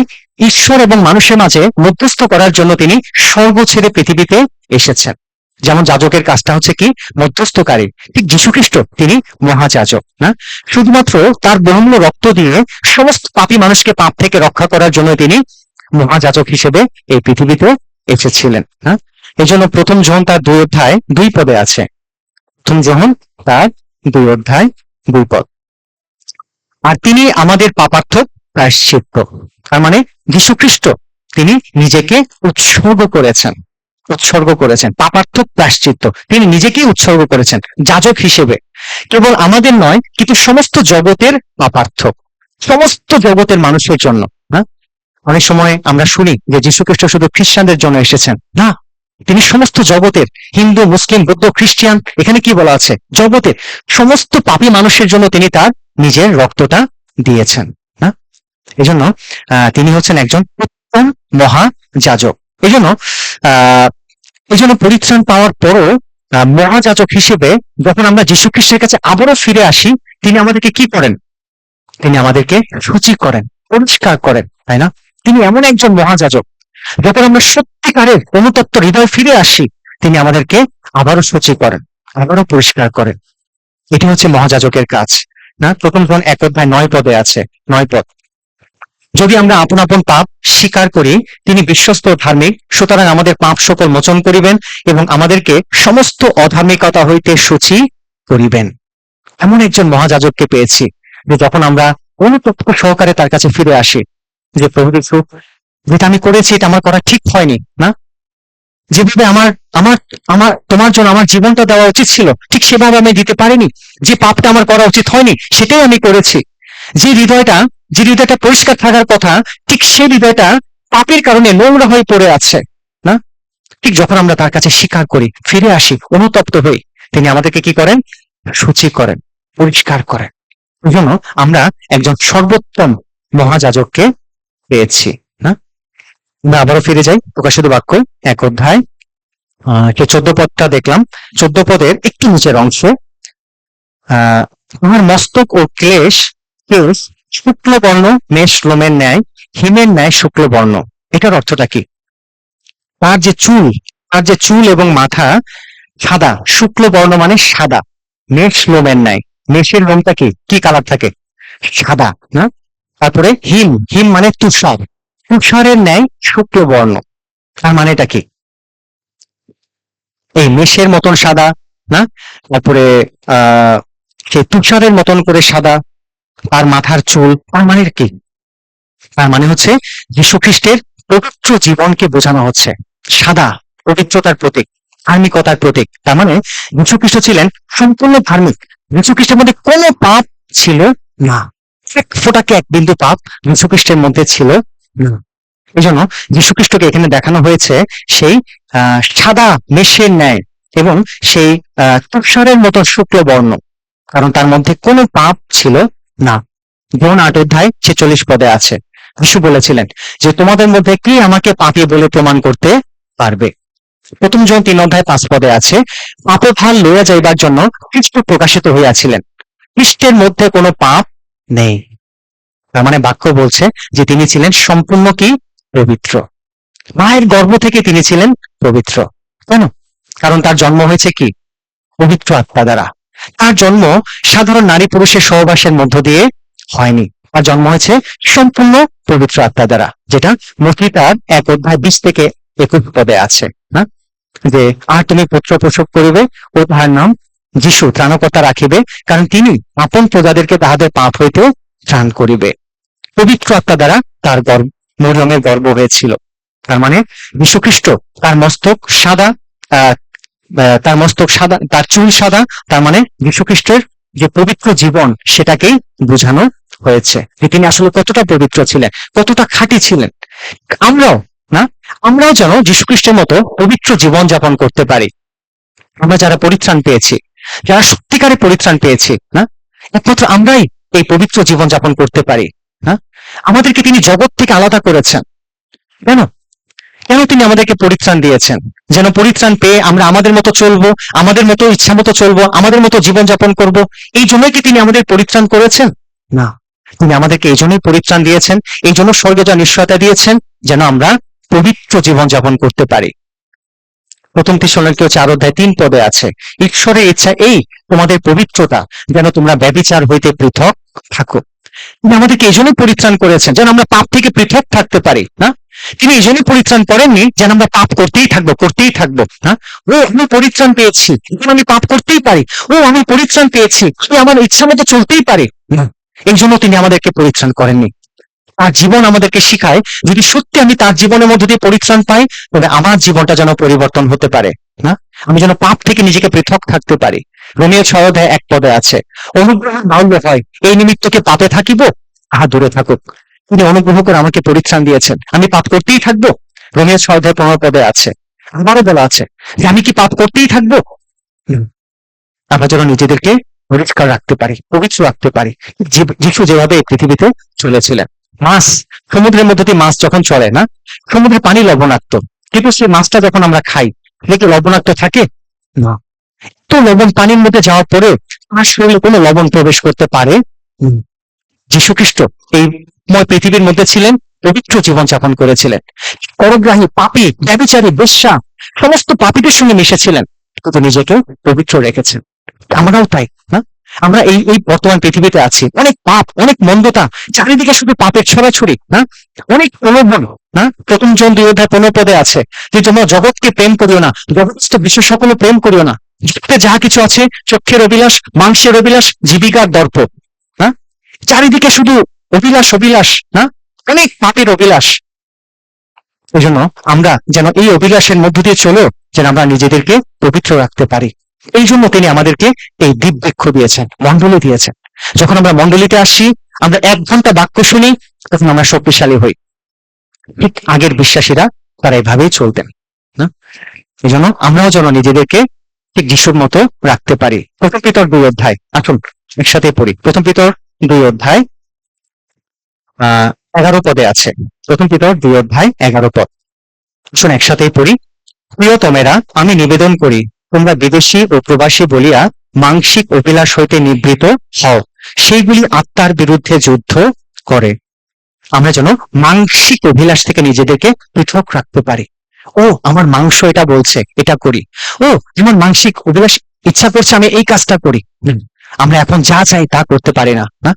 ঈশ্বর এবং মানুষের মাঝে মধ্যস্থ করার জন্য তিনি স্বর্গ ছেড়ে পৃথিবীতে এসেছেন। যেমন যাজকের কাজটা হচ্ছে কি? মধ্যস্থকারী। ঠিক যীশুখ্রিস্ট তিনি মহাযাজক না। শুধুমাত্র তার বহুমূল্য রক্ত দিয়ে সমস্ত পাপী মানুষকে পাপ থেকে রক্ষা করার জন্য তিনি মহাযাজক হিসেবে এই পৃথিবীতে এসেছিলেন না। এই জন্য প্রথম যোহন তার 2 অধ্যায় 2 পদে আছে। প্রথম যোহন তার 2 অধ্যায় 2 পদ। আর তিনি আমাদের পাপার্থ প্রায়শ্চিত্ত। তার মানে যীশুখ্রিস্ট তিনি নিজেকে উৎসর্গ করেছেন, পাপার্থ প্রায়শ্চিত্ত। তিনি নিজেকেই উৎসর্গ করেছেন যাজক হিসেবে, কেবল আমাদের নয় কিন্তু সমস্ত জগতের পাপার্থ, সমস্ত জগতের মানুষের জন্য না। অনেক সময় আমরা শুনি যে যীশুখ্রিস্ট শুধু খ্রিস্টানদের জন্য এসেছেন, না, তিনি সমস্ত জগতের, হিন্দু, মুসলিম, বৌদ্ধ, খ্রিস্টান, এখানে কি বলা আছে? জগতের সমস্ত পাপী মানুষের জন্য তিনি তার নিজের রক্তটা দিয়েছেন না। এজন্য তিনি হচ্ছেন একজন উত্তম মহাযাজক। এজন্য পরিত্রাণ পাওয়ার পরও মহাযাজক হিসেবে যখন আমরা যীশু খ্রিস্টের কাছে আবারও ফিরে আসি, তিনি আমাদেরকে কি করেন? তিনি আমাদেরকে সূচি করেন, পরিষ্কার করেন, তাই না? তিনি এমন একজন মহাযাজক, যখন আমরা সত্যিকারের অনুতপ্ত হৃদয় ফিরে আসি, তিনি আমাদেরকে আবারও সূচি করেন, আবারও পরিষ্কার করেন। এটি হচ্ছে মহাযাজকের কাজ না। প্রথম যোহন 1 অধ্যায় 9 পদে আছে, 9 পদ। যদি আমরা আপন আপন পাপ স্বীকার করি, তিনি বিশ্বস্ত ও ধার্মিক, সুতরাং আমাদের পাপ সকল মোচন করিবেন এবং আমাদেরকে সমস্ত অধার্মিকতা হইতে সূচি করিবেন। এমন একজন মহাযাজককে পেয়েছি যে যখন আমরা অনুতপ্ত সহকারে তার কাছে ফিরে আসি, যে প্রভু যীশু, যেটা আমি করেছি এটা আমার করা ঠিক হয়নি না, যেভাবে আমার আমার আমার তোমার জন্য আমার জীবনটা দেওয়া উচিত ছিল, ঠিক সেভাবে আমি দিতে পারিনি। যে পাপটা আমার করা উচিত হয়নি সেটাই আমি করেছি। যে হৃদয়টা পরিষ্কার থাকার কথা, ঠিক সেই হৃদয়টা পাপের কারণে নোংরা হয়ে পড়ে আছে না। ঠিক যখন আমরা তার কাছে স্বীকার করি, ফিরে আসি অনুতপ্ত হই, তিনি আমাদেরকে কি করেন? সূচি করেন, পরিষ্কার করেন। এই জন্য আমরা একজন সর্বোত্তম মহাযাজককে পেয়েছি না। আমরা আবারও ফিরে যাই প্রকাশিত বাক্য 1 অধ্যায় 14 পদটা দেখলাম। 14 পদের একটু নিচের অংশে, তোমার মস্তক ও কেশ শুক্ল বর্ণ, মেষ লোমের ন্যায়, হিমের ন্যায় শুক্ল বর্ণ। এটার অর্থটা কি? তার যে চুল এবং মাথা সাদা, শুক্ল বর্ণ মানে সাদা, মেষ লোমের ন্যায়। মেষের লোমটা কি কালার থাকে? সাদা না। তারপরে হিম মানে তুষারের ন্যায় শুক্ল বর্ণ। তার মানেটা কি? এই মেষের মতন সাদা, না? তারপরে আহ সেই তুষারের মতন করে সাদা, তার মাথার চুল, তার মানে কি? তার মানে হচ্ছে যীশু খ্রিস্টের পবিত্র জীবনকে বোঝানো হচ্ছে। সাদা পবিত্রতার প্রতীক, ধার্মিকতার প্রতীক। তার মানে যীশু খ্রিস্ট ছিলেন সম্পূর্ণ ধার্মিক। যীশু খ্রিস্টের মধ্যে কোনো পাপ ছিল না, এক ফোঁটাকে এক বিন্দু পাপ যীশু খ্রিস্টের মধ্যে ছিল না। এই জন্য যীশু খ্রিস্টকে এখানে দেখানো হয়েছে সেই সাদা মেষের ন্যায় এবং সেই তুষারের মতো শুক্ল বর্ণ, কারণ তার মধ্যে কোনো পাপ ছিল না। জন 8 অধ্যায় 46 পদে আছে, যীশু বলেছিলেন যে তোমাদের মধ্যে কি আমাকে পাপী বলে প্রমাণ করতে পারবে? প্রথম জন 3 অধ্যায় 5 পদে আছে, পাপভার লইয়া যাইবার জন্য খ্রিস্ট প্রকাশিত হইয়াছিলেন, খ্রিস্টের মধ্যে কোনো পাপ নেই। তার মানে বাক্য বলছে যে তিনি ছিলেন সম্পূর্ণ কি? পবিত্র। মায়ের গর্ভ থেকে তিনি ছিলেন পবিত্র। কেন? কারণ তার জন্ম হয়েছে কি? পবিত্র আত্মা দ্বারা। তার জন্ম সাধারণ নারী পুরুষের সহবাসের মধ্য দিয়ে হয়নি, তার জন্ম হয়েছে সম্পূর্ণ পবিত্র আত্মা দ্বারা, যেটা মথি তার 1 অধ্যায় 20 থেকে 21 পদে আছে, না? যে আর তুমি পুত্র প্রসব করিবে ও তাহার নাম যীশু ত্রাণকর্তা রাখিবে, কারণ তিনি আপন প্রজাদেরকে তাহাদের পাপ হইতে ত্রাণ করিবে। পবিত্র আত্মা দ্বারা তার মরিয়মের গর্ভ হয়েছিল। তার মানে যীশু খ্রিস্ট, তার মস্তক সাদা, তার মস্তক সাদা, তার চুল সাদা, তার মানে যীশু খ্রিস্টের যে পবিত্র জীবন সেটাকেই বোঝানো হয়েছে, যে তিনি আসলে কতটা পবিত্র ছিলেন, কতটা খাঁটি ছিলেন। আমরাও, না? আমরাও যেন যীশু খ্রিস্টের মতো পবিত্র জীবন যাপন করতে পারি। আমরা যারা পরিত্রাণ পেয়েছি, যারা সত্যিকারে পরিত্রাণ পেয়েছি, না, একমাত্র আমরাই এই পবিত্র জীবন যাপন করতে পারি। হ্যাঁ, আমাদেরকে তিনি জগৎ থেকে আলাদা করেছেন। কেন? কেন তিনি আমাদেরকে পরিত্রাণ দিয়েছেন? যেন পরিত্রাণ পেয়ে আমরা আমাদের মতো চলবো, আমাদের মতো ইচ্ছা মতো চলবো, আমাদের মতো জীবন যাপন করবো। এই জন্যই কি তিনি আমাদের পরিত্রাণ করেছেন? না, তিনি আমাদেরকে এই জন্যই পরিত্রাণ দিয়েছেন, এই জন্য স্বর্গে যাওয়ার নিশ্চয়তা দিয়েছেন, যেন আমরা পবিত্র জীবন যাপন করতে পারি। প্রথম থিসসলুনিকে 4 অধ্যায় 3 পদে আছে, ঈশ্বরের ইচ্ছা এই তোমাদের পবিত্রতা, যেন তোমরা ব্যভিচার হইতে পৃথক থাকো। তিনি আমাদেরকে এই জন্যই পরিত্রাণ করেছেন, যেন আমরা পাপ থেকে পৃথক থাকতে পারি। না, তিনি এই জন্যই পরিত্রাণ করেননি যেন আমরা পাপ করতেই থাকবো, করতেই থাকবো। হ্যাঁ, ও আমি পরিত্রাণ পেয়েছি, এখন আমি পাপ করতেই পারি। ও আমি পরিত্রাণ পেয়েছি, আমি আমার ইচ্ছা মতো চলতেই পারি না, এই জন্য তিনি আমাদেরকে পরিত্রাণ করেননি। তার জীবন আমাদেরকে শিখায়, যদি সত্যি আমি তার জীবনের মধ্যে দিয়ে পরিত্রাণ পাই, তবে আমার জীবনটা যেন পরিবর্তন হতে পারে। না, আমি যেন পাপ থেকে নিজেকে পৃথক থাকতে পারি। রোমীয় 6 অধ্যায় 1 পদে আছে, অনুগ্রহ বাহুল্য হয়, এই নিমিত্তকে পাপে থাকিব, তাহা দূরে থাকুক। তিনি অনুগ্রহ করে আমাকে পরিত্রাণ দিয়েছেন, আমি পাপ করতেই থাকবো? রোমীয় 6 অধ্যায় 15 পদে আছে। আবারও বলা আছে যে আমি কি পাপ করতেই থাকবো? আমরা যেন নিজেদেরকে পরিষ্কার রাখতে পারি, পবিত্র রাখতে পারি, যিশু যেভাবে এই পৃথিবীতে চলেছিলেন। মাছ, সমুদ্রের মধ্যে দিয়ে মাছ যখন চলে, না, সমুদ্রের পানি লবণাক্ত, কিন্তু সেই মাছটা যখন আমরা খাই, দেখে লবণাক্ত থাকে না। তো লবণ পানির মধ্যে যাওয়ার পরে আর শরীরে কোনো লবণ প্রবেশ করতে পারে। যীশু খ্রিস্ট এই পৃথিবীর মধ্যে ছিলেন, পবিত্র জীবন যাপন করেছিলেন, পরগ্রাহী, পাপী, ব্যভিচারী, বেশ্যা, সমস্ত পাপীদের সঙ্গে মিশেছিলেন, কিন্তু নিজেকে পবিত্র রেখেছেন। আমরাও তাই, না? আমরা এই এই বর্তমান পৃথিবীতে আছি, অনেক পাপ, অনেক মন্দতা, চারিদিকে শুধু পাপের ছড়াছড়ি, না, অনেক প্রলোভন। না, প্রথম জন 2 অধ্যায় 15 পদে আছে যে তোমরা জগৎকে প্রেম করিও না, জগৎ বিশ্ব সকলে প্রেম করিও না। জগতে যাহা কিছু আছে, চক্ষের অভিলাষ, মাংসের অভিলাষ, জীবিকার দর্প, না, চারিদিকে শুধু অভিলাষ, অভিলাষ, না, অনেক পাপের অভিলাষ। এই জন্য আমরা যেন এই অভিলাষের মধ্য দিয়ে চলো, যেন আমরা নিজেদেরকে পবিত্র রাখতে পারি। এই জন্য তিনি আমাদেরকে এই দিব্যেক্ষ দিয়েছেন, মণ্ডলী দিয়েছেন। যখন আমরা মণ্ডলীতে আসি, আমরা 1 ঘন্টা বাক্য শুনি, তখন আমরা শক্তিশালী হই। ঠিক আগের বিশ্বাসীরা তারা এভাবেই চলতেন, না? এই জন্য আমরাও যেন নিজেদেরকে ঠিক যিশুর মতো রাখতে পারি। প্রথম পিতর 2 অধ্যায়, আসুন একসাথে পড়ি। প্রথম পিতর 2 অধ্যায় 11 পদে আছে। প্রথম পিতর 2 অধ্যায় 11 পদ, আসুন একসাথেই পড়ি। প্রিয়তমেরা, আমি নিবেদন করি, তোমরা বিদেশী ও প্রবাসী বলিয়া মাংসিক অভিলাষ হইতে নিবৃত হও, সেইগুলি আত্মার বিরুদ্ধে যুদ্ধ করে। আমরা যেন মাংসিক অভিলাষ থেকে নিজেদেরকে পৃথক রাখতে পারি। ও আমার মাংস এটা বলছে, এটা করি। ও যেমন মানসিক অভিলাষ ইচ্ছা করছে আমি এই কাজটা করি। আমরা এখন যা চাই তা করতে পারি না, না?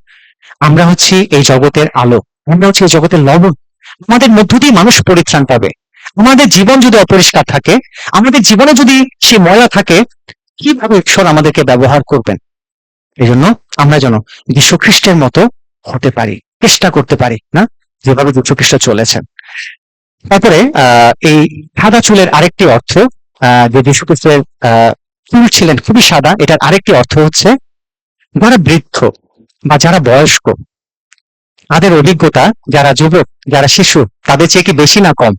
আমরা হচ্ছি এই জগতের আলো, আমরা হচ্ছে এই জগতের লবণ। আমাদের মধ্য দিয়ে মানুষ পরিত্রাণ পাবে। আমাদের জীবন যদি অপরিষ্কার থাকে, আমাদের জীবনে যদি সেই ময়লা থাকে, কিভাবে ঈশ্বর আমাদেরকে ব্যবহার করবেন? এই জন্য আমরা যেন যীশু খ্রিস্টের মতো হতে পারি, চেষ্টা করতে পারি, না যেভাবে যীশু খ্রিস্ট চলেছেন। তারপরে এই সাদা চুলের আরেকটি অর্থ, যে যীশু খ্রিস্টের চুল ছিলেন খুবই সাদা, এটার আরেকটি অর্থ হচ্ছে যারা বৃদ্ধ বা যারা বয়স্ক, তাদের অভিজ্ঞতা, যারা যুবক, যারা শিশু, তাদের চেয়ে কি বেশি না কম?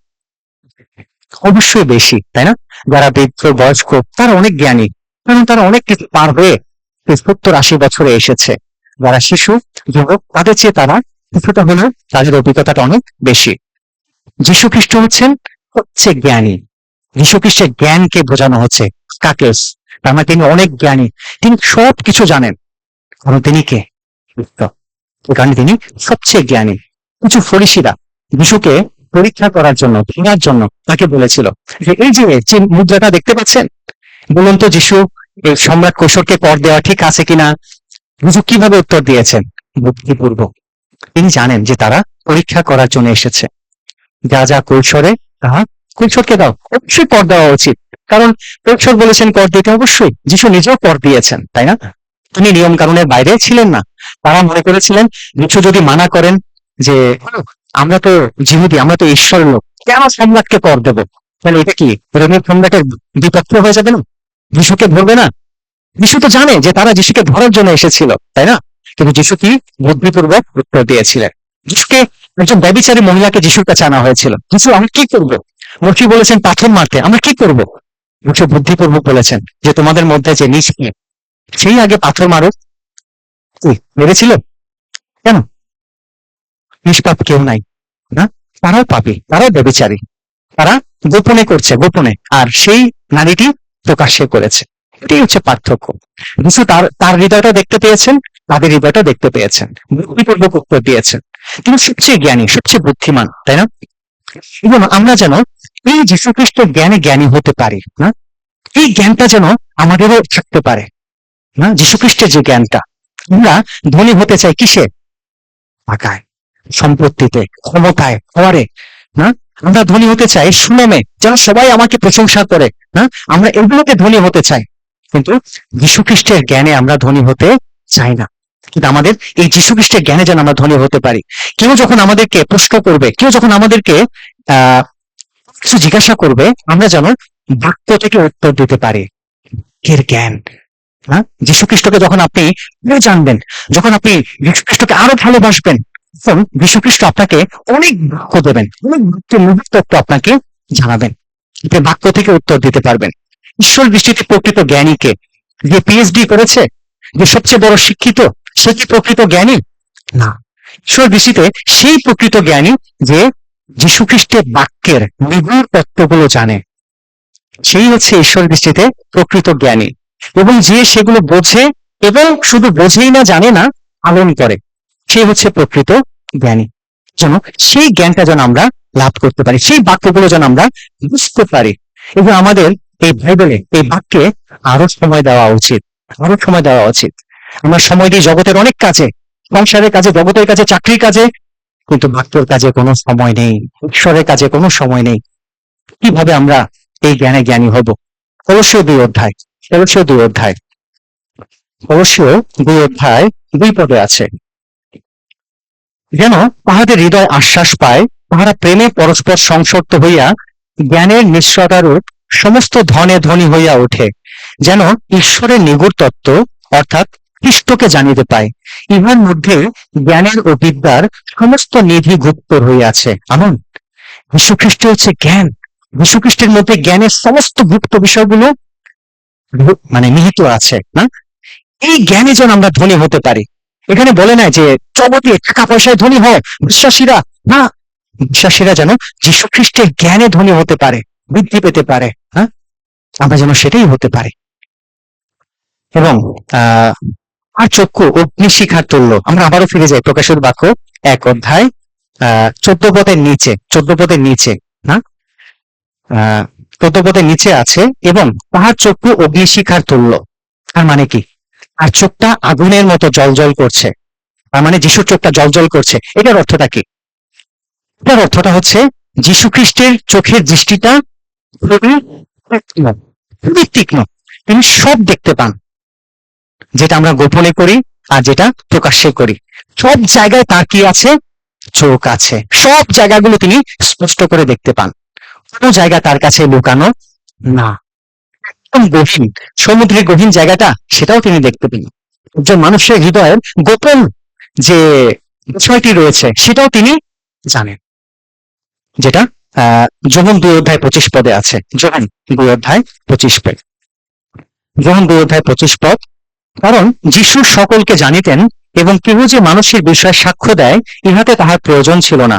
অবশ্যই বেশি, তাই না? যারা বৃদ্ধ বয়স্ক তারা অনেক জ্ঞানী, কারণ তারা অনেক কিছু পার হয়ে 70-80 বছরে এসেছে। যারা শিশু যুবক তাদের চেয়ে তারা কিছুটা হলেও তাদের অভিজ্ঞতাটা অনেক বেশি। যীশু খ্রিস্ট হচ্ছেন সবচেয়ে জ্ঞানী। যীশু খ্রিস্টের জ্ঞানকে বোঝানো হচ্ছে কাকেস, তার মানে তিনি অনেক জ্ঞানী, তিনি সব কিছু জানেন, কারণ তিনি কে? খ্রিস্ট। এই কারণে তিনি সবচেয়ে জ্ঞানী। কিছু ফরিসিরা যীশুকে পরীক্ষা করার জন্য, ভাঙার জন্য তাকে বলেছিল যে এই যে মুদ্রাটা দেখতে পাচ্ছেন, বলুন তো যীশু এই সম্রাট কৈশোরকে কর দেওয়া ঠিক আছে কিনা? যীশু কিভাবে উত্তর দিয়েছেন? বুদ্ধিপূর্বক। তিনি জানেন যে তারা পরীক্ষা করার জন্য এসেছে। যা যা কৈশোরে তাহা কৈশোরকে দাও, অবশ্যই কর দেওয়া উচিত, কারণ কৈশোর বলেছেন কর দিতে, অবশ্যই যীশু নিজেও কর দিয়েছেন, তাই না? তিনি নিয়ম কানুনের বাইরে ছিলেন না। তারা মনে করেছিলেন যীশু যদি মানা করেন যে আমরা তো জিহুদি, আমরা তো ঈশ্বরের লোক, কেন সম্রাটকে কর দেবো, তাহলে এটা কি রোমের সম্রাটের বিপক্ষে হয়ে যাবে না? যীশুকে ধরবে না? যীশু তো জানে যে তারা যীশুকে ধরার জন্য এসেছিল, তাই না? কিন্তু যীশু কি বুদ্ধিপূর্বক উত্তর দিয়েছিলেন। যীশুকে, একজন ব্যভিচারী মহিলাকে যীশুর কাছে আনা হয়েছিল, যীশু আমরা কি করবো? মূর্তি বলেছেন পাথর মারতে, আমরা কি করব? যীশু বুদ্ধিপূর্বক বলেছেন যে তোমাদের মধ্যে যে নিষ্পাপ সেই আগে পাথর মারো। কি মেরেছিল? কেন? নিষ্পাপ কেউ নাই, না? তারাও পাপী, তারাও ব্যভিচারী, তারা গোপনে করছে, গোপনে, আর সেই নারীটি প্রকাশ্যে করেছে। এটাই হচ্ছে পার্থক্য। যীশু তার তার হৃদয়টা দেখতে পেয়েছেন, তাদের হৃদয়টা দেখতে পেয়েছেন, বুদ্ধিপূর্বক উত্তর দিয়েছেন। তিনি সবচেয়ে জ্ঞানী, সবচেয়ে বুদ্ধিমান, তাই না? এবং আমরা যেন এই যীশু খ্রিস্টের জ্ঞানে জ্ঞানী হতে পারি, না? এই জ্ঞানটা যেন আমাদেরও থাকতে পারে, না? যীশু খ্রিস্টের যে জ্ঞানটা, আমরা ধনী হতে চাই কিসে? টাকায়, সম্পত্তিতে, ক্ষমতায়, পাওয়ারে, না? আমরা ধনী হতে চাই সুনামে, যেন সবাই আমাকে প্রশংসা করে, না? আমরা এগুলোকে ধনী হতে চাই, কিন্তু যীশু খ্রিস্টের জ্ঞানে আমরা ধনী হতে চাই না। কিন্তু আমাদের এই যীশু খ্রিস্টের জ্ঞানে যেন আমরা ধনী হতে পারি। কেউ যখন আমাদেরকে প্রশ্ন করবে, কেউ যখন আমাদেরকে কিছু জিজ্ঞাসা করবে, আমরা যেন বাক্য থেকে উত্তর দিতে পারি। এর জ্ঞান, হ্যাঁ? যীশু খ্রিস্টকে যখন আপনি জানবেন, যখন আপনি যীশু খ্রিস্টকে আরো ভালোবাসবেন, তখন যীশু খ্রিস্ট আপনাকে অনেক বাক্য দেবেন, অনেক বাক্যের মুহূর্ত আপনাকে জানাবেন, আপনি বাক্য থেকে উত্তর দিতে পারবেন। ঈশ্বর দৃষ্টিতে প্রকৃত জ্ঞানীকে, যে পিএইচডি করেছে, যে সবচেয়ে বড় শিক্ষিত, সে কি প্রকৃত জ্ঞানী? না। ঈশ্বর দৃষ্টিতে সেই প্রকৃত জ্ঞানী যে যীশু খ্রিস্টের বাক্যের নিগুড় তত্ত্বগুলো জানে, সেই হচ্ছে ঈশ্বর দৃষ্টিতে প্রকৃত জ্ঞানী। এবং যে সেগুলো বোঝে, এবং শুধু বোঝেই না, জানে না, পালন করে, সে হচ্ছে প্রকৃত জ্ঞানী। যেন সেই জ্ঞানটা যেন আমরা লাভ করতে পারি, সেই বাক্যগুলো যেন আমরা বুঝতে পারি। এবং আমাদের এই বাইবেলে, এই বাক্যে আরো সময় দেওয়া উচিত, আরো সময় দেওয়া উচিত। আমরা সময় দিই জগতের অনেক কাজে, সংসারের কাজে, জগতের কাজে, চাকরির কাজে, কিন্তু বাক্যের কাজে কোনো সময় নেই, ঈশ্বরের কাজে কোনো সময় নেই। কিভাবে আমরা এই জ্ঞানে জ্ঞানী হব? কলসীয় 2 অধ্যায়, কলসীয় 2 অধ্যায়, কলসীয় 2 অধ্যায় 2 পদে আছে, যেন তাহাদের হৃদয় আশ্বাস পায়, তাহারা প্রেমে পরস্পর সংসর্ত হইয়া জ্ঞানের নিঃস্বতারূপ সমস্ত ধনে ধনী হইয়া ওঠে, যেন ঈশ্বরের নিগুড় তত্ত্ব অর্থাৎ খ্রিস্টকে জানিতে পায়। ইহার মধ্যে জ্ঞানের ও বিদ্যার সমস্ত নিধি গুপ্ত হইয়াছে। আমন যীশু খ্রিস্ট হচ্ছে জ্ঞান। যীশু খ্রিস্টের মধ্যে জ্ঞানের সমস্ত গুপ্ত বিষয়গুলো মানে নিহিত আছে, না? এই জ্ঞানে যেন আমরা ধনী হতে পারি। এখানে বলে না যে জগতে টাকা পয়সায় ধনী হয় বিশ্বাসীরা, না, বিশ্বাসীরা যেন যীশু খ্রিস্টের জ্ঞানে ধনী হতে পারে, বৃদ্ধি পেতে পারে, হ্যাঁ? আমরা যেন সেটাই হতে পারি। এবং আর চক্ষু অগ্নিশিখার তুল্য। আমরা আবারও ফিরে যাই প্রকাশের বাক্য 1 অধ্যায় 14 পদের নিচে, 14 পদের নিচে, না, 14 পদের নিচে আছে, এবং তাহার চক্ষু অগ্নিশিখার তুল্য। তার মানে কি? আর চোখটা আগুনের মতো জলজল করছে। তার মানে যিশুর চোখটা জলজল করছে। এটার অর্থটা কি? এটার অর্থটা হচ্ছে যীশু খ্রিস্টের চোখের দৃষ্টিটা খুবই তীক্ষ্ণ, খুবই তীক্ষ্ণ। তিনি সব দেখতে পান, যেটা আমরা গোপনে করি আর যেটা প্রকাশ্যে করি। সব জায়গায় তার কি আছে? চোখ আছে। সব জায়গাগুলো তিনি স্পষ্ট করে দেখতে পান, কোনো জায়গা তার কাছে লুকানো না। একদম গভীর, সমুদ্রের গভীর জায়গাটা সেটাও তিনি দেখতে পেন। একজন মানুষের হৃদয়ের গোপন যে বিষয়টি রয়েছে সেটাও তিনি জানেন, যেটা যোহন 2:25 আছে। যোহন 2:25, যোহন 2:25। কারণ যীশু সকলকে জানিতেন এবং কেহ যে মানুষের বিষয়ে সাক্ষ্য দেয় ইহাতে তাহার প্রয়োজন ছিল না,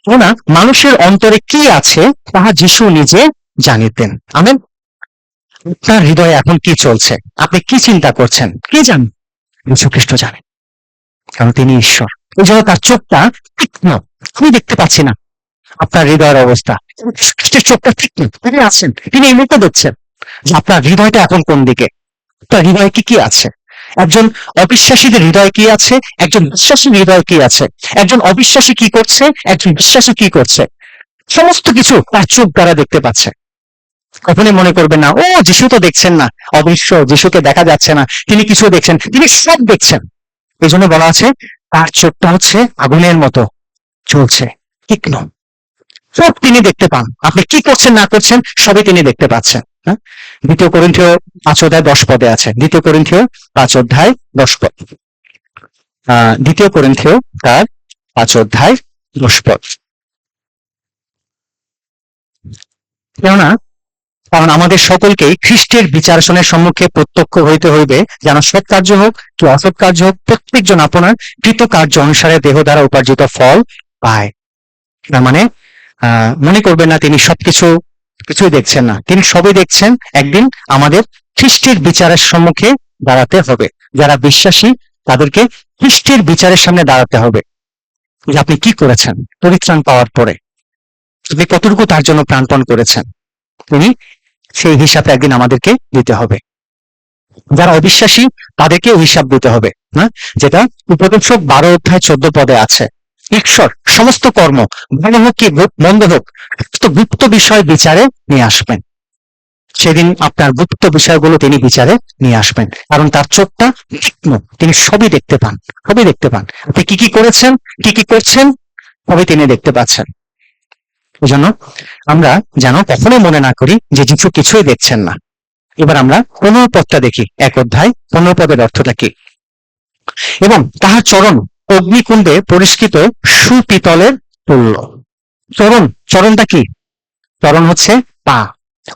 কেননা মানুষের অন্তরে কি আছে তাহা যীশু নিজে জানিতেন। আমেন। আপনার হৃদয়ে এখন কি চলছে, আপনি কি চিন্তা করছেন, কে জানেন? যীশু খ্রিস্ট জানেন, কারণ তিনি ঈশ্বর। এই জন্য তার চোখটা তীক্ষ্ণ। আমি দেখতে পাচ্ছি না আপনার হৃদয়ের অবস্থা, যীশু খ্রিস্টের চোখটা তীক্ষ্ণ। তিনি আছেন, তিনি এই মুহূর্তে দেখছেন যে আপনার হৃদয়টা এখন কোন দিকে, আপনার হৃদয়ে কি কি আছে। একজন অবিশ্বাসীদের হৃদয়ে কি আছে, একজন বিশ্বাসীর হৃদয়ে কি আছে, একজন অবিশ্বাসী কি করছে, একজন বিশ্বাসী কি করছে, সমস্ত কিছু তার চোখ দ্বারা দেখতে পাচ্ছে। কখনই মনে করবেন না ও যিশু তো দেখছেন না, অবশ্য যিশুকে দেখা যাচ্ছে না, তিনি কিছু দেখছেন, তিনি সব দেখছেন। এই জন্য বলা আছে তার চোখটা হচ্ছে আগুনের মতো চলছে, তীক্ষ্ণ। সব তিনি দেখতে পান, আপনি কি করছেন না করছেন সবই তিনি দেখতে পাচ্ছেন। হ্যাঁ, 2 করিন্থীয় 5:10 আছে। 2 করিন্থীয় 5:10, 2 করিন্থীয় তার 5:10। কেননা কারণ আমাদের সকলকেই খ্রিস্টের বিচারাসনের সম্মুখে প্রত্যক্ষ হইতে হইবে, যেন সৎ কার্য হোক কি অসৎ কার্য হোক, প্রত্যেকজন আপনার কৃত কার্য অনুসারে দেহ দ্বারা উপার্জিত ফল পায়। তার মানে মনে করবেন না তিনি কিছুই দেখছেন না, তিনি সবই দেখছেন। একদিন আমাদের খ্রিস্টের বিচারের সম্মুখে দাঁড়াতে হবে। যারা বিশ্বাসী তাদেরকে খ্রিস্টের বিচারের সামনে দাঁড়াতে হবে, যে আপনি কি করেছেন পরিত্রাণ পাওয়ার পরে, আপনি কতটুকু তার জন্য প্রাণপণ করেছেন, তিনি সেই হিসাব একদিন আমাদেরকে দিতে হবে। যারা অবিশ্বাসী তাদেরকে হিসাব দিতে হবে না, যেটা উপদেশক 12:14 আছে। ঈশ্বর সমস্ত কর্ম ভালো হোক কি মন্দ হোক গুপ্ত বিষয় বিচারে নিয়ে আসবেন। সেদিন আপনার গুপ্ত বিষয়গুলো তিনি বিচারে নিয়ে আসবেন, কারণ তার চোখটা তীক্ষ্ণ, তিনি সবই দেখতে পান, সবই দেখতে পান। আপনি কি কি করেছেন, কি কি করছেন, সবই তিনি দেখতে পাচ্ছেন। এই জন্য আমরা যেন কখনো মনে না করি যে যিশু কিছুই দেখছেন না। এবার আমরা 15 পদটা দেখি, 1:15 পদের অর্থটা কি। এবং তাহার চরণ অগ্নিকুণ্ডে পরিষ্কৃত সুপিতলের তুল্য। চরণটা কি? চরণ হচ্ছে পা,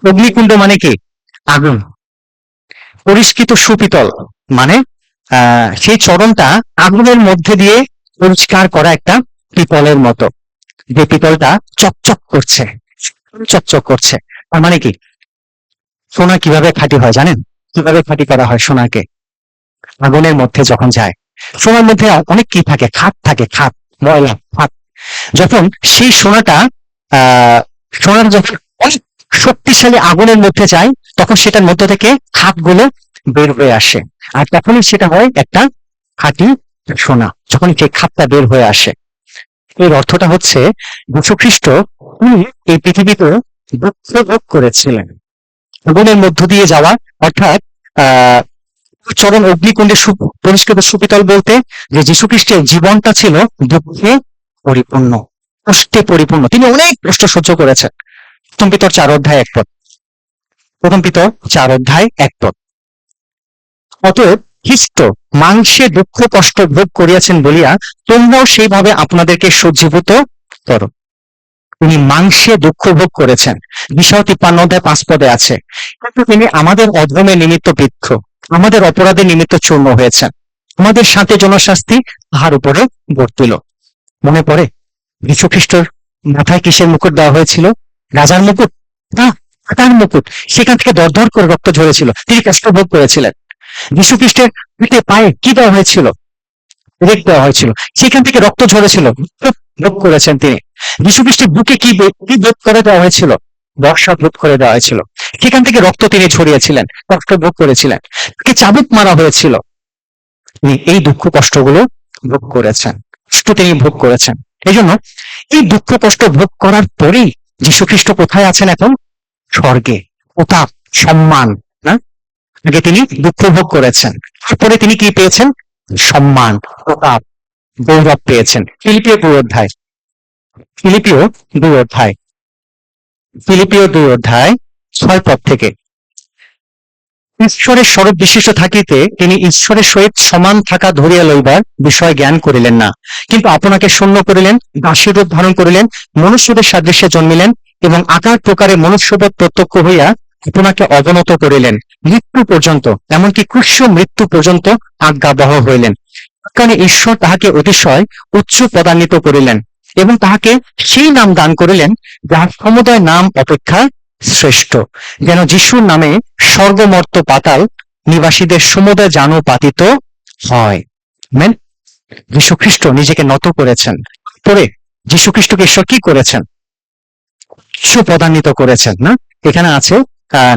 অগ্নিকুণ্ড মানে কি? আগুন। পরিষ্কৃত সুপিতল মানে সেই চরণটা আগুনের মধ্যে দিয়ে পরিষ্কার করা একটা পিতলের মতো, যে পিতলটা চকচক করছে, চকচক করছে। তার মানে কি? সোনা কিভাবে খাঁটি হয় জানেন? কিভাবে খাঁটি করা হয় সোনাকে? আগুনের মধ্যে যখন যায়, সোনার মধ্যে অনেক কি থাকে, খাত থাকে, খাত, ময়লা, খাত। যখন সেই সোনাটা যখন অনেক শক্তিশালী আগুনের মধ্যে যায়, তখন সেটার মধ্য থেকে খাতগুলো বের হয়ে আসে, আর তখনই সেটা হয় একটা খাঁটি সোনা, যখন সেই খাতটা বের হয়ে আসে। এর অর্থটা হচ্ছে যীশু খ্রিস্ট তিনি এই পৃথিবীতে দুঃখ ভোগ করেছিলেন, আগুনের মধ্য দিয়ে যাওয়া, অর্থাৎ চরণ অগ্নিকুণ্ডে পরিষ্কৃত সুপিতল বলতে যে যীশু খ্রিস্টের জীবনটা ছিল দুঃখে পরিপূর্ণ, কষ্টে পরিপূর্ণ। তিনি অনেক কষ্ট সহ্য করেছেন। 1 পিতর 4:1। 1 পিতর 4:1। অতএব খ্রিস্ট মাংসে দুঃখ কষ্ট ভোগ করিয়াছেন বলিয়া তোমরাও সেইভাবে আপনাদেরকে সজ্জীভূত করো। তিনি মাংসে দুঃখ ভোগ করেছেন, বিষয় 53:5 আছে। কিন্তু তিনি আমাদের অধর্মের নিমিত্ত বৃদ্ধ, আমাদের অপরাধের নিমিত্ত চূর্ণ হয়েছেন, আমাদের সাথে জনশাস্তি তাহার উপরে বর্তিল। মনে পড়ে যীশু খ্রিস্টর মাথায় কিসের মুকুট দেওয়া হয়েছিল? রাজার মুকুট না, কাঁটার মুকুট। সেখান থেকে দরদর করে রক্ত ঝরেছিল, তিনি কষ্ট ভোগ করেছিলেন। যীশু খ্রিস্টের পিঠে পায়ে কি দেওয়া হয়েছিল? রেখ দেওয়া হয়েছিল, সেখান থেকে রক্ত ঝরেছিল, ভোগ করেছেন তিনি। যীশু খ্রিস্টের বুকে কি ভোগ করে দেওয়া হয়েছিল? বর্ষা ভোগ করে দেওয়া হয়েছিল, সেখান থেকে রক্ত তিনি ছড়িয়েছিলেন, কষ্ট ভোগ করেছিলেন, তাকে চাবুক মারা হয়েছিল। তিনি এই দুঃখ কষ্টগুলো ভোগ করেছেন, কষ্ট তিনি ভোগ করেছেন। এই জন্য এই দুঃখ কষ্ট ভোগ করার পরেই যীশু খ্রিস্ট কোথায় আছেন এখন? স্বর্গে। প্রতাপ, সম্মান। না, আগে তিনি দুঃখ ভোগ করেছেন, তারপরে তিনি কি পেয়েছেন? সম্মান, প্রতাপ, গৌরব পেয়েছেন। ফিলিপিও 2 অধ্যায়, ফিলিপিও 2 অধ্যায়, ফিলিপিও 2 অধ্যায় 6 পদ থেকে, ঈশ্বরের স্বরূপ বিশিষ্ট থাকিতে তিনি ঈশ্বরের সহিত সমান থাকা ধরিয়া লইবার বিষয় জ্ঞান করিলেন না, কিন্তু আপনাকে শূন্য করিলেন, দাসীর রূপ ধারণ করিলেন, মনুষ্যদের সাদৃশ্যে জন্মিলেন এবং আকার প্রকারে মনুষ্যবৎ প্রত্যক্ষ হইয়া আপনাকে অবনত করিলেন মৃত্যু পর্যন্ত, এমনকি ক্রুশ মৃত্যু পর্যন্ত আজ্ঞাবহ হইলেন। কারণ ঈশ্বর তাহাকে অতিশয় উচ্চ পদান্বিত করিলেন এবং তাহাকে সেই নাম দান করিলেন যাহার সমুদয় নাম অপেক্ষা শ্রেষ্ঠ, যেন যিশুর নামে স্বর্গমর্ত পাতাল নিবাসীদের সমুদয় জানু পাতিত হয়। আমেন। যীশু খ্রিস্ট নিজেকে নত করেছেন, পরে যীশু খ্রিস্টকে ঈশ্বর কি করেছেন? উচ্চ পদান্বিত করেছেন। না, এখানে আছে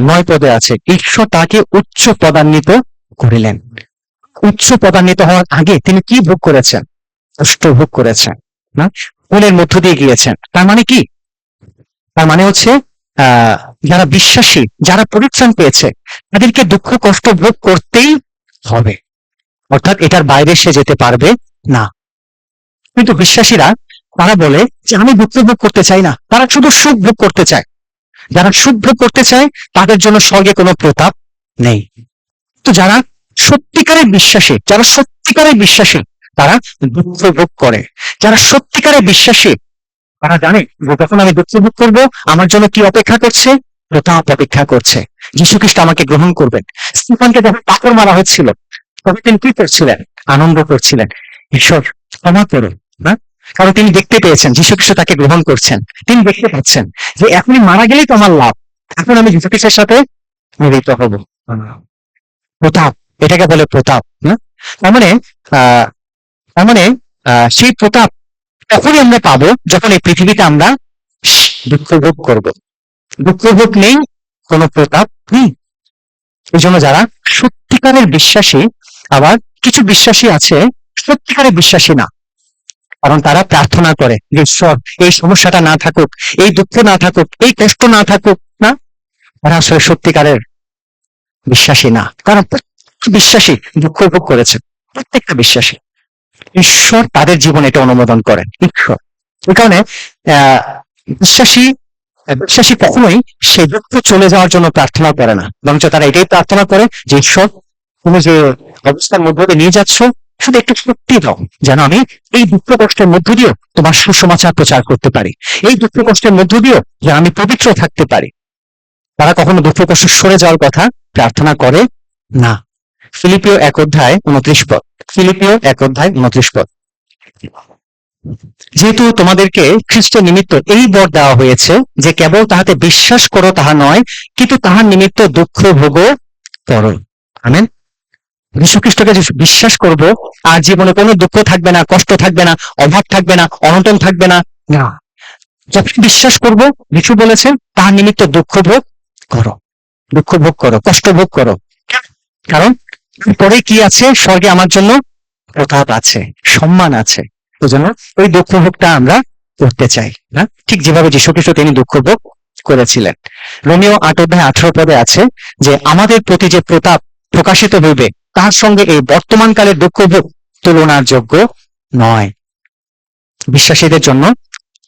9 পদে আছে, ঈশ্বর তাকে উচ্চ পদান্বিত করিলেন। উচ্চ পদান্বিত হওয়ার আগে তিনি কি ভোগ করেছেন? কষ্ট ভোগ করেছেন। না, ফুলের মধ্য দিয়ে গিয়েছেন। তার মানে কি? তার মানে হচ্ছে যারা বিশ্বাসী, যারা পরিত্রাণ পেয়েছে, তাদেরকে দুঃখ কষ্ট ভোগ করতেই হবে, অর্থাৎ এটার বাইরে সে যেতে পারবে না। কিন্তু বিশ্বাসীরা তারা বলে যে আমি দুঃখ ভোগ করতে চাই না, তারা শুধু সুখ ভোগ করতে চায়। যারা সুখ ভোগ করতে চায় তাদের জন্য স্বর্গে কোনো প্রতাপ নেই। তো যারা সত্যিকারের বিশ্বাসী, যারা সত্যিকারের বিশ্বাসী, তারা দুঃখ ভোগ করে। যারা সত্যিকারের বিশ্বাসী তারা জানে যে যখন আমি দুঃখ ভোগ করবো, আমার জন্য কি অপেক্ষা করছে? প্রতাপ অপেক্ষা করছে। যীশু খ্রিস্ট আমাকে গ্রহণ করবেন। স্টিফানকে যখন পাথর মারা হচ্ছিল তখন তিনি কি করছিলেন? আনন্দ করছিলেন, ঈশ্বর ক্ষমা করুন। না, কারণ তিনি দেখতে পেয়েছেন যীশু খ্রিস্ট তাকে গ্রহণ করছেন। তিনি দেখতে পাচ্ছেন যে এখনই মারা গেলেই তো আমার লাভ, এখন আমি যীশু খ্রিস্টের সাথে মিলিত হব। প্রতাপ, এটাকে বলে প্রতাপ। না, তার মানে তার মানে সেই প্রতাপ তখনই আমরা পাবো যখন এই পৃথিবীতে আমরা দুঃখ ভোগ করবো। দুঃখ ভোগ নেই, কোনো প্রতাপ নেই। এই জন্য যারা সত্যিকারের বিশ্বাসী, আবার কিছু বিশ্বাসী আছে সত্যিকারের বিশ্বাসী না, কারণ তারা প্রার্থনা করে যে ঈশ্বর এই সমস্যাটা না থাকুক, এই দুঃখ না থাকুক, এই কষ্ট না থাকুক। না, তারা আসলে সত্যিকারের বিশ্বাসী না, কারণ প্রত্যেক বিশ্বাসী দুঃখ ভোগ করেছে। প্রত্যেকটা বিশ্বাসী, ঈশ্বর তাদের জীবন এটা অনুমোদন করেন। ঈশ্বর এই কারণে বিশ্বাসী বিশ্বাসী কখনোই সে দুঃখ চলে যাওয়ার জন্য প্রার্থনা করে না, বরঞ্চ তারা এটাই প্রার্থনা করে যে ঈশ্বর তুমি যে অবস্থার মধ্যে দিয়ে নিয়ে যাচ্ছ, শুধু একটু শক্তি দাও যেন আমি এই দুঃখ কষ্টের মধ্য দিয়েও তোমার সুসমাচার প্রচার করতে পারি, এই দুঃখ কষ্টের মধ্য দিয়েও যেন আমি পবিত্র থাকতে পারি। তারা কখনো দুঃখ কষ্ট সরে যাওয়ার কথা প্রার্থনা করে না। ফিলিপিও 1 অধ্যায় 29 পদ, ফিলিপিও 1 অধ্যায় 29 পদ, যেহেতু তোমাদেরকে খ্রিস্টের নিমিত্ত এই বর দেওয়া হয়েছে যে কেবল তাহাতে বিশ্বাস করো তাহা নয়, কিন্তু তাহার নিমিত্ত দুঃখ ভোগও করো। আমেন। যীশু খ্রিস্টকে যে বিশ্বাস করব, আর জীবনে কোনো দুঃখ থাকবে না, কষ্ট থাকবে না, অভাব থাকবে না, অনটন থাকবে না। না, যখন বিশ্বাস করব, যীশু বলেছেন তাহার নিমিত্ত দুঃখ ভোগ করো, দুঃখ ভোগ করো, কষ্ট ভোগ করো। কারণ পরে কি আছে? স্বর্গে আমার জন্য প্রতাপ আছে, সম্মান আছে। ওই জন্য ওই দুঃখ ভোগটা আমরা করতে চাই না, ঠিক যেভাবে যীশু খ্রিস্ট তিনি দুঃখ ভোগ করেছিলেন। রোমিও 8 অধ্যায় 18 পদে আছে যে আমাদের প্রতি যে প্রতাপ প্রকাশিত হইবে তার সঙ্গে এই বর্তমান কালের দুঃখ ভোগ তুলনার যোগ্য নয়। বিশ্বাসীদের জন্য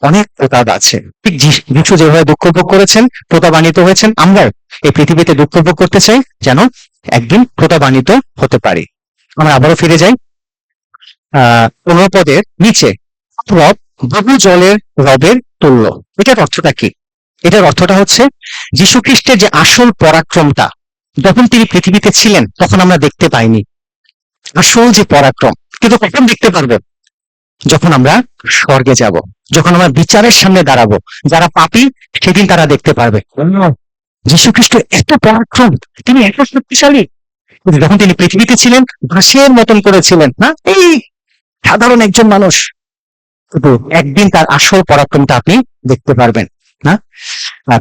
অনেক প্রতাপ আছে। ঠিক যীশু যেভাবে দুঃখ ভোগ করেছেন, প্রতাপান্বিত হয়েছেন, আমরা এই পৃথিবীতে দুঃখ ভোগ করতে চাই যেন একদিন প্রতাপান্বিত হতে পারি। আমরা আবারও ফিরে যাই 15 পদের নিচে, রব বহু জলের রবের তুল্য। এটার অর্থটা কি? এটার অর্থটা হচ্ছে যীশু খ্রিস্টের যে আসল পরাক্রমটা যখন তিনি পৃথিবীতে ছিলেন তখন আমরা দেখতে পাইনি। আসল যে পরাক্রম কিন্তু কখন দেখতে পারবো? যখন আমরা স্বর্গে যাব, যখন আমরা বিচারের সামনে দাঁড়াবো। যারা পাপী সেদিন তারা দেখতে পারবে যীশু খ্রিস্ট এত পরাক্রম, তিনি এত শক্তিশালী। যখন তিনি পৃথিবীতে ছিলেন ঘাসের মতন করেছিলেন, না, এই সাধারণ একজন মানুষ। কিন্তু একদিন তার আসল পরাক্রমটা আপনি দেখতে পারবেন। না,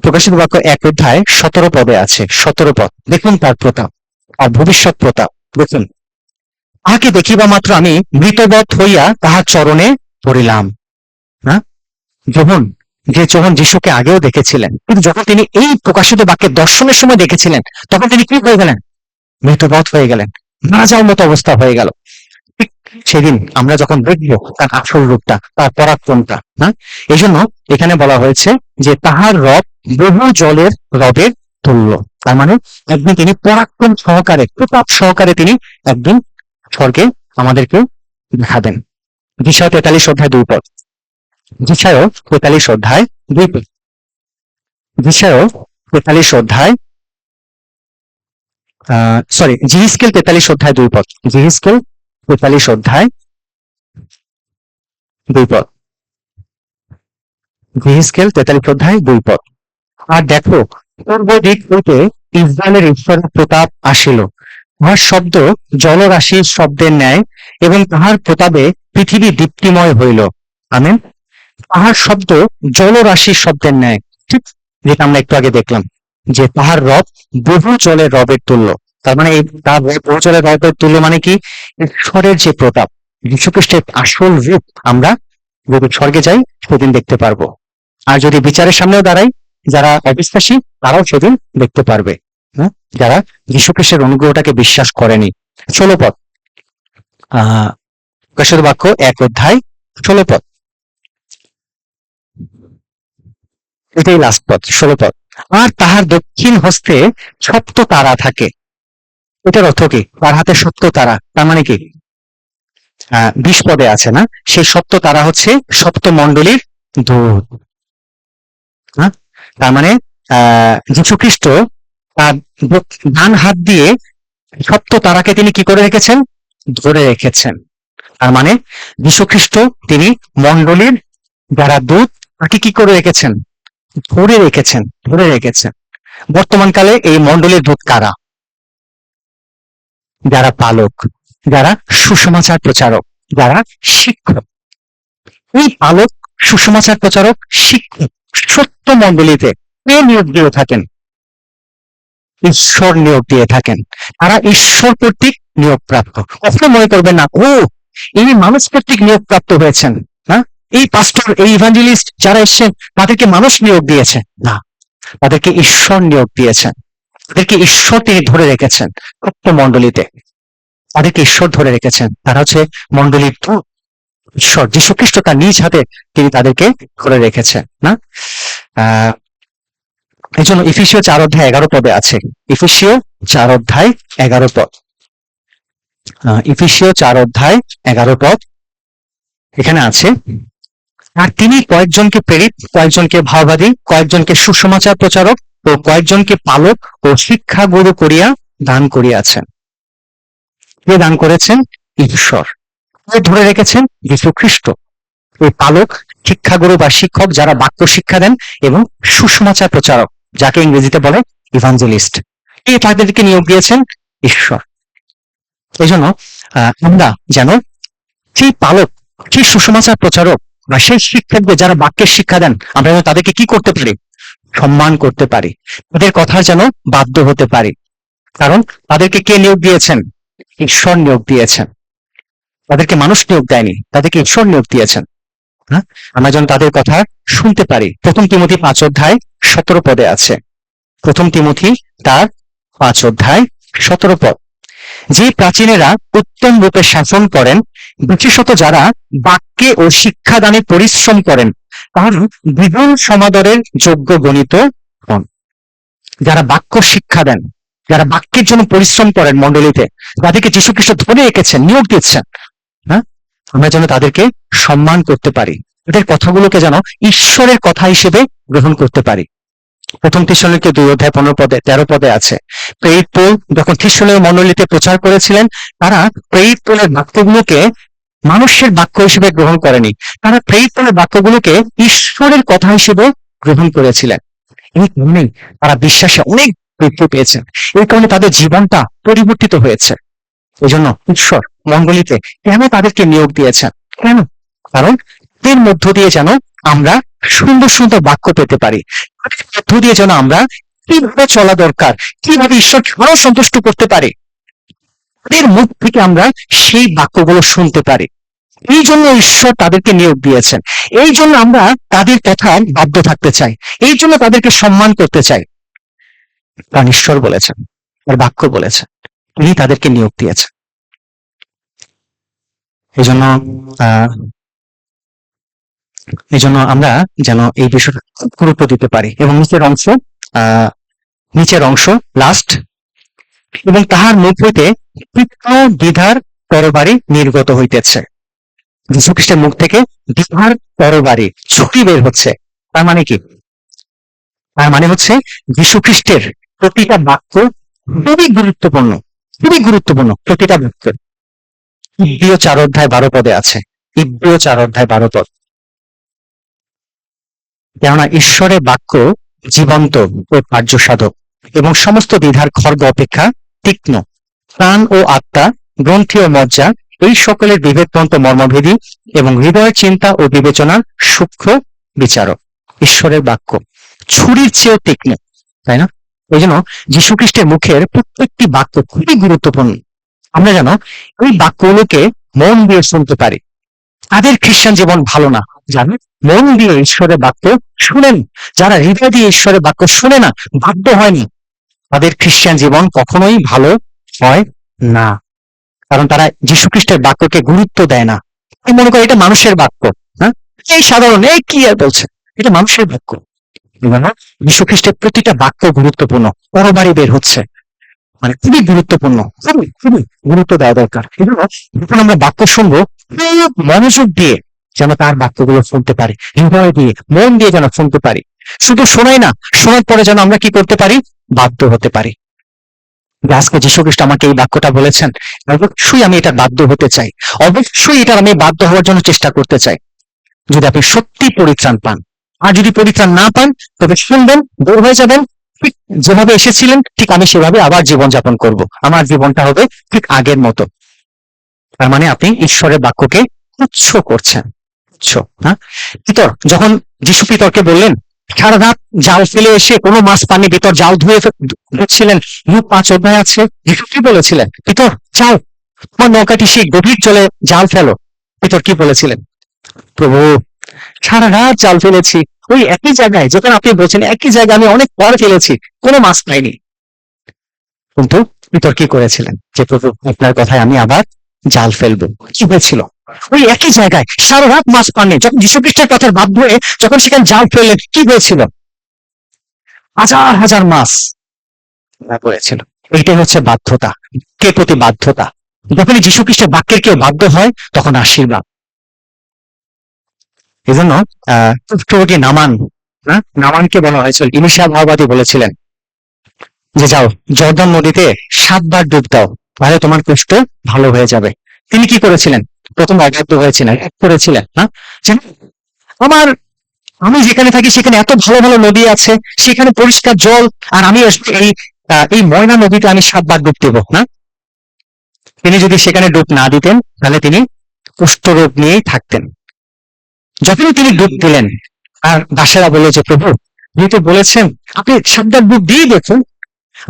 প্রকাশিত বাক্য 1 অধ্যায় 17 পদে আছে, 17 পদ। দেখুন তার প্রতাপ আর ভবিষ্যৎ প্রতাপ দেখুন। তাহাকে দেখিবা মাত্র আমি মৃতবৎ হইয়া তাহার চরণে পড়িলাম। যখন যখন যিশুকে আগেও দেখেছিলেন, কিন্তু যখন তিনি এই প্রকাশিত বাক্যে দর্শনের সময় দেখেছিলেন, তখন তিনি কি হয়ে গেলেন? মৃতবৎ হয়ে গেলেন, মারা যাওয়ার মতো অবস্থা হয়ে গেল। ঠিক সেদিন আমরা যখন দেখবো তার আসল রূপটা, তার পরাক্রমটা, না, এই জন্য এখানে বলা হয়েছে যে তাহার রব বহু জলের রবের তুল্য। তার মানে একদিন তিনি পরাক্রম সহকারে, প্রতাপ সহকারে তিনি একদিন স্বর্গে আমাদেরকে দেখাবেন। যিশায় 43 অধ্যায় 2 পদ। যিশায় 43 অধ্যায় 2 পদ। যিশায় 43 অধ্যায় সরি, জিহিজকেল 43 অধ্যায় 2 পদ। জিহিজকেল 43 অধ্যায় 2 পদ। জিহিজকেল 43 অধ্যায় 2 পদ। আর দেখো, পূর্ব দিক হইতে ইসরায়েলের ঈশ্বরের প্রতাপ আসিল, তাহার শব্দ জলরাশির শব্দের ন্যায়, এবং তাহার প্রতাপে পৃথিবী দীপ্তিময় হইল। আমেন। তাহার শব্দ জলরাশির শব্দের ন্যায়, ঠিক যেটা আমরা একটু আগে দেখলাম, যে তাহার রব বহু জলের রবের তুল্য। তার মানে এই তার বহু জলের রবের তুল্য মানে কি? ঈশ্বরের যে প্রতাপ, যীশুখ্রিস্টের আসল রূপ আমরা যদি স্বর্গে যাই সেদিন দেখতে পারবো। আর যদি বিচারের সামনেও দাঁড়াই, যারা অবিশ্বাসী তারাও সেদিন দেখতে পারবে, হ্যাঁ, যারা যীশুখ্রিস্টের অনুগ্রহটাকে বিশ্বাস করেনি। 16 পদ, প্রকাশিত বাক্য 1 অধ্যায় 16 পদ, এটাই লাস্ট পদ, 16 পদ। আর তাহার দক্ষিণ হস্তে সপ্ত তারা থাকে। এটার অর্থ কি? তার হাতে সপ্ত তারা, তার মানে কি? 20 পদে আছে না, সেই সপ্ত তারা হচ্ছে সপ্ত মণ্ডলীর দূত। হ্যাঁ, তার মানে যীশুখ্রিস্ট তার ডান হাত দিয়ে সপ্ত তারাকে তিনি কি করে রেখেছেন? ধরে রেখেছেন। তার মানে যীশুখ্রিস্ট তিনি মণ্ডলীর যারা দূত তাকে কি করে রেখেছেন? ধরে রেখেছেন, ধরে রেখেছেন। বর্তমানকালে এই মণ্ডলীর দূত কারা? যারা পালক, যারা সুসমাচার প্রচারক, যারা শিক্ষক। এই পালক, সুসমাচার প্রচারক, শিক্ষক সত্য মণ্ডলীতে কে নিয়োগ দিয়ে থাকেন? ঈশ্বর নিয়োগ দিয়ে থাকেন। তারা ঈশ্বর কর্তৃক নিয়োগ প্রাপ্ত। কখনো মনে করবেন না ও ইনি মানুষ কর্তৃক নিয়োগ প্রাপ্ত হয়েছেন, না, এই পাস্টর, এই ইভাঞ্জেলিস্ট যারা এসছেন তাদেরকে মানুষ নিয়োগ দিয়েছে না, তাদেরকে ঈশ্বর নিয়োগ দিয়েছেন। তাদেরকে ঈশ্বর তিনি ধরে রেখেছেন সত্য মণ্ডলীতে, তাদেরকে ঈশ্বর ধরে রেখেছেন। তারা হচ্ছে মণ্ডলীর দূত। ঈশ্বর যীশুখ্রিস্ট তার নিজ হাতে তিনি তাদেরকে ধরে রেখেছেন, না। এই জন্য ইফিসীয় 4 অধ্যায় 11 পদে আছে, ইফিসীয় 4 অধ্যায় 11 পদ, ইফিসীয় 4 অধ্যায় 11 পদ এখানে আছে। আর তিনি কয়েকজনকে প্রেরিত, কয়েকজনকে ভাববাদী, কয়েকজনকে সুসমাচার প্রচারক ও কয়েকজনকে পালক ও শিক্ষা গুরু করিয়া দান করিয়াছেন। কে দান করেছেন? ঈশ্বর। কে ধরে রেখেছেন? যীশুখ্রিস্ট। এই পালক, শিক্ষাগুরু বা শিক্ষক যারা বাক্য শিক্ষা দেন, এবং সুসমাচার প্রচারক যাকে ইংরেজিতে বলে ইভাঞ্জেলিস্ট, এই তাদেরকে নিয়োগ দিয়েছেন ঈশ্বর। এই জন্য আমরা যেন সেই পালক, সেই সুসমাচার প্রচারক বা সেই শিক্ষকদের যারা বাক্যের শিক্ষা দেন, আমরা যেন তাদেরকে কি করতে পারি? সম্মান করতে পারি, তাদের কথার যেন বাধ্য হতে পারি। কারণ তাদেরকে কে নিয়োগ দিয়েছেন? ঈশ্বর নিয়োগ দিয়েছেন। তাদেরকে মানুষ নিয়োগ দেয়নি, তাদেরকে ঈশ্বর নিয়োগ দিয়েছেন। হ্যাঁ, আমরা যেন তাদের কথা শুনতে পারি। 1 তিমথি 5 অধ্যায় 17 পদে আছে, 1 তিমথি তার 5 অধ্যায় 17 পদ। যে প্রাচীনেরা উত্তম রূপে শাসন করেন, বিশেষত যারা বাক্যে ও শিক্ষাদানে পরিশ্রম করেন, তারা দ্বিগুণ সমাদরের যোগ্য গণিত হন। যারা বাক্য শিক্ষা দেন, যারা বাক্যের জন্য পরিশ্রম করেন মণ্ডলীতে, তাদেরকে যীশুখ্রিস্ট ধরে রেখেছেন, নিয়োগ দিচ্ছেন। হ্যাঁ, আমরা যেন তাদেরকে সম্মান করতে পারি, তাদের কথাগুলোকে যেন ঈশ্বরের কথা হিসেবে গ্রহণ করতে পারি। 1 থিস্সলুনিকে 2 অধ্যায় 15 পদে 13 পদে আছে, প্রেরিত পৌল যখন থিস্সলুনীয় মণ্ডলীতে প্রচার করেছিলেন, তারা প্রেরিত পৌলের বাক্যগুলোকে মানুষের বাক্য হিসেবে গ্রহণ করেনি, তারা প্রেরিত পৌলের বাক্যগুলোকে ঈশ্বরের কথা হিসেবে গ্রহণ করেছিলেন। এই কারণেই তারা বিশ্বাসে অনেক বৃদ্ধি পেয়েছেন, এই কারণে তাদের জীবনটা পরিবর্তিত হয়েছে। এই জন্য ঈশ্বর মণ্ডলীতে কেন তাদেরকে নিয়োগ দিয়েছেন? কেন? কারণ এর মধ্য দিয়ে যেন আমরা সুন্দর সুন্দর বাক্য পেতে পারি, তাদের মধ্য দিয়ে যেন আমরা কিভাবে চলা দরকার, কিভাবে ঈশ্বরকে আরো সন্তুষ্ট করতে পারি, তাদের মুখ থেকে আমরা সেই বাক্যগুলো শুনতে পারি। এই জন্য ঈশ্বর তাদেরকে নিয়োগ দিয়েছেন। এই জন্য আমরা তাদের কথায় বাধ্য থাকতে চাই, এই জন্য তাদেরকে সম্মান করতে চাই। কারণ ঈশ্বর বলেছেন, আর বাক্য বলেছেন, তিনি তাদেরকে নিয়োগ দিয়েছেন। এই জন্য আহ এই জন্য আমরা যেন এই বিষয়টা খুব গুরুত্ব দিতে পারি। এবং আহ নিচের অংশ লাস্ট, এবং তাহার মুখ হইতে তীক্ষ্ণ দ্বিধার তরবারি নির্গত হইতেছে। যীশু খ্রিস্টের মুখ থেকে দ্বিধার তরবারি, ছুরি বের হচ্ছে। তার মানে কি? তার মানে হচ্ছে যীশু খ্রিস্টের প্রতিটা বাক্য খুবই গুরুত্বপূর্ণ, খুবই গুরুত্বপূর্ণ প্রতিটা বাক্য। ইব্রিয় 4:12 আছে, ইব্রিয় 4:12। কেননা ঈশ্বরের বাক্য জীবন্ত ও কার্যসাধক এবং সমস্ত দ্বিধার খড়গ অপেক্ষা তীক্ষ্ণ, প্রাণ ও আত্মা, গ্রন্থি ও মজ্জা, এই সকলের বিভেদপন্ত মর্মভেদী এবং হৃদয়ের চিন্তা ও বিবেচনার সূক্ষ্ম বিচারক। ঈশ্বরের বাক্য ছুরির চেয়েও তীক্ষ্ণ, তাই না? এই জন্য যীশু খ্রিস্টের মুখের প্রত্যেকটি বাক্য খুবই গুরুত্বপূর্ণ। আমরা যেন এই বাক্যগুলোকে মন দিয়ে শুনতে পারি। তাদের খ্রিস্টান জীবন ভালো না, জানেন, মন দিয়ে ঈশ্বরের বাক্য শুনেন। যারা হৃদয় দিয়ে ঈশ্বরের বাক্য শুনে না, বাধ্য হয়নি, তাদের খ্রিস্টান জীবন কখনোই ভালো হয় না। কারণ তারা যীশু খ্রিস্টের বাক্যকে গুরুত্ব দেয় না। মনে করে এটা মানুষের বাক্য, হ্যাঁ, এই সাধারণ, এই কি আর বলছে, এটা মানুষের বাক্য। যীশু খ্রিস্টের প্রতিটা বাক্য গুরুত্বপূর্ণ, তরবারি বের হচ্ছে, মানে খুবই গুরুত্বপূর্ণ, খুবই খুবই গুরুত্ব দেওয়া দরকার। যখন আমরা বাক্য শুনবো, খুব মনোযোগ দিয়ে যেন তার বাক্যগুলো শুনতে পারি, হৃদয় দিয়ে মন দিয়ে যেন শুনতে পারি। শুধু শোনাই না, শোনার পরে যেন আমরা কি করতে পারি, বাধ্য হতে পারি। আজকে যীশু খ্রিস্ট আমাকে এই বাক্যটা বলেছেন, অবশ্যই আমি এটা বাধ্য হতে চাই, অবশ্যই এটা আমি বাধ্য হওয়ার জন্য চেষ্টা করতে চাই। যদি আপনি সত্যি পরিত্রাণ পান, আর যদি পরিত্রাণ না পান, তবে শুনবেন, দূর হয়ে যাবেন, ঠিক যেভাবে এসেছিলেন ঠিক আমি সেভাবে আবার জীবনযাপন করব। আমার জীবনটা হবে ঠিক আগের মতো। তার মানে আপনি ঈশ্বরের বাক্যকে তুচ্ছ করছেন, তুচ্ছ। হ্যাঁ, পিতর যখন যীশু পিতরকে বললেন, সারা রাত জাল ফেলে এসে কোনো মাছ পানি, ভিতর জাল ধুচ্ছিলেন, লুক 5 আছে। যীশু কি বলেছিলেন? পিতর যাও, তোমার নৌকাটি সেই গভীর জলে জাল ফেলো। পিতর কি বলেছিলেন? প্রভু, সারা রাত জাল ফেলেছি ওই একই জায়গায়, যেখানে আপনি বলছেন একই জায়গায় আমি অনেক পর ফেলেছি, কোনো মাছ পাইনি। কিন্তু পিতর কি করেছিলেন? যে প্রভু, আপনার কথায় আমি আবার জাল ফেলবো। কি হয়েছিল? ওই একই জায়গায় সারা রাত মাছ পাননি, যখন যীশু খ্রিস্টের কথার বাধ্য হয়ে যখন সেখানে জাল ফেললেন, কি হয়েছিল? হাজার হাজার মাছ পড়েছিল। এইটাই হচ্ছে বাধ্যতা, কে প্রতি বাধ্যতা। যখনই যীশু খ্রিস্টের বাক্যের কেউ বাধ্য হয়, তখন আশীর্বাদ। এই জন্য কুষ্ঠরোগী নামান, নামানকে বলা হয়েছিল, ইলিশা ভাওবাদী বলেছিলেন যে যাও জর্দান নদীতে 7 বার ডুব দাও, তাহলে তোমার কুষ্ঠ ভালো হয়ে যাবে। তিনি কি করেছিলেন? প্রথম অবাধ্য হয়েছিলেন, এক করেছিলেন না, যে আমার, আমি যেখানে থাকি সেখানে এত ভালো ভালো নদী আছে, সেখানে পরিষ্কার জল, আর আমি এই এই ময়না নদীতে আমি 7 বার ডুব দেবো না। তিনি যদি সেখানে ডুব না দিতেন, তাহলে তিনি কুষ্ঠরোগ নিয়েই থাকতেন। যখনই তিনি ডুব দিলেন, আর দাসেরা বলল যে প্রভু, যেহেতু বলেছেন আপনি 7 বার ডুব দিয়ে দেখুন।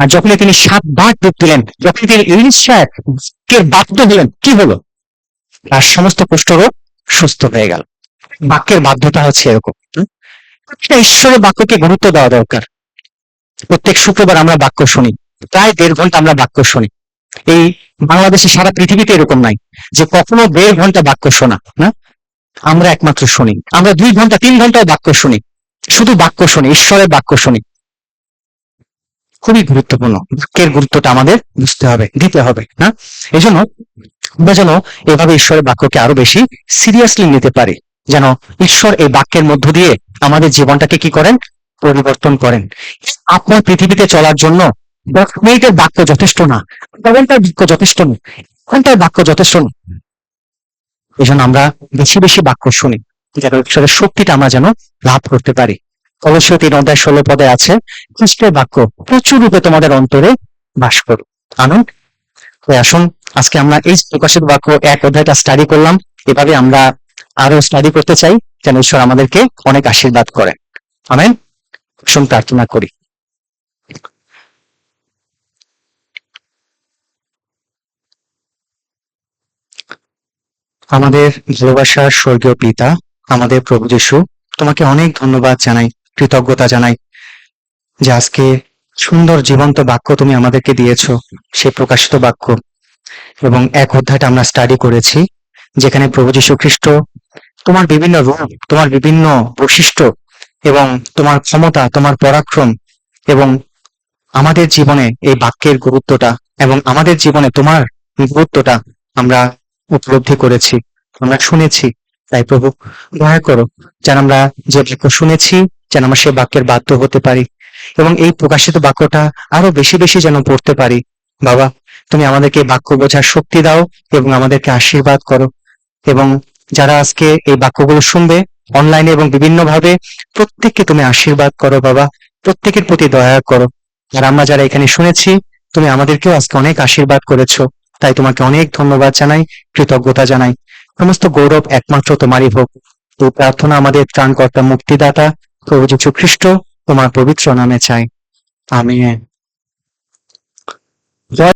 আর যখনই তিনি 7 বার ডুব দিলেন, যখন তিনি ইলিশাকে বাধ্য হলেন, কি হলো? তার সমস্ত কুষ্ঠরোগ সুস্থ হয়ে গেল। বাক্যের বাধ্যতা হচ্ছে এরকম। প্রতিটা ঈশ্বরের বাক্যকে গুরুত্ব দেওয়া দরকার। প্রত্যেক শুক্রবার আমরা বাক্য শুনি, প্রায় 1.5 ঘন্টা আমরা বাক্য শুনি। এই বাংলাদেশে, সারা পৃথিবীতে এরকম নাই যে কখনো 1.5 ঘন্টা বাক্য শোনা না। আমরা একমাত্র শুনি, আমরা 2 ঘন্টা 3 ঘন্টাও বাক্য শুনি, শুধু বাক্য শুনি, ঈশ্বরের বাক্য শুনি। খুবই গুরুত্বপূর্ণ, বাক্যের গুরুত্বটা আমাদের বুঝতে হবে, দিতে হবে না। এই জন্য আমরা যেন এভাবে ঈশ্বরের বাক্যকে আরো বেশি সিরিয়াসলি নিতে পারি, যেন ঈশ্বর এই বাক্যের মধ্য দিয়ে আমাদের জীবনটাকে কি করেন, পরিবর্তন করেন। আপনার পৃথিবীতে চলার জন্য 10 মিনিটের বাক্য যথেষ্ট না, 1 ঘন্টার বাক্য যথেষ্ট না, 1 ঘন্টার বাক্য যথেষ্ট না। এই জন্য আমরা বেশি বেশি বাক্য শুনি, যেন ঈশ্বরের শক্তিটা আমরা যেন লাভ করতে পারি। কলসীয় 3:16 আছে, খ্রিস্টের বাক্য প্রচুর রূপে তোমাদের অন্তরে বাস করুক। আনন্দ। আসুন আজকে আমরা এই প্রকাশিত বাক্য 1 অধ্যায়টা স্টাডি করলাম। এভাবে আমরা আরো স্টাডি করতে চাই, যেন ঈশ্বর আমাদেরকে অনেক আশীর্বাদ করেন। আমেন। আসুন প্রার্থনা করি। আমাদের ভালোবাসার স্বর্গীয় পিতা, আমাদের প্রভু যীশু, তোমাকে অনেক ধন্যবাদ জানাই, কৃতজ্ঞতা জানাই যে আজকে সুন্দর জীবন্ত বাক্য তুমি আমাদেরকে দিয়েছো, সেই প্রকাশিত বাক্য। এবং এক অধ্যায়টা আমরা স্টাডি করেছি, যেখানে প্রভু যীশু খ্রিস্ট তোমার বিভিন্ন রূপ, তোমার বিভিন্ন বৈশিষ্ট্য এবং তোমার ক্ষমতা, তোমার পরাক্রম এবং আমাদের জীবনে এই বাক্যের গুরুত্বটা এবং আমাদের জীবনে তোমার গুরুত্বটা আমরা উপলব্ধি করেছি, আমরা শুনেছি। তাই প্রভু, দয়া করো যেন আমরা যে বাক্য শুনেছি যেন আমরা সে বাক্যের বাধ্য হতে পারি এবং এই প্রকাশিত বাক্যটা আরো বেশি বেশি যেন পড়তে পারি। বাবা, তুমি আমাদেরকে বাক্য বোঝার শক্তি দাও এবং আমাদেরকে আশীর্বাদ করো। এবং যারা আজকে এই বাক্যগুলো শুনবে অনলাইনে এবং বিভিন্ন ভাবে, প্রত্যেককে তুমি আশীর্বাদ করো বাবা, প্রত্যেকের প্রতি দয়া করো। আর আমরা যারা এখানে শুনেছি, তুমি আমাদেরকেও আজকে অনেক আশীর্বাদ করেছো, তাই তোমাকে অনেক ধন্যবাদ জানাই, কৃতজ্ঞতা জানাই। সমস্ত গৌরব একমাত্র তোমারই হোক। এই প্রার্থনা আমাদের ত্রাণকর্তা মুক্তিদাতা প্রভু যীশু খ্রিস্ট তোমার পবিত্র নামে চাই। আমিন। জয়